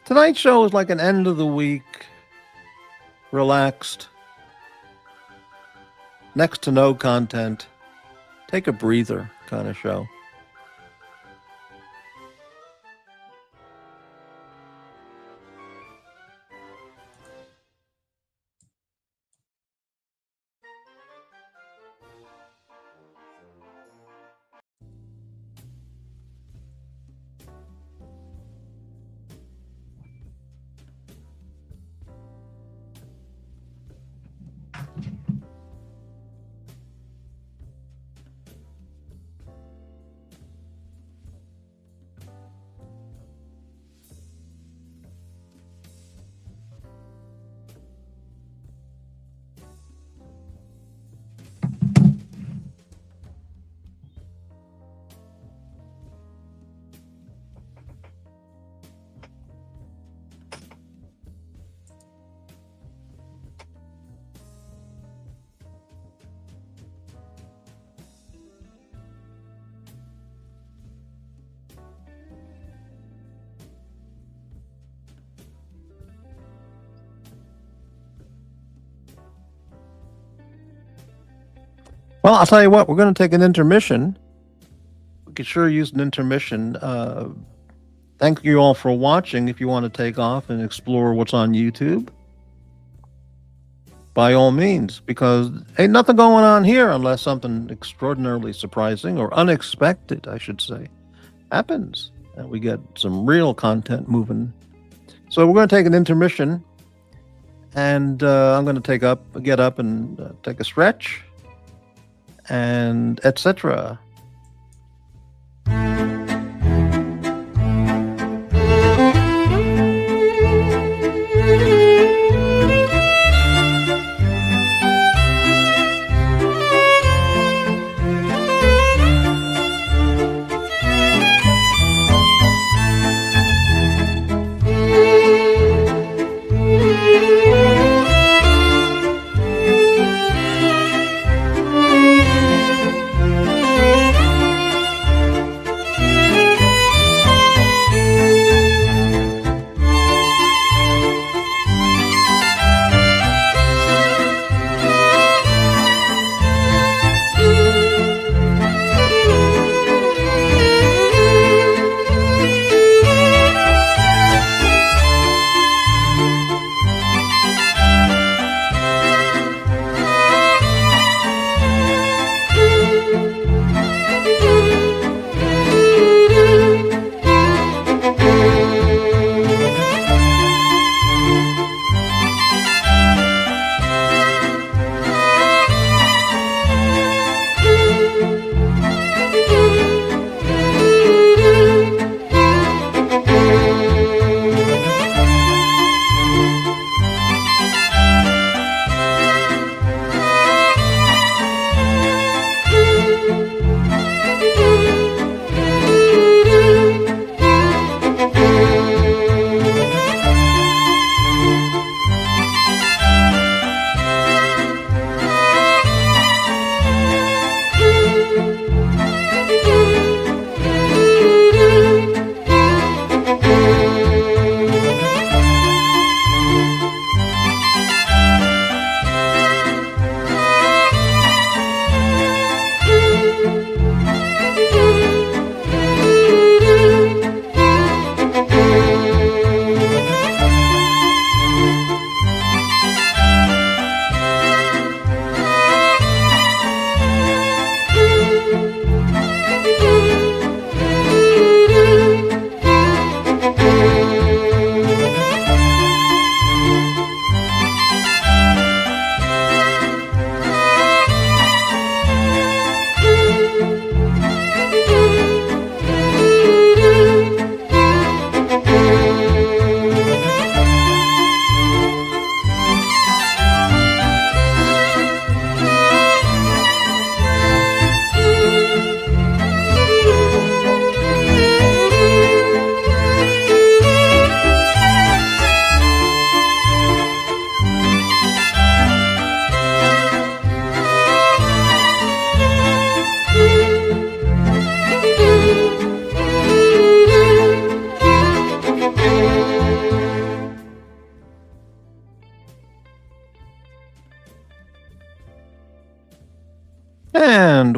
Tonight's show is like an end of the week, relaxed, next to no content, take a breather kind of show. Well, I'll tell you what, we're going to take an intermission. We could sure use an intermission. Thank you all for watching. If you want to take off and explore what's on YouTube, by all means, because ain't nothing going on here unless something extraordinarily surprising or unexpected, I should say, happens. And we get some real content moving. So we're going to take an intermission, and I'm going to get up and take a stretch, and etc.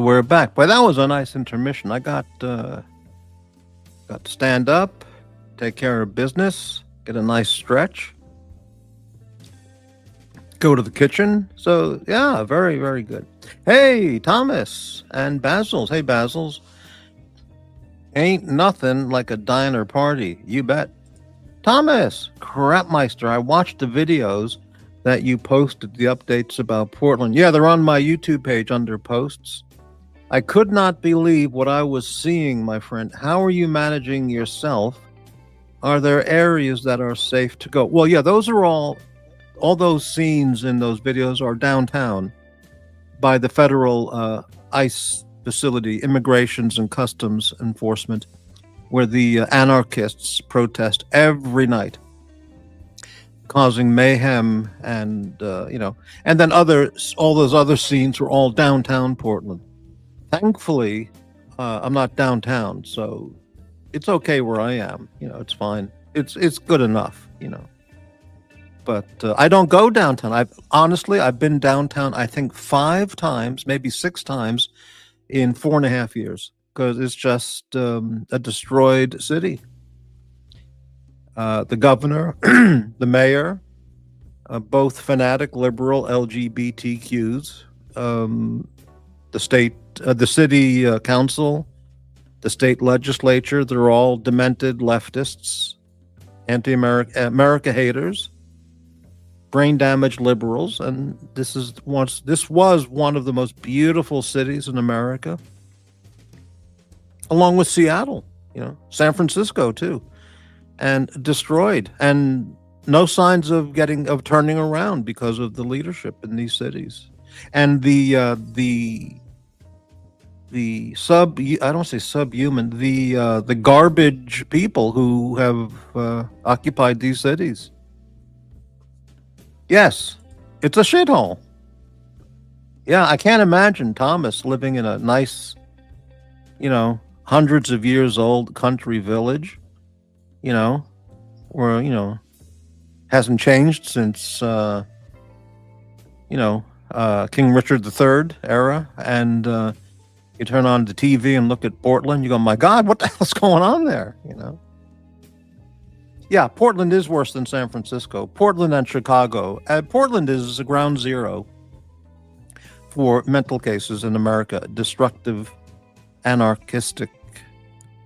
we're back. Boy, that was a nice intermission. I got to stand up, take care of business, get a nice stretch, go to the kitchen. So yeah, very, very good. Hey, Thomas and Basil's. Hey, Basil's. Ain't nothing like a diner party. You bet. Thomas, Crapmeister, I watched the videos that you posted, the updates about Portland. Yeah, they're on my YouTube page under posts. I could not believe what I was seeing, my friend. How are you managing yourself? Are there areas that are safe to go? Well, yeah, those are all those scenes in those videos are downtown by the federal ICE facility, Immigrations and Customs Enforcement, where the anarchists protest every night, causing mayhem and and then all those other scenes were all downtown Portland. Thankfully, I'm not downtown, so it's okay where I am. It's fine. It's good enough. But I don't go downtown. I've been downtown, I think 5 times, maybe 6 times in 4.5 years, because it's just a destroyed city. The governor, the mayor, both fanatic liberal LGBTQs, the city council, the state legislature, they're all demented leftists, anti-America haters, brain damaged liberals, and this was one of the most beautiful cities in America, along with Seattle, San Francisco too, and destroyed, and no signs of turning around because of the leadership in these cities, and the I don't say subhuman, the garbage people who have occupied these cities. Yes, it's a shithole. Yeah, I can't imagine Thomas living in a nice, hundreds of years old country village, where, hasn't changed since, King Richard III era. And you turn on the TV and look at Portland, you go, my God, what the hell's going on there? Yeah, Portland is worse than San Francisco. Portland and Chicago. Portland is ground zero for mental cases in America. Destructive, anarchistic,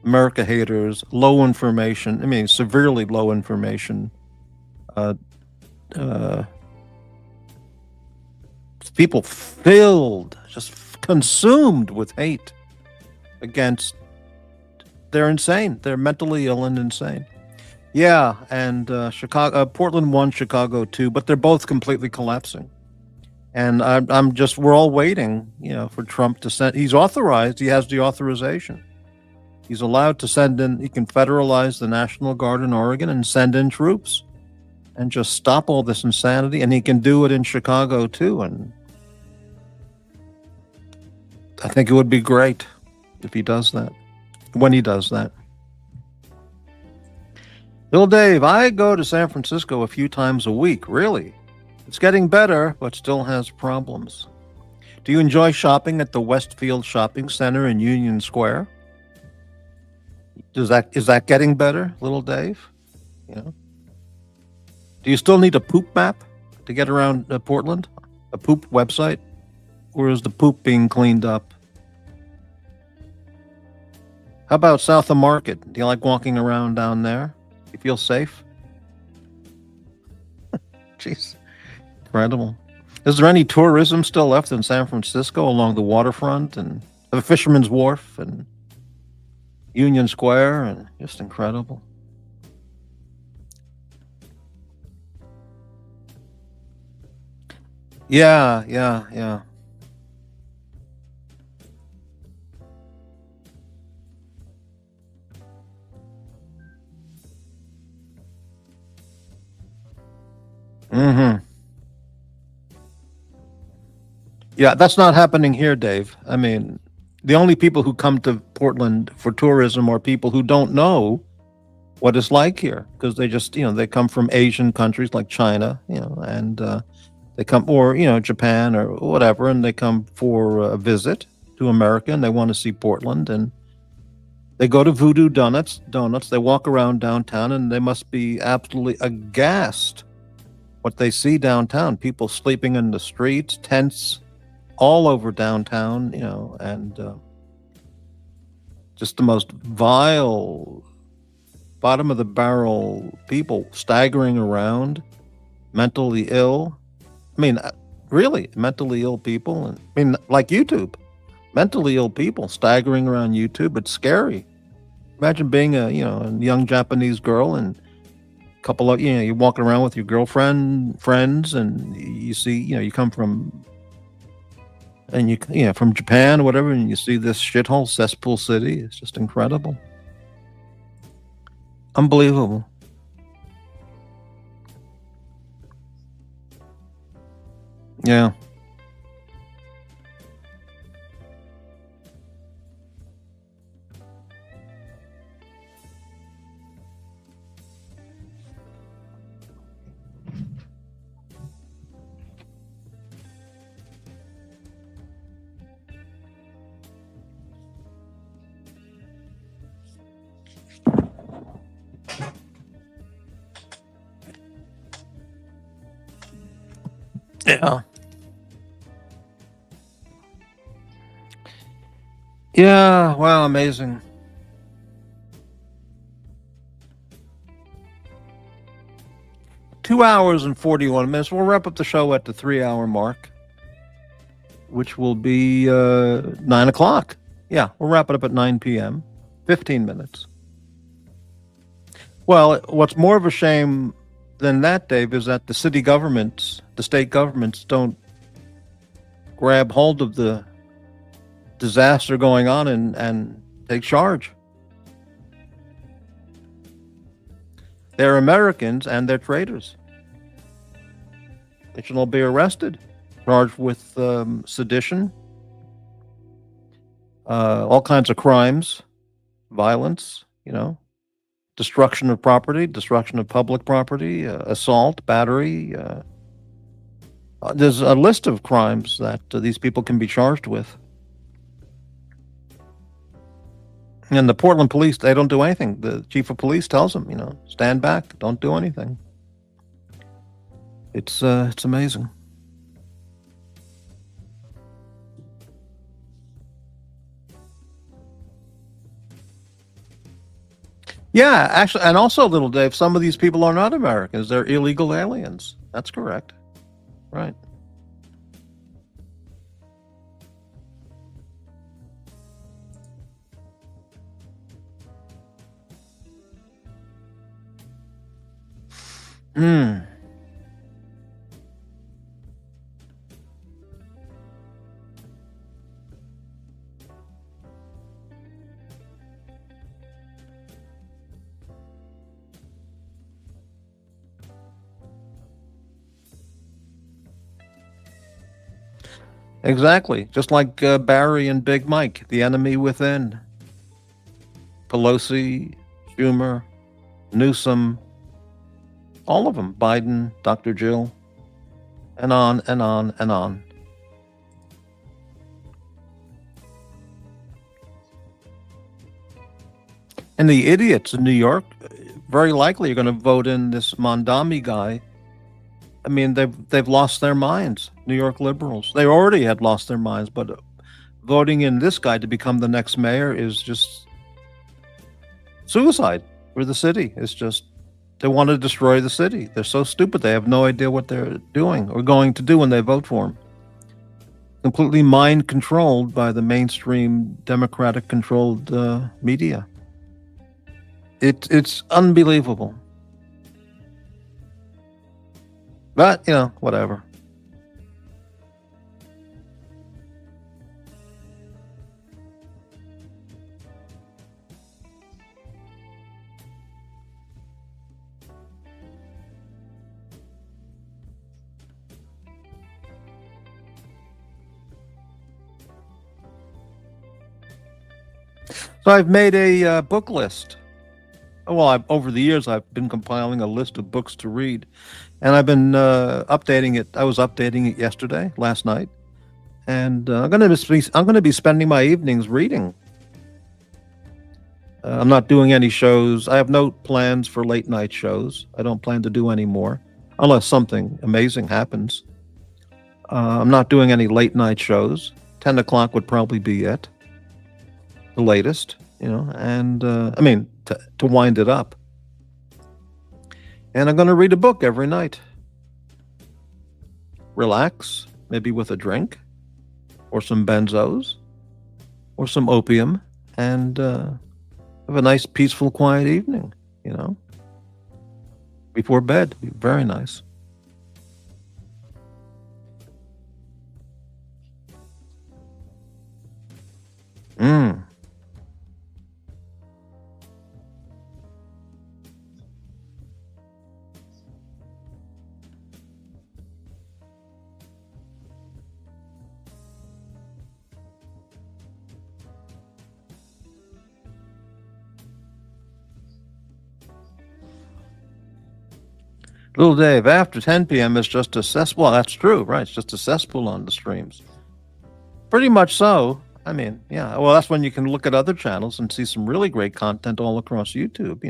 America haters, low information. Severely low information. People filled, just consumed with hate against. They're insane. They're mentally ill and insane. Yeah, and Portland won, Chicago 2, but they're both completely collapsing. And we're all waiting, for Trump to send. He's authorized. He has the authorization. He's allowed to send in. He can federalize the National Guard in Oregon and send in troops, and just stop all this insanity. And he can do it in Chicago too. And I think it would be great if he does that. When he does that. Little Dave, I go to San Francisco a few times a week. Really? It's getting better, but still has problems. Do you enjoy shopping at the Westfield Shopping Center in Union Square? Is that getting better, Little Dave? Do you still need a poop map to get around Portland? A poop website? Or is the poop being cleaned up? How about South of Market? Do you like walking around down there? You feel safe? Jeez, incredible. Is there any tourism still left in San Francisco along the waterfront and the Fisherman's Wharf and Union Square? And just incredible. Yeah. Mm-hmm. Yeah, that's not happening here, Dave. The only people who come to Portland for tourism are people who don't know what it's like here, because they just, they come from Asian countries like China, and they come, or, Japan or whatever, and they come for a visit, to America and they want to see Portland, and they go to Voodoo Donuts. They walk around downtown, and they must be absolutely aghast what they see downtown. People sleeping in the streets, tents all over downtown, and just the most vile, bottom of the barrel people staggering around, mentally ill. I mean, really, mentally ill people. And I mean, like YouTube, mentally ill people staggering around YouTube. It's scary. Imagine being a young Japanese girl and a couple of you're walking around with your girlfriend, friends, and you see you come from from Japan or whatever, and you see this shithole cesspool city. It's just incredible, unbelievable. Yeah. Yeah. Yeah, wow, amazing. Two hours and 41 minutes. We'll wrap up the show at the 3-hour mark, which will be 9 o'clock. Yeah, we'll wrap it up at 9 p.m. 15 minutes. Well, what's more of a shame than that, Dave, is that the city governments, the state governments, don't grab hold of the disaster going on and take charge. They're Americans and they're traitors. They should all be arrested, charged with sedition, all kinds of crimes, violence, destruction of property, destruction of public property, assault, battery. There's a list of crimes that these people can be charged with. And the Portland police, they don't do anything. The chief of police tells them, stand back, don't do anything. It's amazing. Yeah, actually, and also, little Dave, some of these people are not Americans. They're illegal aliens. That's correct. Right. Hmm. Exactly. Just like Barry and Big Mike, the enemy within. Pelosi, Schumer, Newsom, all of them, Biden, Dr. Jill, and on and on and on. And the idiots in New York, very likely are going to vote in this Mondami guy. I mean, they've lost their minds. New York liberals, they already had lost their minds, but voting in this guy to become the next mayor is just suicide for the city. It's just, they want to destroy the city. They're so stupid. They have no idea what they're doing or going to do when they vote for him. Completely mind controlled by the mainstream Democratic controlled media. It's unbelievable. But, whatever. So I've made a book list. Well, over the years, I've been compiling a list of books to read. And I've been updating it. I was updating it last night. and I'm gonna be spending my evenings reading. I'm not doing any shows. I have no plans for late night shows. I don't plan to do any more, unless something amazing happens. I'm not doing any late night shows. 10 o'clock would probably be it, the latest, and I mean, to wind it up. And I'm going to read a book every night. Relax, maybe with a drink, or some benzos, or some opium, and have a nice, peaceful, quiet evening, before bed. Very nice. Little Dave, after 10 p.m. is just a cesspool. Well, that's true, right? It's just a cesspool on the streams. Pretty much so. I mean, yeah. Well, that's when you can look at other channels and see some really great content all across YouTube,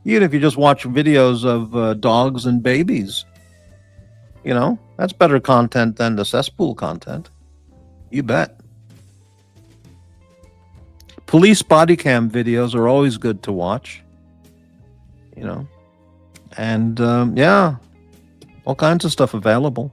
Even if you just watch videos of dogs and babies, that's better content than the cesspool content. You bet. Police body cam videos are always good to watch, And, yeah, all kinds of stuff available.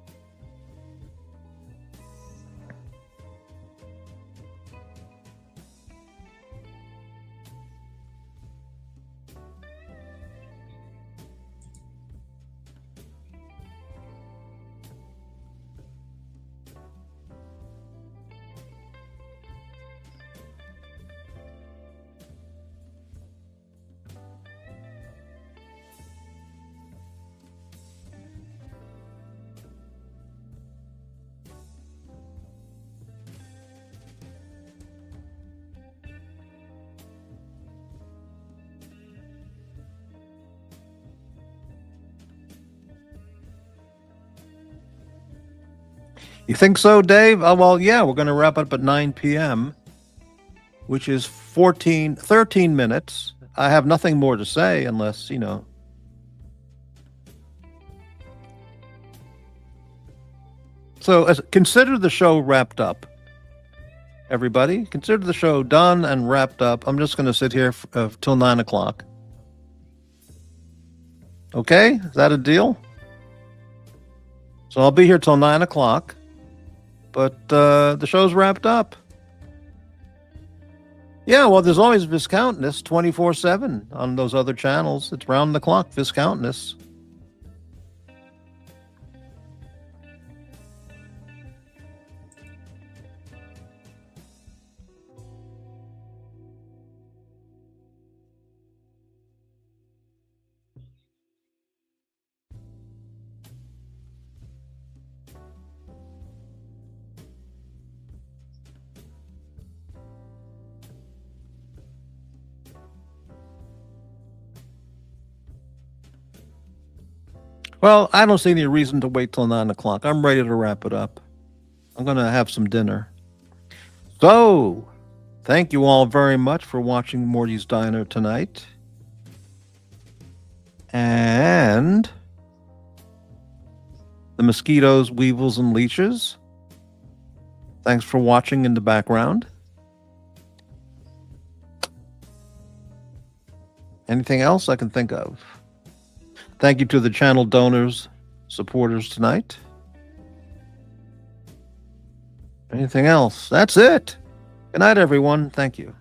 You think so, Dave? Oh, well, yeah, we're going to wrap up at 9 p.m., which is 13 minutes. I have nothing more to say unless, So consider the show wrapped up. Everybody, consider the show done and wrapped up. I'm just going to sit here till 9 o'clock. Okay? Is that a deal? So I'll be here till 9 o'clock. But the show's wrapped up. Yeah, well, there's always Viscountess 24/7 on those other channels. It's round the clock, Viscountess. Well, I don't see any reason to wait till 9 o'clock. I'm ready to wrap it up. I'm going to have some dinner. So, thank you all very much for watching Morty's Diner tonight. And the Mosquitos, Weevils, and Leeches. Thanks for watching in the background. Anything else I can think of? Thank you to the channel donors, supporters tonight. Anything else? That's it. Good night, everyone. Thank you.